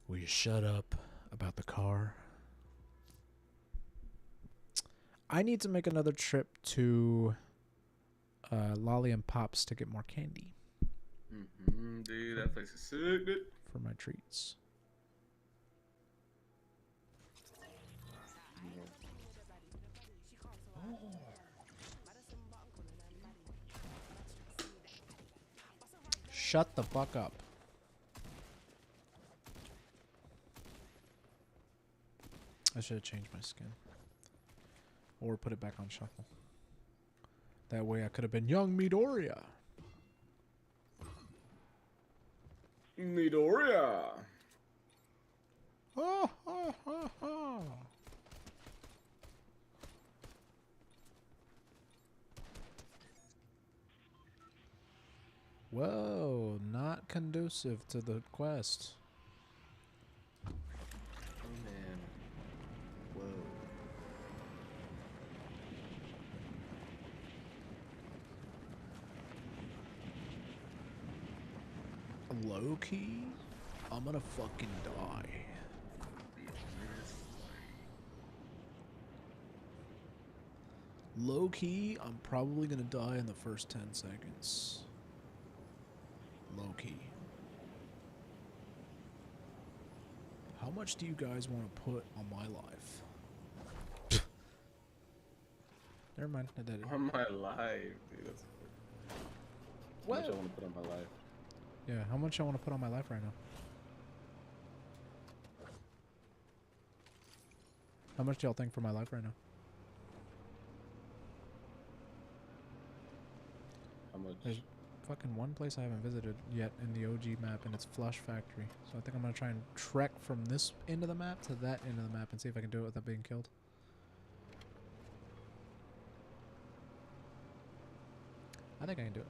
Will you shut up about the car? I need to make another trip to Lolly and Pops to get more candy Dude, that place is so good. for my treats. Shut the fuck up. I should have changed my skin. Or put it back on shuffle. That way I could have been young Midoriya. Midoriya. Ha ha ha ha. Whoa, not conducive to the quest. Oh man. Whoa. Low key, I'm gonna fucking die. Low key, I'm probably gonna die in the first 10 seconds. Low key. How much do you guys want to put on my life? Never mind, I did it. On my life, dude. That's how much I want to put on my life. Yeah, how much I want to put on my life right now? How much do y'all think for my life right now? How much? There's fucking one place I haven't visited yet in the OG map, and it's Flush Factory. So I think I'm gonna try and trek from this end of the map to that end of the map and see if I can do it without being killed. I think I can do it.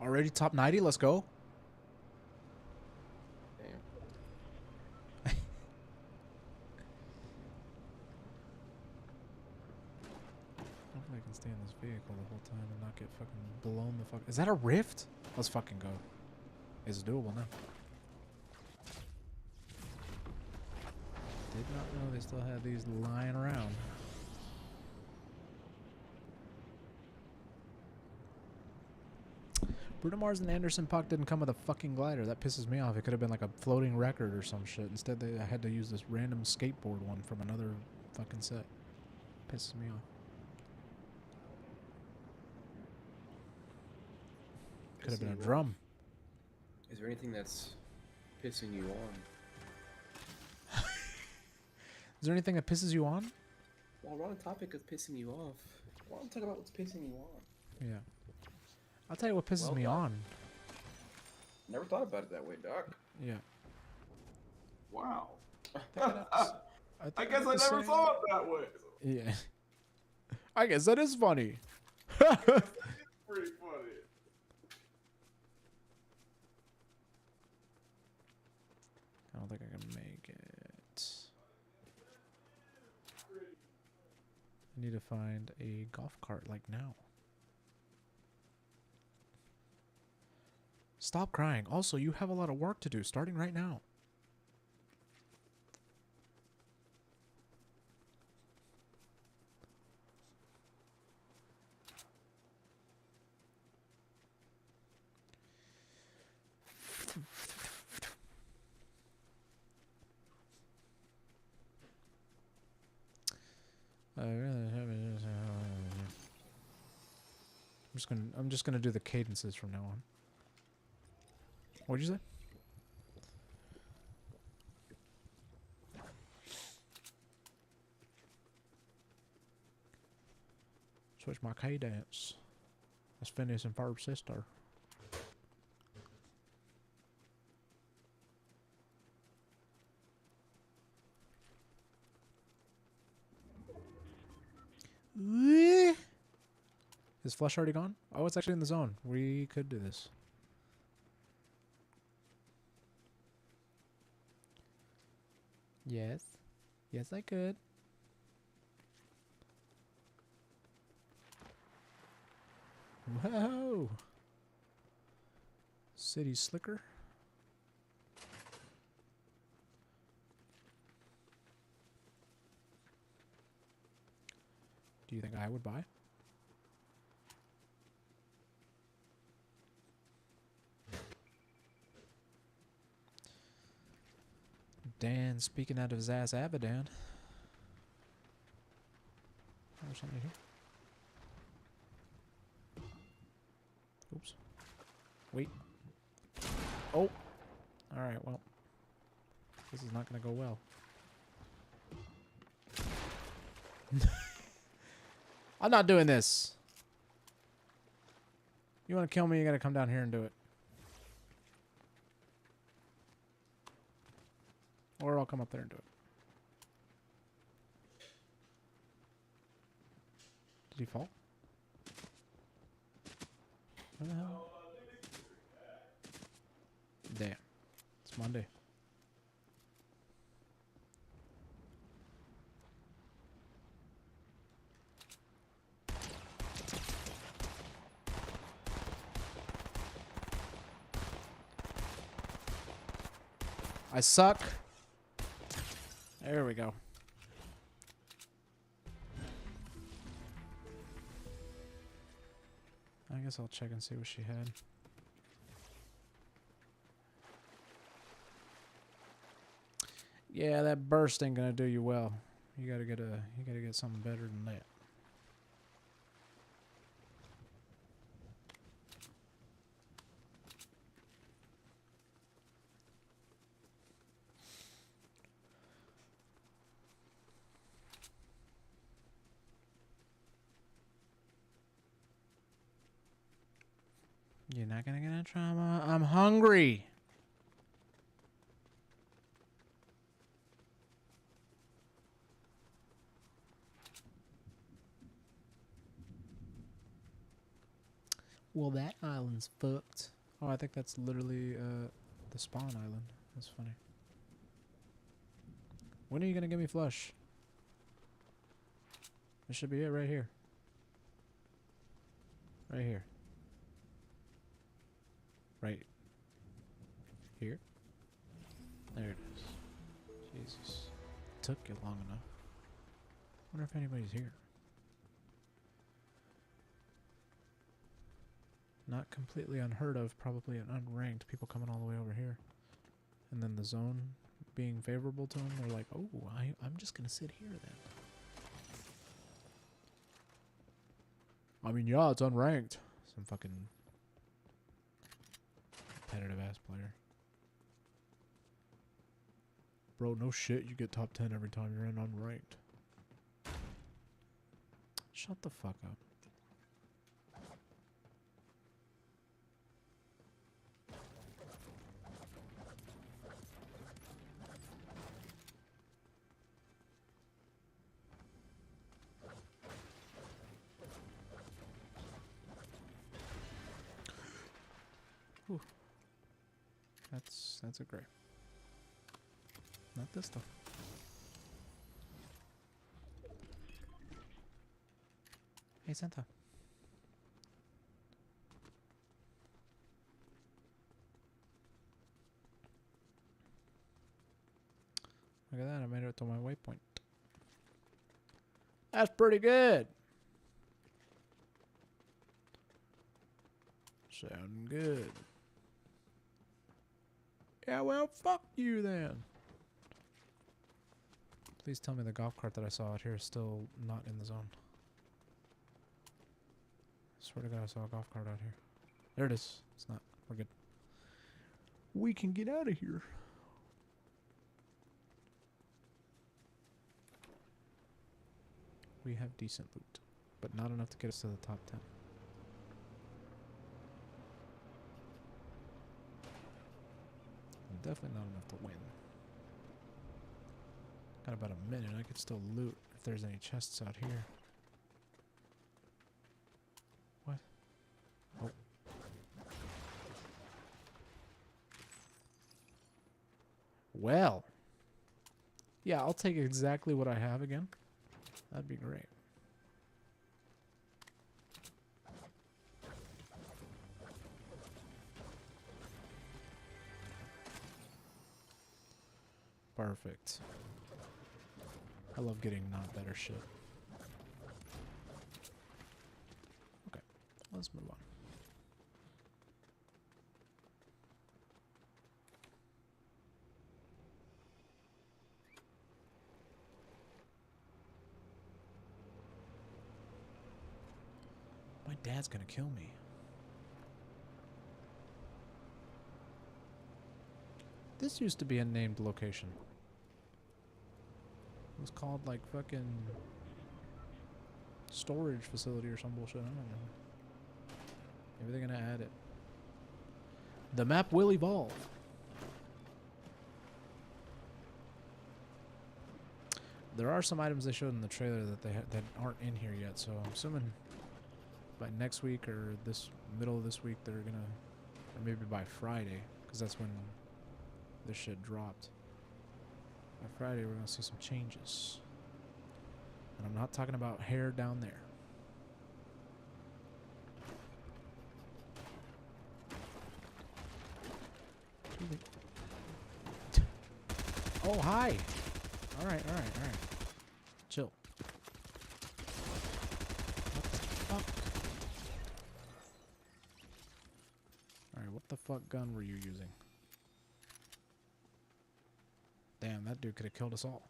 Already top 90, let's go. Damn. Hopefully I can stay in this vehicle the whole time and not get fucking blown the fuck. Is that a rift? Let's fucking go. It's doable now. Did not know they still had these lying around. Bruno Mars and Anderson .Paak didn't come with a fucking glider. That pisses me off. It could have been like a floating record or some shit. Instead, I had to use this random skateboard one from another fucking set. Pisses me off. Could have been a drum. Is there anything that's pissing you on? Is there anything that pisses you on? Well, we're on the topic of pissing you off. Why don't we talk about what's pissing you on? Yeah. I'll tell you what pisses Well me done. on. Never thought about it that way, Doc. Yeah. Wow. I guess I never saw it that way. Yeah. I guess that is funny. Pretty funny. I don't think I can make it. I need to find a golf cart like now. Stop crying. Also, you have a lot of work to do starting right now. I'm just gonna do the cadences from now on. What'd you say? Switch my cadence. That's Phineas and Ferb's sister. Is Flush already gone? Oh, it's actually in the zone. We could do this. Yes. Yes, I could. Whoa! City Slicker. Do you think I would buy? Dan speaking out of his ass, Abadan. There's something here. Oops. Wait. Oh! Alright, well. This is not gonna go well. I'm not doing this! You wanna kill me, you gotta come down here and do it. Or I'll come up there and do it. Did he fall? Where the hell? Damn. It's Monday. I suck. There we go. I guess I'll check and see what she had. Yeah, that burst ain't gonna do you well. You gotta get something better than that. You're not gonna get in trauma. I'm hungry. Well, that island's fucked. Oh, I think that's literally the spawn island. That's funny. When are you gonna give me flush? This should be it right here. Right here. Right here. There it is. Jesus. Took you long enough. Wonder if anybody's here. Not completely unheard of, probably an unranked, people coming all the way over here. And then the zone being favorable to them, they're like, oh, I'm just gonna sit here then. I mean, yeah, it's unranked. Some fucking competitive ass player. Bro, no shit, you get top 10 every time you're in unranked. Shut the fuck up. Whew. That's a great. Not this stuff. Hey Santa. Look at that, I made it to my waypoint. That's pretty good. Sound good. Yeah, well, fuck you then. Please tell me the golf cart that I saw out here is still not in the zone. Swear to God, I saw a golf cart out here. There it is. It's not. We're good. We can get out of here. We have decent loot, but not enough to get us to the top 10. Definitely not enough to win. Got about a minute. I could still loot if there's any chests out here. What? Oh. Well. Yeah, I'll take exactly what I have again. That'd be great. Perfect. I love getting not better shit. Okay, let's move on. My dad's gonna kill me. This used to be a named location. It was called like fucking storage facility or some bullshit. I don't know. Maybe they're gonna add it. The map will evolve. There are some items they showed in the trailer that that aren't in here yet, so I'm assuming by next week or this middle of this week they're gonna, or maybe by Friday, because that's when this shit dropped. By Friday, we're going to see some changes. And I'm not talking about hair down there. Oh, hi! Alright. Chill. What the fuck? Alright, what the fuck gun were you using? Damn, that dude could have killed us all.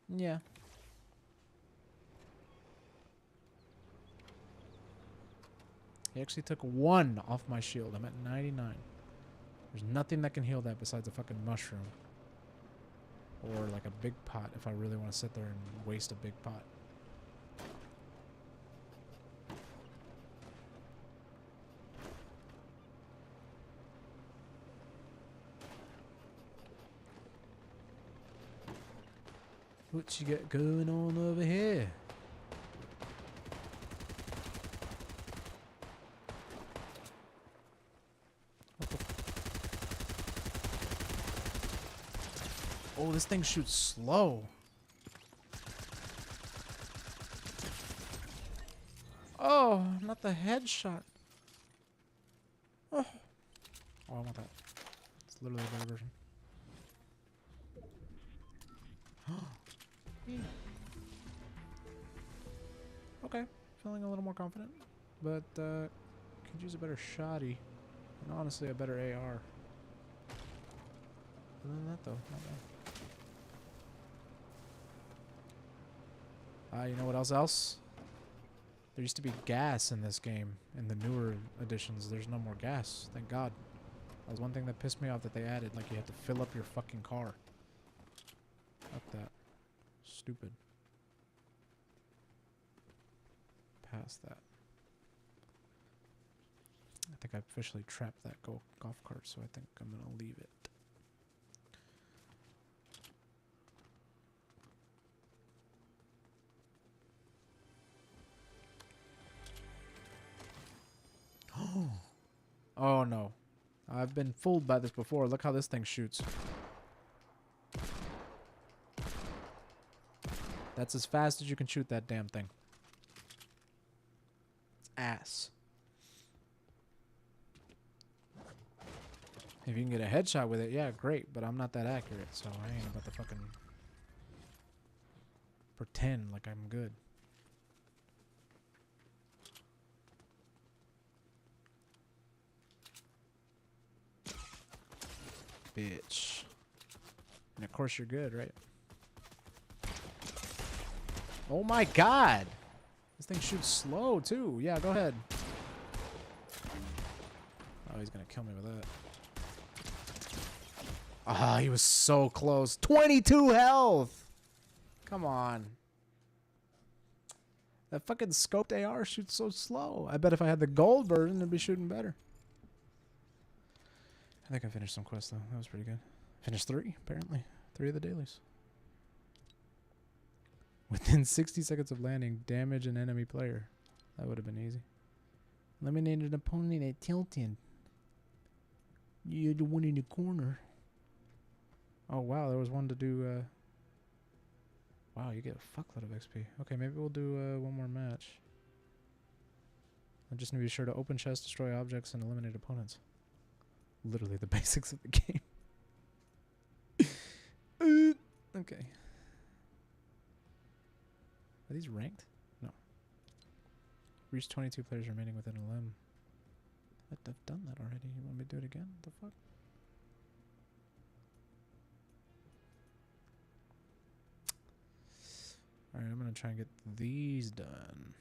Yeah. He actually took 1 off my shield. I'm at 99. There's nothing that can heal that besides a fucking mushroom. Or like a big pot if I really want to sit there and waste a big pot. What you got going on over here? What the oh, this thing shoots slow. Oh, not the headshot. Oh, I want that. It's literally a better version. Okay, feeling a little more confident, but could use a better shotty, and honestly a better AR. Other than that though, not bad. You know what else? There used to be gas in this game. In the newer editions, there's no more gas. Thank God. That was one thing that pissed me off that they added. Like, you had to fill up your fucking car. Fuck that. Stupid. Past that. I think I officially trapped that golf cart, so I think I'm gonna leave it. Oh no. I've been fooled by this before. Look how this thing shoots. That's as fast as you can shoot that damn thing. It's ass. If you can get a headshot with it, yeah, great. But I'm not that accurate, so I ain't about to fucking pretend like I'm good. Bitch. And of course you're good, right? Oh my god! This thing shoots slow too. Yeah, go ahead. Oh, he's gonna kill me with that. Ah, he was so close. 22 health! Come on. That fucking scoped AR shoots so slow. I bet if I had the gold version, it'd be shooting better. I think I finished some quests though. That was pretty good. Finished 3, apparently. 3 of the dailies. Within 60 seconds of landing, damage an enemy player. That would have been easy. Eliminate an opponent at tilting. You're the one in the corner. Oh wow, there was one to do. Wow, you get a fuckload of XP. Okay, maybe we'll do one more match. I just need to be sure to open chests, destroy objects, and eliminate opponents. Literally the basics of the game. Okay. Are these ranked? No. Reach 22 players remaining within a limb. I've done that already. You want me to do it again? What the fuck? Alright, I'm gonna try and get these done.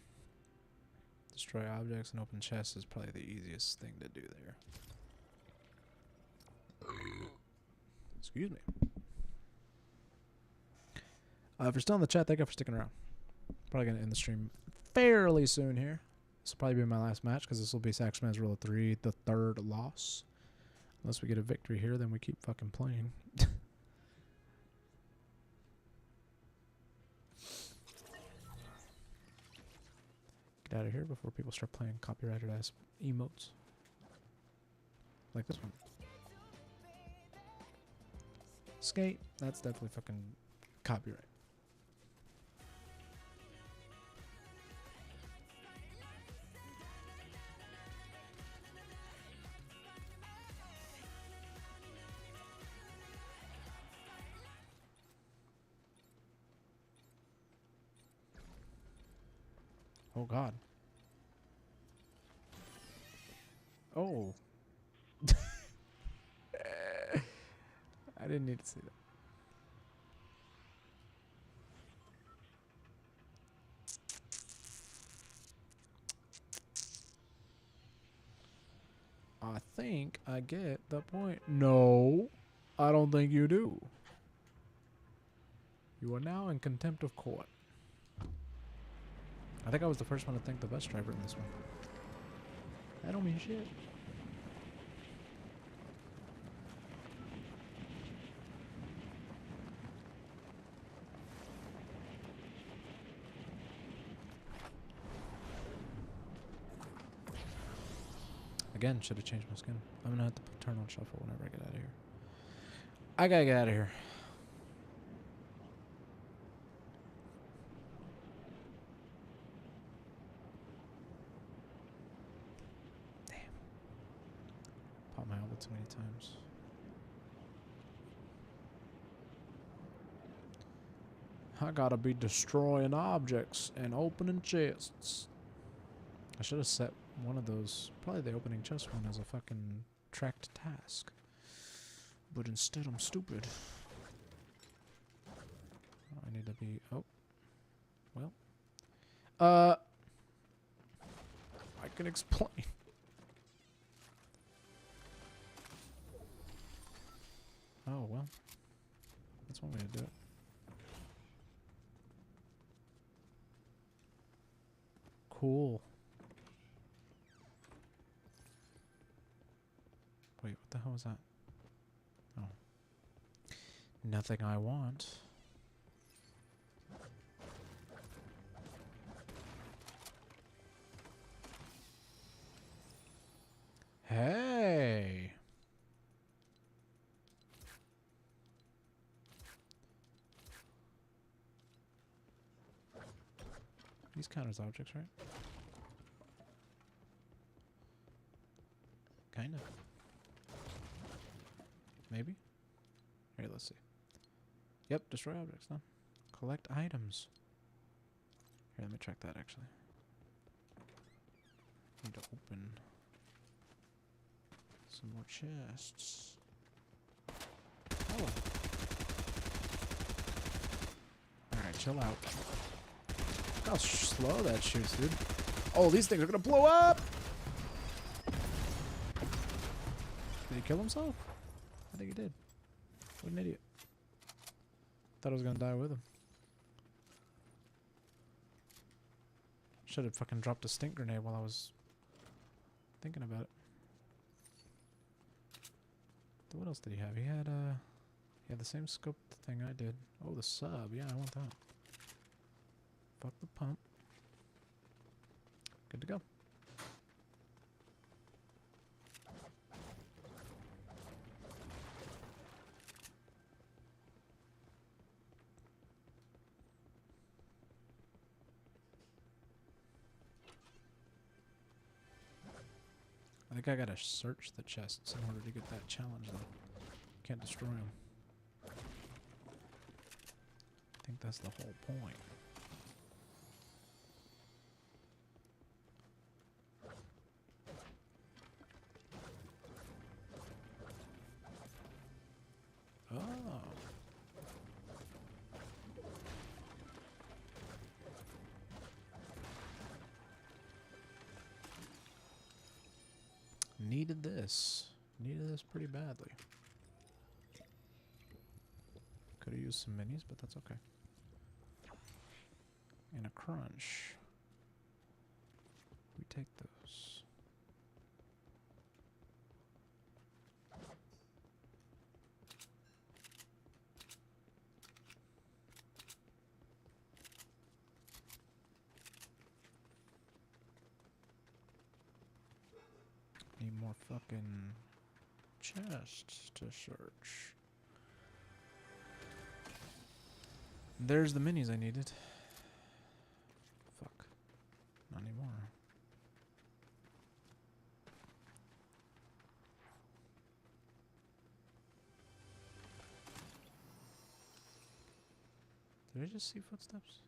Destroy objects and open chests is probably the easiest thing to do there. Excuse me. If you're still in the chat, thank you for sticking around. Probably gonna end the stream fairly soon here. This will probably be my last match because this will be Saxman's Rule of 3, the 3rd loss. Unless we get a victory here, then we keep fucking playing. Get out of here before people start playing copyrighted ass emotes. Like this one. Skate. That's definitely fucking copyright. Oh god. Oh. I didn't need to see that. I think I get the point. No, I don't think you do. You are now in contempt of court. I think I was the first one to thank the bus driver in this one. I don't mean shit. Again, should have changed my skin. I'm gonna have to turn on shuffle whenever I get out of here. I gotta get out of here. Damn. Pop my elbow too many times. I gotta be destroying objects and opening chests. I should have set one of those, probably the opening chest one, as a fucking tracked task. But instead I'm stupid. I need to be, oh. Well. I can explain. Oh, well. That's one way to do it. Cool. Wait, what the hell was that? Oh. Nothing I want. Hey! These count as objects, right? Kind of. Maybe? Here, let's see. Yep, destroy objects, done. Collect items. Here, let me check that, actually. Need to open some more chests. Oh! chill out. Look how slow that shoots, dude. Oh, these things are gonna blow up! Did he kill himself? I think he did. What an idiot. Thought I was gonna die with him. Should have fucking dropped a stink grenade while I was thinking about it. So what else did he have? He had the same scope thing I did. Oh, the sub. Yeah, I want that. Fuck the pump. Good to go. I think I gotta search the chests in order to get that challenge though. Can't destroy them. I think that's the whole point. Oh. Needed this. Needed this pretty badly. Could have used some minis, but that's okay. And a crunch. We take those. Need more fucking chests to search. There's the minis I needed. Fuck. Not anymore. Did I just see footsteps?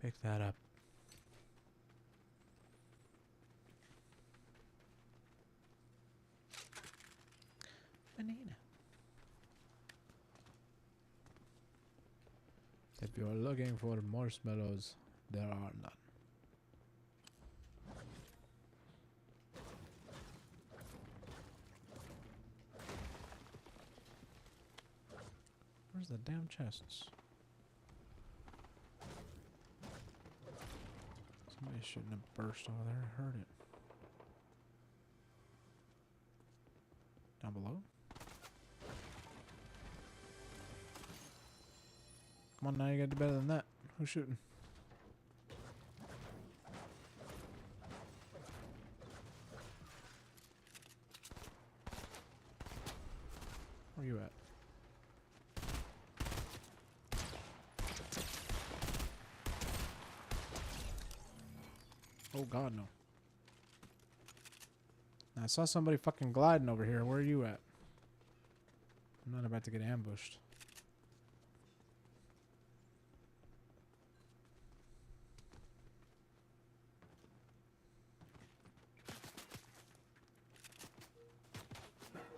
Pick that up. Banana. If you're looking for marshmallows, there are none. Where's the damn chests? Somebody shouldn't have burst over there. I heard it. Down below? Come on now, you gotta do better than that. Who's shooting? Where you at? Oh god, no. I saw somebody fucking gliding over here. Where are you at? I'm not about to get ambushed.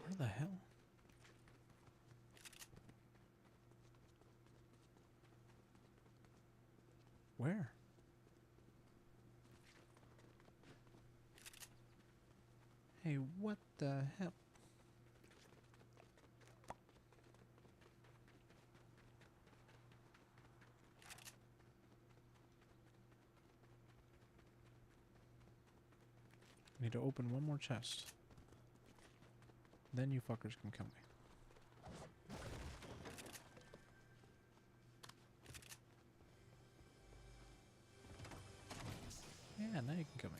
Where the hell? Where? Hey, what the hell? I need to open one more chest. Then you fuckers can kill me. Yeah, now you can kill me.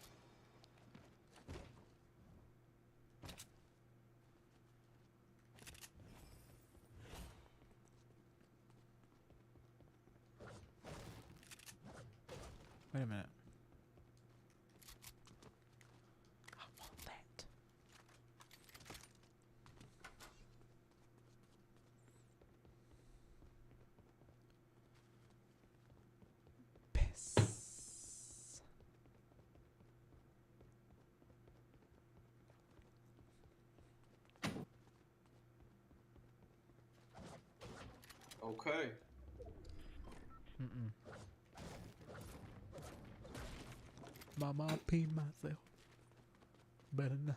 Wait a minute. I want that. Okay. Mm-mm. Mama, I pee myself. Better not.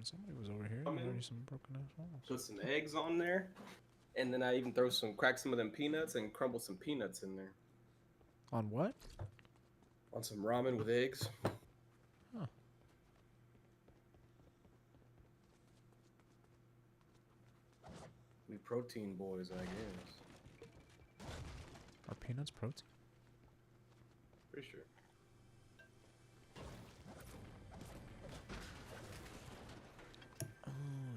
Somebody was over here. Come in. Already some broken ass walls. Put some eggs on there, and then I even crack some of them peanuts and crumble some peanuts in there. On what? On some ramen with eggs. Huh. We protein boys, I guess. Are peanuts protein? Pretty sure. Oh,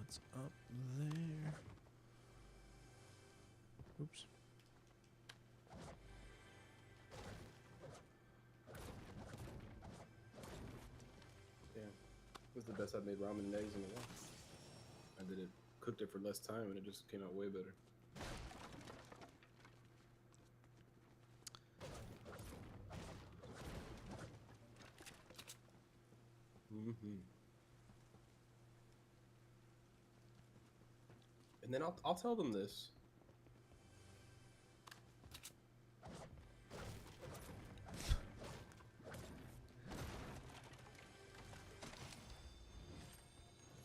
it's up there. Oops. Yeah. This is the best I've made ramen and eggs in a while. I did it, cooked it for less time, and it just came out way better. And then I'll tell them this.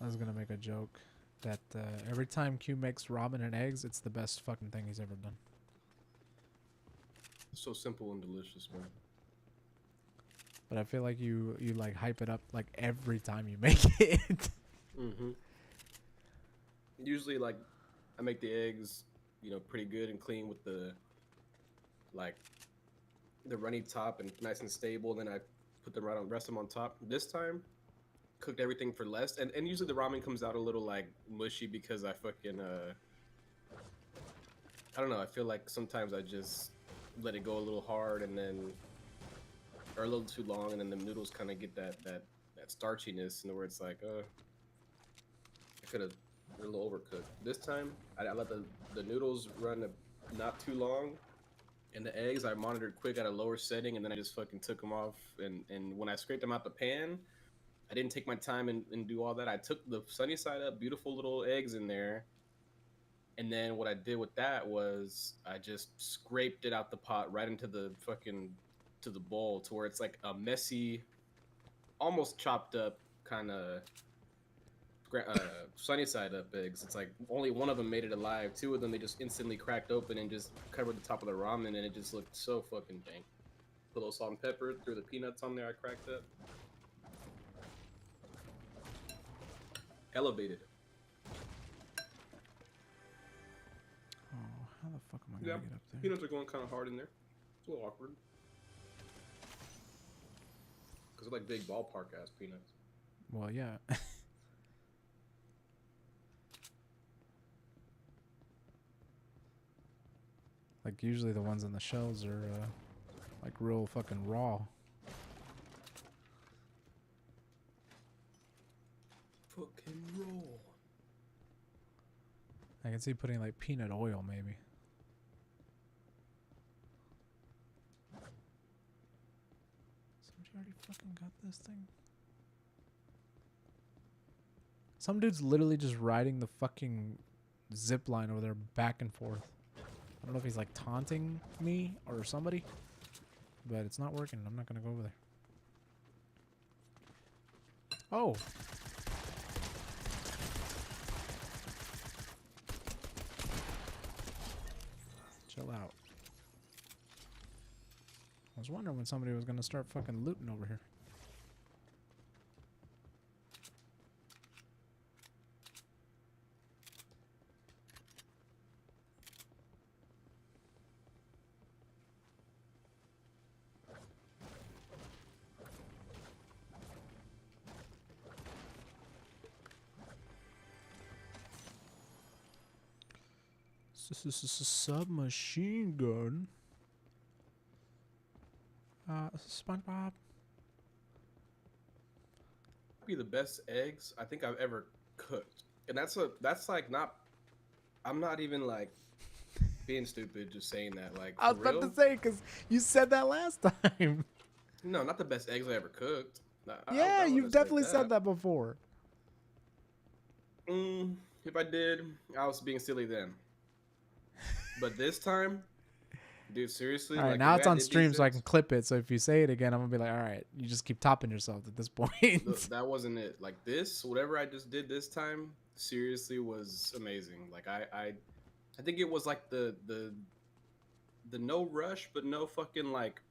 I was gonna make a joke that every time Q makes ramen and eggs, it's the best fucking thing he's ever done. So simple and delicious, man. But I feel like you like hype it up like every time you make it. Usually, like, I make the eggs, pretty good and clean with the runny top and nice and stable. Then I put them rest them on top. This time, cooked everything for less, and usually the ramen comes out a little like mushy because I fucking I don't know. I feel like sometimes I just let it go a little hard and then or a little too long, and then the noodles kind of get that starchiness, and where it's like, I could have a little overcooked. This time, I let the noodles run not too long, and the eggs I monitored quick at a lower setting, and then I just fucking took them off. And when I scraped them out the pan, I didn't take my time and do all that. I took the sunny side up, beautiful little eggs in there, and then what I did with that was I just scraped it out the pot right into the bowl, to where it's like a messy, almost chopped up kind of sunny side up eggs. It's like only one of them made it alive. Two of them, they just instantly cracked open and just covered the top of the ramen, and it just looked so fucking dank. Put a little salt and pepper, threw the peanuts on there, I cracked up. Elevated it. Oh, how the fuck am I gonna Yeah, get up there? peanuts are going kind of hard in there. It's a little awkward. Because they're like big ballpark ass peanuts. Well, yeah. Like usually the ones in the shells are like real fucking raw. Fucking roll. I can see putting like peanut oil maybe. Somebody already fucking got this thing. Some dude's literally just riding the fucking zip line over there back and forth. I don't know if he's like taunting me or somebody, but it's not working. I'm not gonna go over there. Oh. Chill out. I was wondering when somebody was gonna start fucking looting over here. Submachine gun. SpongeBob. Be the best eggs I think I've ever cooked, and that's like not. I'm not even like being stupid just saying that. Like, I was for about real? to say because you said that last time. No, not the best eggs I ever cooked. I Yeah, wouldn't you've have definitely said that before. If I did, I was being silly then. But this time, dude, seriously, All right, like now the it's way I on did stream, these so I things, can clip it. So if you say it again, I'm gonna be like, all right, you just keep topping yourself at this point. that wasn't it. Like this, whatever I just did this time, seriously was amazing. Like I think it was like the no rush, but no fucking like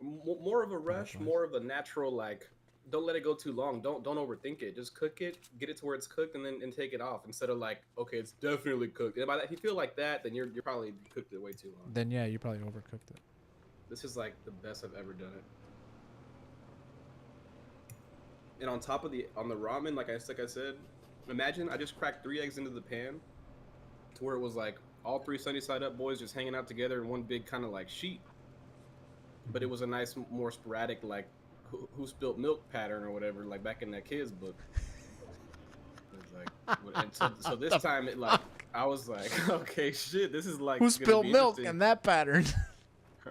more of a rush, Butterflies. more of a natural like. Don't let it go too long. Don't overthink it. Just cook it, get it to where it's cooked, and then take it off. Instead of like, okay, it's definitely cooked. And by that, if you feel like that, then you're probably cooked it way too long. Then yeah, you probably overcooked it. This is like the best I've ever done it. And on top of on the ramen, like I said, imagine I just cracked 3 eggs into the pan, to where it was like all 3 sunny side up boys just hanging out together in one big kind of like sheet. But it was a nice, more sporadic like who spilled milk pattern or whatever, like back in that kid's book. It was like, and so this time it like I was like, okay, shit, this is like Who gonna spilled be milk interesting. in that pattern?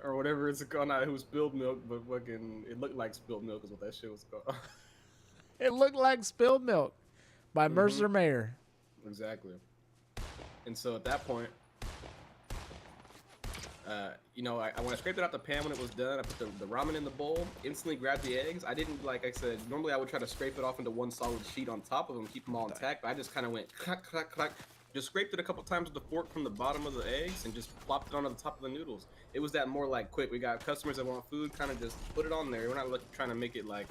Or whatever it's called, not who spilled milk, but fucking it looked like spilled milk is what that shit was called. It looked like spilled milk by Mercer Mayer. Exactly. And so at that point, you know, when I scraped it out the pan when it was done, I put the ramen in the bowl, instantly grabbed the eggs. I didn't, like I said, normally I would try to scrape it off into one solid sheet on top of them, keep them all intact, but I just kind of went clack, clack, clack, just scraped it a couple times with the fork from the bottom of the eggs and just plopped it onto the top of the noodles. It was that more like quick. We got customers that want food, kind of just put it on there. We're not trying to make it like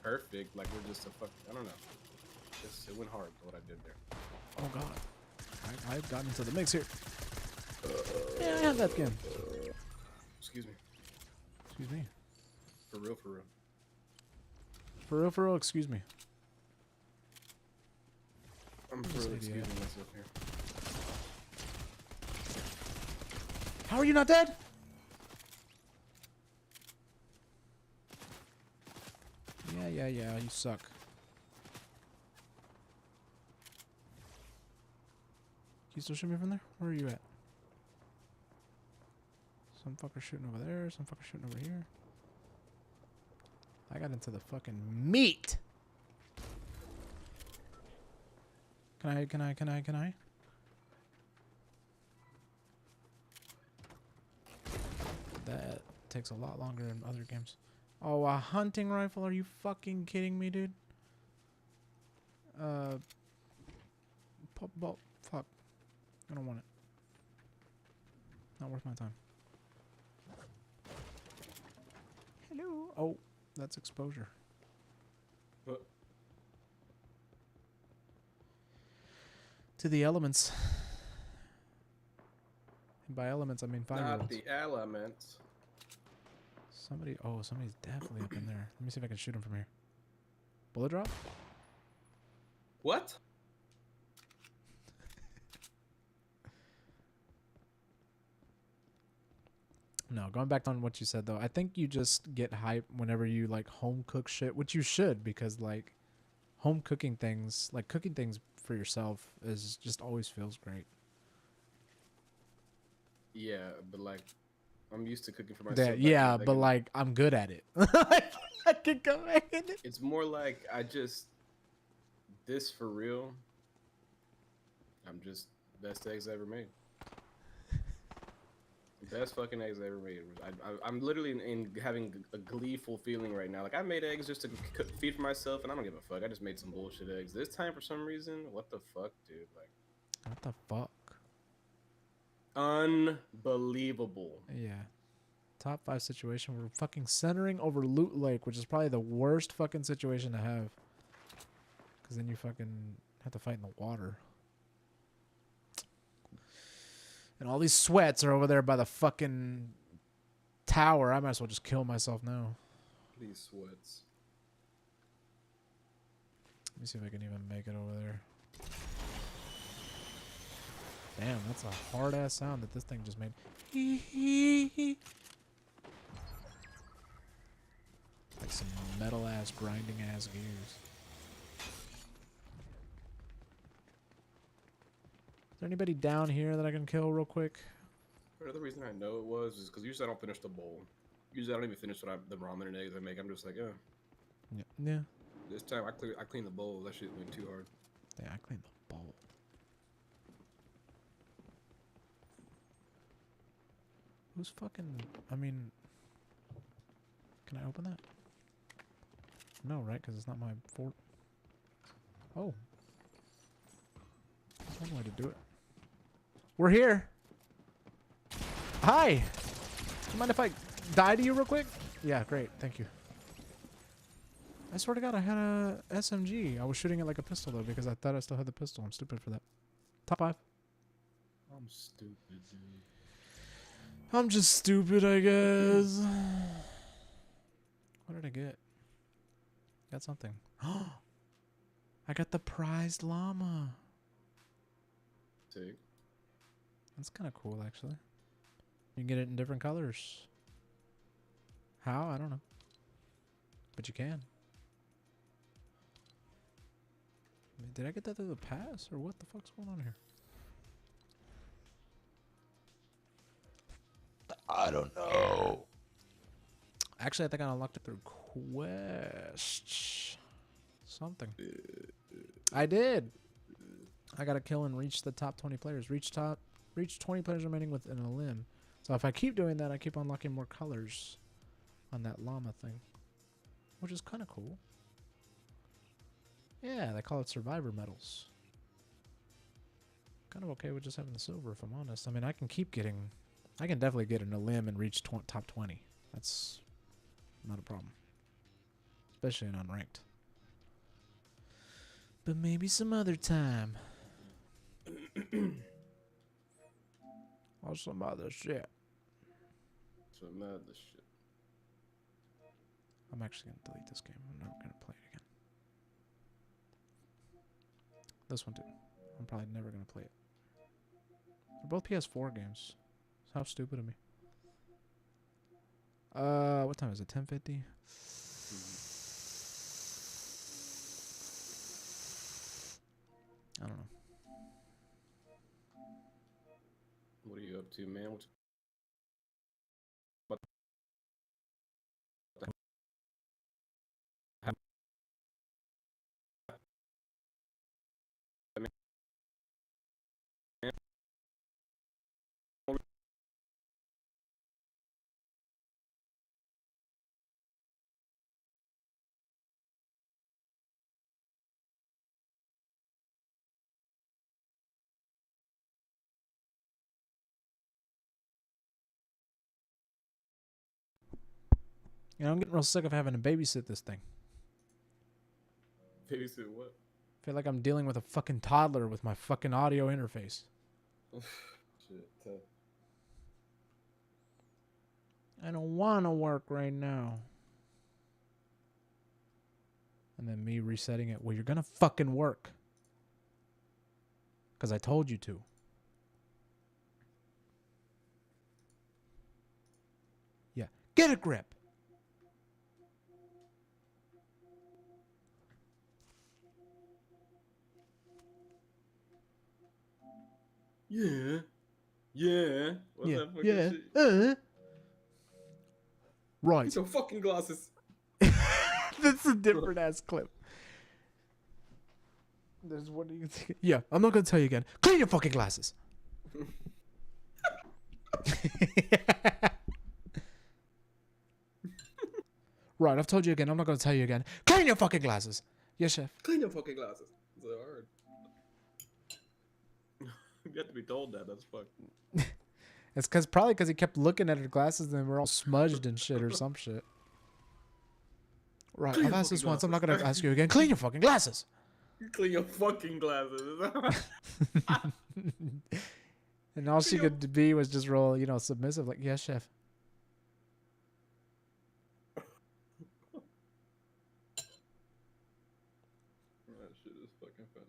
perfect, like we're just I don't know. It went hard what I did there. Oh god, I've gotten into the mix here. Yeah, I have that again. Excuse me. Excuse me. For real, for real. For real, excuse me. I'm Just for real idiot. excusing myself here. How are you not dead? Yeah, you suck. Can you still shoot me from there? Where are you at? Some fucker shooting over there, some fucker shooting over here. I got into the fucking meat! Can I? That takes a lot longer than other games. Oh, a hunting rifle? Are you fucking kidding me, dude? Fuck. I don't want it. Not worth my time. Hello. Oh, that's exposure. What? To the elements. And by elements, I mean 5-year-olds. Not the elements. Somebody's definitely up in there. Let me see if I can shoot him from here. Bullet drop? What? No, going back on what you said though, I think you just get hype whenever you like home cook shit, which you should, because like home cooking things, like cooking things for yourself is just always feels great. Yeah, but like I'm used to cooking for myself. Yeah, but like I'm good at it. I can go back in it. It's more like this for real. I'm just best eggs I ever made. Best fucking eggs I ever made. I'm literally in having a gleeful feeling right now. Like I made eggs just to feed for myself, and I don't give a fuck. I just made some bullshit eggs. This time for some reason, what the fuck, dude? Like, What the fuck? unbelievable. Yeah. Top 5 situation. We're fucking centering over Loot Lake, which is probably the worst fucking situation to have. Because then you fucking have to fight in the water. And all these sweats are over there by the fucking tower. I might as well just kill myself now. These sweats. Let me see if I can even make it over there. Damn, that's a hard ass sound that this thing just made. Like some metal ass grinding ass gears. Is there anybody down here that I can kill real quick? Another reason I know it was is because usually I don't finish the bowl. Usually I don't even finish the ramen and eggs I make. I'm just like, Yeah. This time I clean the bowl. That shit went too hard. Yeah, I cleaned the bowl. Who's fucking... I mean... Can I open that? No, right? Because it's not my fort. Oh. That's one way to do it. We're here! Hi! Do you mind if I die to you real quick? Yeah, great. Thank you. I swear to God, I had a SMG. I was shooting it like a pistol, though, because I thought I still had the pistol. I'm stupid for that. Top 5. I'm stupid, dude. I'm just stupid, I guess. What did I get? Got something. I got the prized llama. Sick. That's kind of cool, actually. You can get it in different colors. How? I don't know. But you can. Did I get that through the pass? Or what the fuck's going on here? I don't know. Actually, I think I unlocked it through quests. Something. I did. I got a kill and reach the top 20 players. Reach 20 players remaining within a limb. So if I keep doing that, I keep unlocking more colors on that llama thing, which is kind of cool. Yeah, they call it survivor medals. Kind of okay with just having the silver, if I'm honest. I mean, I can keep getting... I can definitely get in a limb and reach top 20. That's not a problem. Especially in unranked. But maybe some other time. Or some other shit. Some other shit. I'm actually going to delete this game. I'm never going to play it again. This one too. I'm probably never going to play it. They're both PS4 games. How stupid of me. What time is it? 10:50? I don't know. What are you up to, man? What's... You know, I'm getting real sick of having to babysit this thing. Babysit what? I feel like I'm dealing with a fucking toddler with my fucking audio interface. Shit, tough. I don't want to work right now. And then me resetting it. Well, you're going to fucking work. Because I told you to. Yeah. Get a grip. Yeah. Yeah. What's Yeah. that fucking Yeah. shit? Right. Get your fucking glasses. That's a different ass clip. There's what do you think? Yeah, I'm not gonna tell you again. Clean your fucking glasses. Right, I've told you again. I'm not gonna tell you again. Clean your fucking glasses. Yes, chef. Clean your fucking glasses. It's so hard. You have to be told that. That's fucked. It's probably because he kept looking at her glasses and they were all smudged and shit or some shit. Right, Clean I've your asked this fucking once. I'm not gonna glasses. ask you again. Clean your fucking glasses. Clean your fucking glasses. And all she could be was just roll, you know, submissive, like, yes, chef. That shit is fucking funny.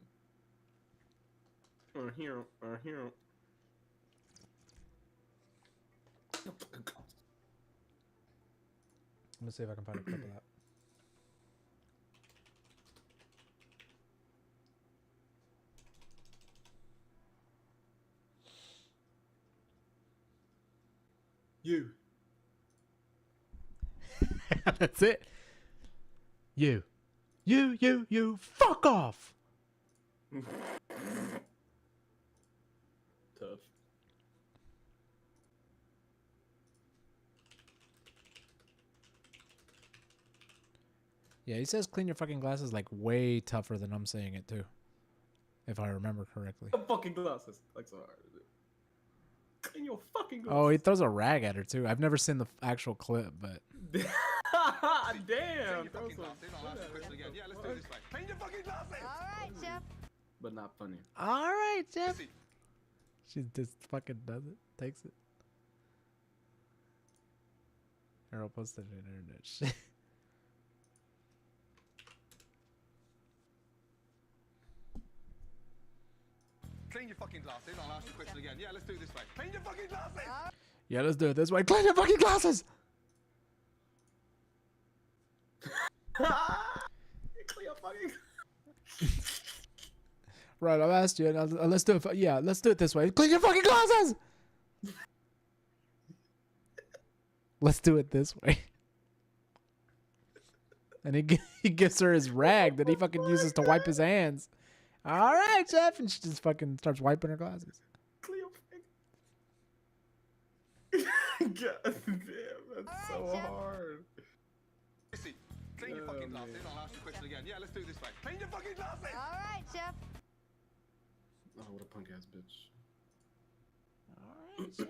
Here. I'm gonna see if I can find a clip of that. You. That's it. You. Fuck off. Tough. Yeah, he says clean your fucking glasses like way tougher than I'm saying it too. If I remember correctly. The fucking glasses. Like so hard. Clean your fucking glasses. Oh, he throws a rag at her too. I've never seen the actual clip, but Damn. Throw some yeah, let's do it this way. Clean your fucking glasses. All right, Jeff. But not funny. all right, Jeff. She just fucking does it, takes it. Or I'll post it on the internet. Shit. Clean your fucking glasses. I'll ask you a question again. Yeah, let's do it this way. Clean your fucking glasses. Yeah, let's do it this way. Clean your fucking glasses. Clean your fucking. Right, I've asked you. Let's do it. Yeah, let's do it this way. Clean your fucking glasses. Let's do it this way. And he gives her his rag that he fucking uses to wipe his hands. All right, Jeff, and she just fucking starts wiping her glasses. Clean your fucking. God damn, that's so hard. Clean your fucking glasses. I'll ask you a question again. Yeah, let's do it this way. Clean your fucking glasses. All right, Jeff. Oh, what a punk ass bitch. All right, Jeff.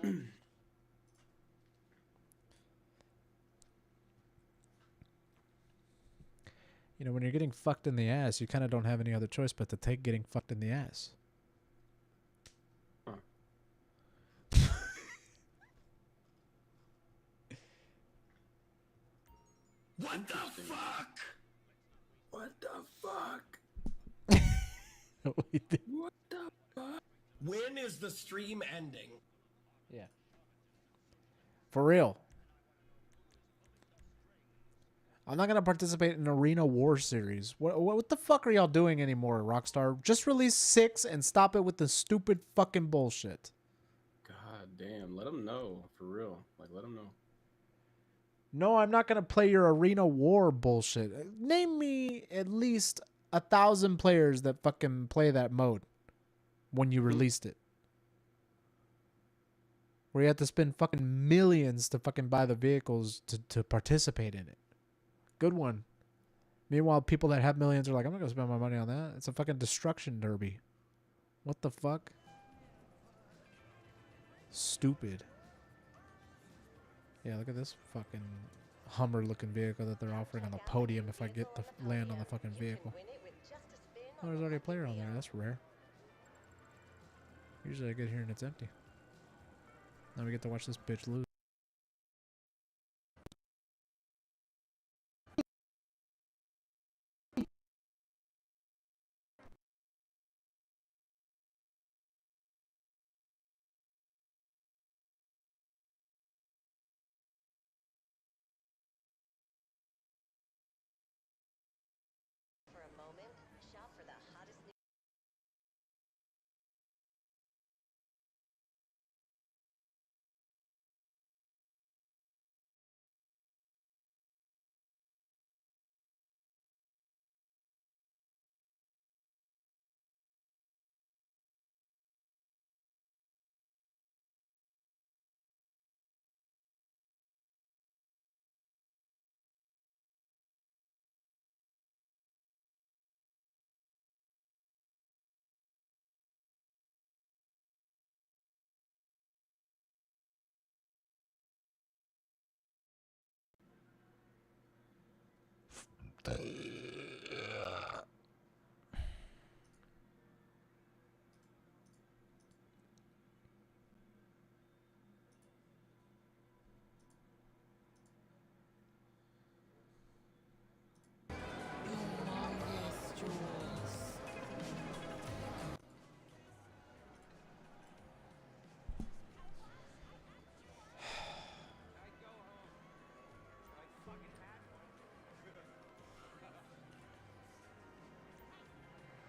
You know, when you're getting fucked in the ass, you kind of don't have any other choice but to take getting fucked in the ass. Huh. What the fuck? What the fuck? What the fuck? When is the stream ending? Yeah. For real. I'm not gonna participate in Arena War series. What the fuck are y'all doing anymore, Rockstar? Just release 6 and stop it with the stupid fucking bullshit. God damn, let them know for real. Like, let them know. No, I'm not gonna play your Arena War bullshit. Name me at least 1,000 players that fucking play that mode when you released it. Where you have to spend fucking millions to fucking buy the vehicles to participate in it. Good one. Meanwhile, people that have millions are like, I'm not gonna spend my money on that. It's a fucking destruction derby. What the fuck? Stupid. Yeah, look at this fucking Hummer-looking vehicle that they're offering on the podium if I get the land on the fucking vehicle. Oh, there's already a player on there. That's rare. Usually I get here and it's empty. Now we get to watch this bitch lose.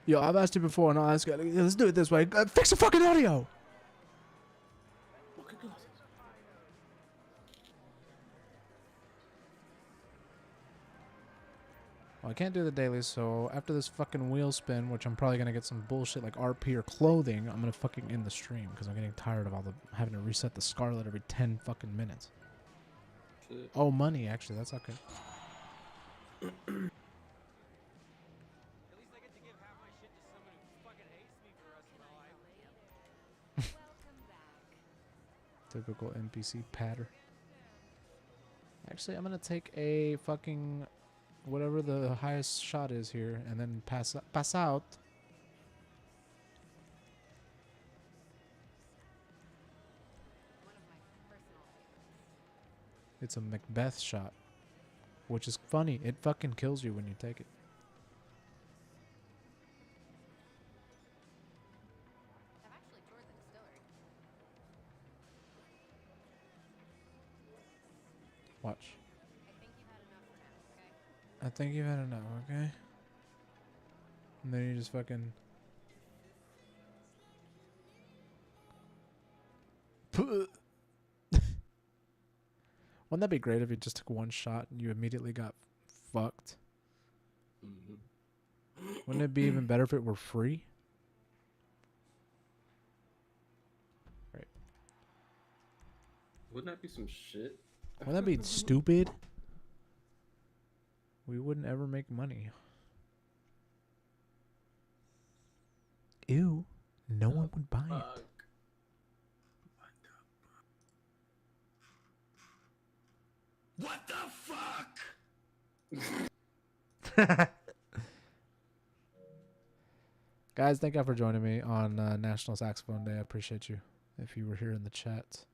Yo, I've asked you before, and I'll ask you. Let's do it this way. Fix the fucking audio. Well, I can't do the dailies, so after this fucking wheel spin, which I'm probably gonna get some bullshit like RP or clothing, I'm gonna fucking end the stream because I'm getting tired of all the having to reset the Scarlet every 10 fucking minutes. Shit. Oh, money, actually, that's okay. Typical NPC patter. Actually, I'm gonna take a fucking whatever the highest shot is here, and then pass out. It's a Macbeth shot, which is funny. It fucking kills you when you take it. I've actually toured the distillery. Watch. I think you've had enough for now, okay? I think you've had enough, okay? And then you just fucking... Wouldn't that be great if you just took one shot and you immediately got fucked? Wouldn't it be even better if it were free? Right. Wouldn't that be some shit? Wouldn't that be stupid? We wouldn't ever make money. Ew. No one would buy it. What the fuck? Guys, thank you for joining me on National Saxophone Day. I appreciate you if you were here in the chat.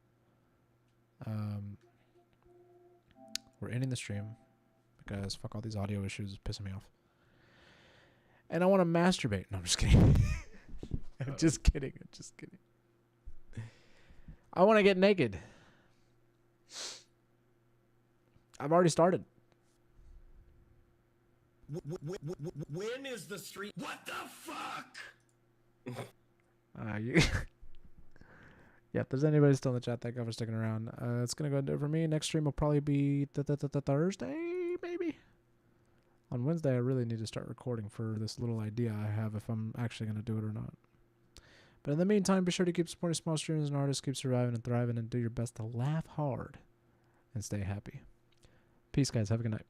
We're ending the stream because fuck all these audio issues is pissing me off. And I want to masturbate. No, I'm just kidding. I'm just kidding. I'm just kidding. I want to get naked. I've already started. When is the street? What the fuck? Yeah, if there's anybody still in the chat, thank you for sticking around. It's going to go and do it for me. Next stream will probably be Thursday, maybe? On Wednesday, I really need to start recording for this little idea I have if I'm actually going to do it or not. But in the meantime, be sure to keep supporting small streamers and artists, keep surviving and thriving, and do your best to laugh hard and stay happy. Peace, guys. Have a good night.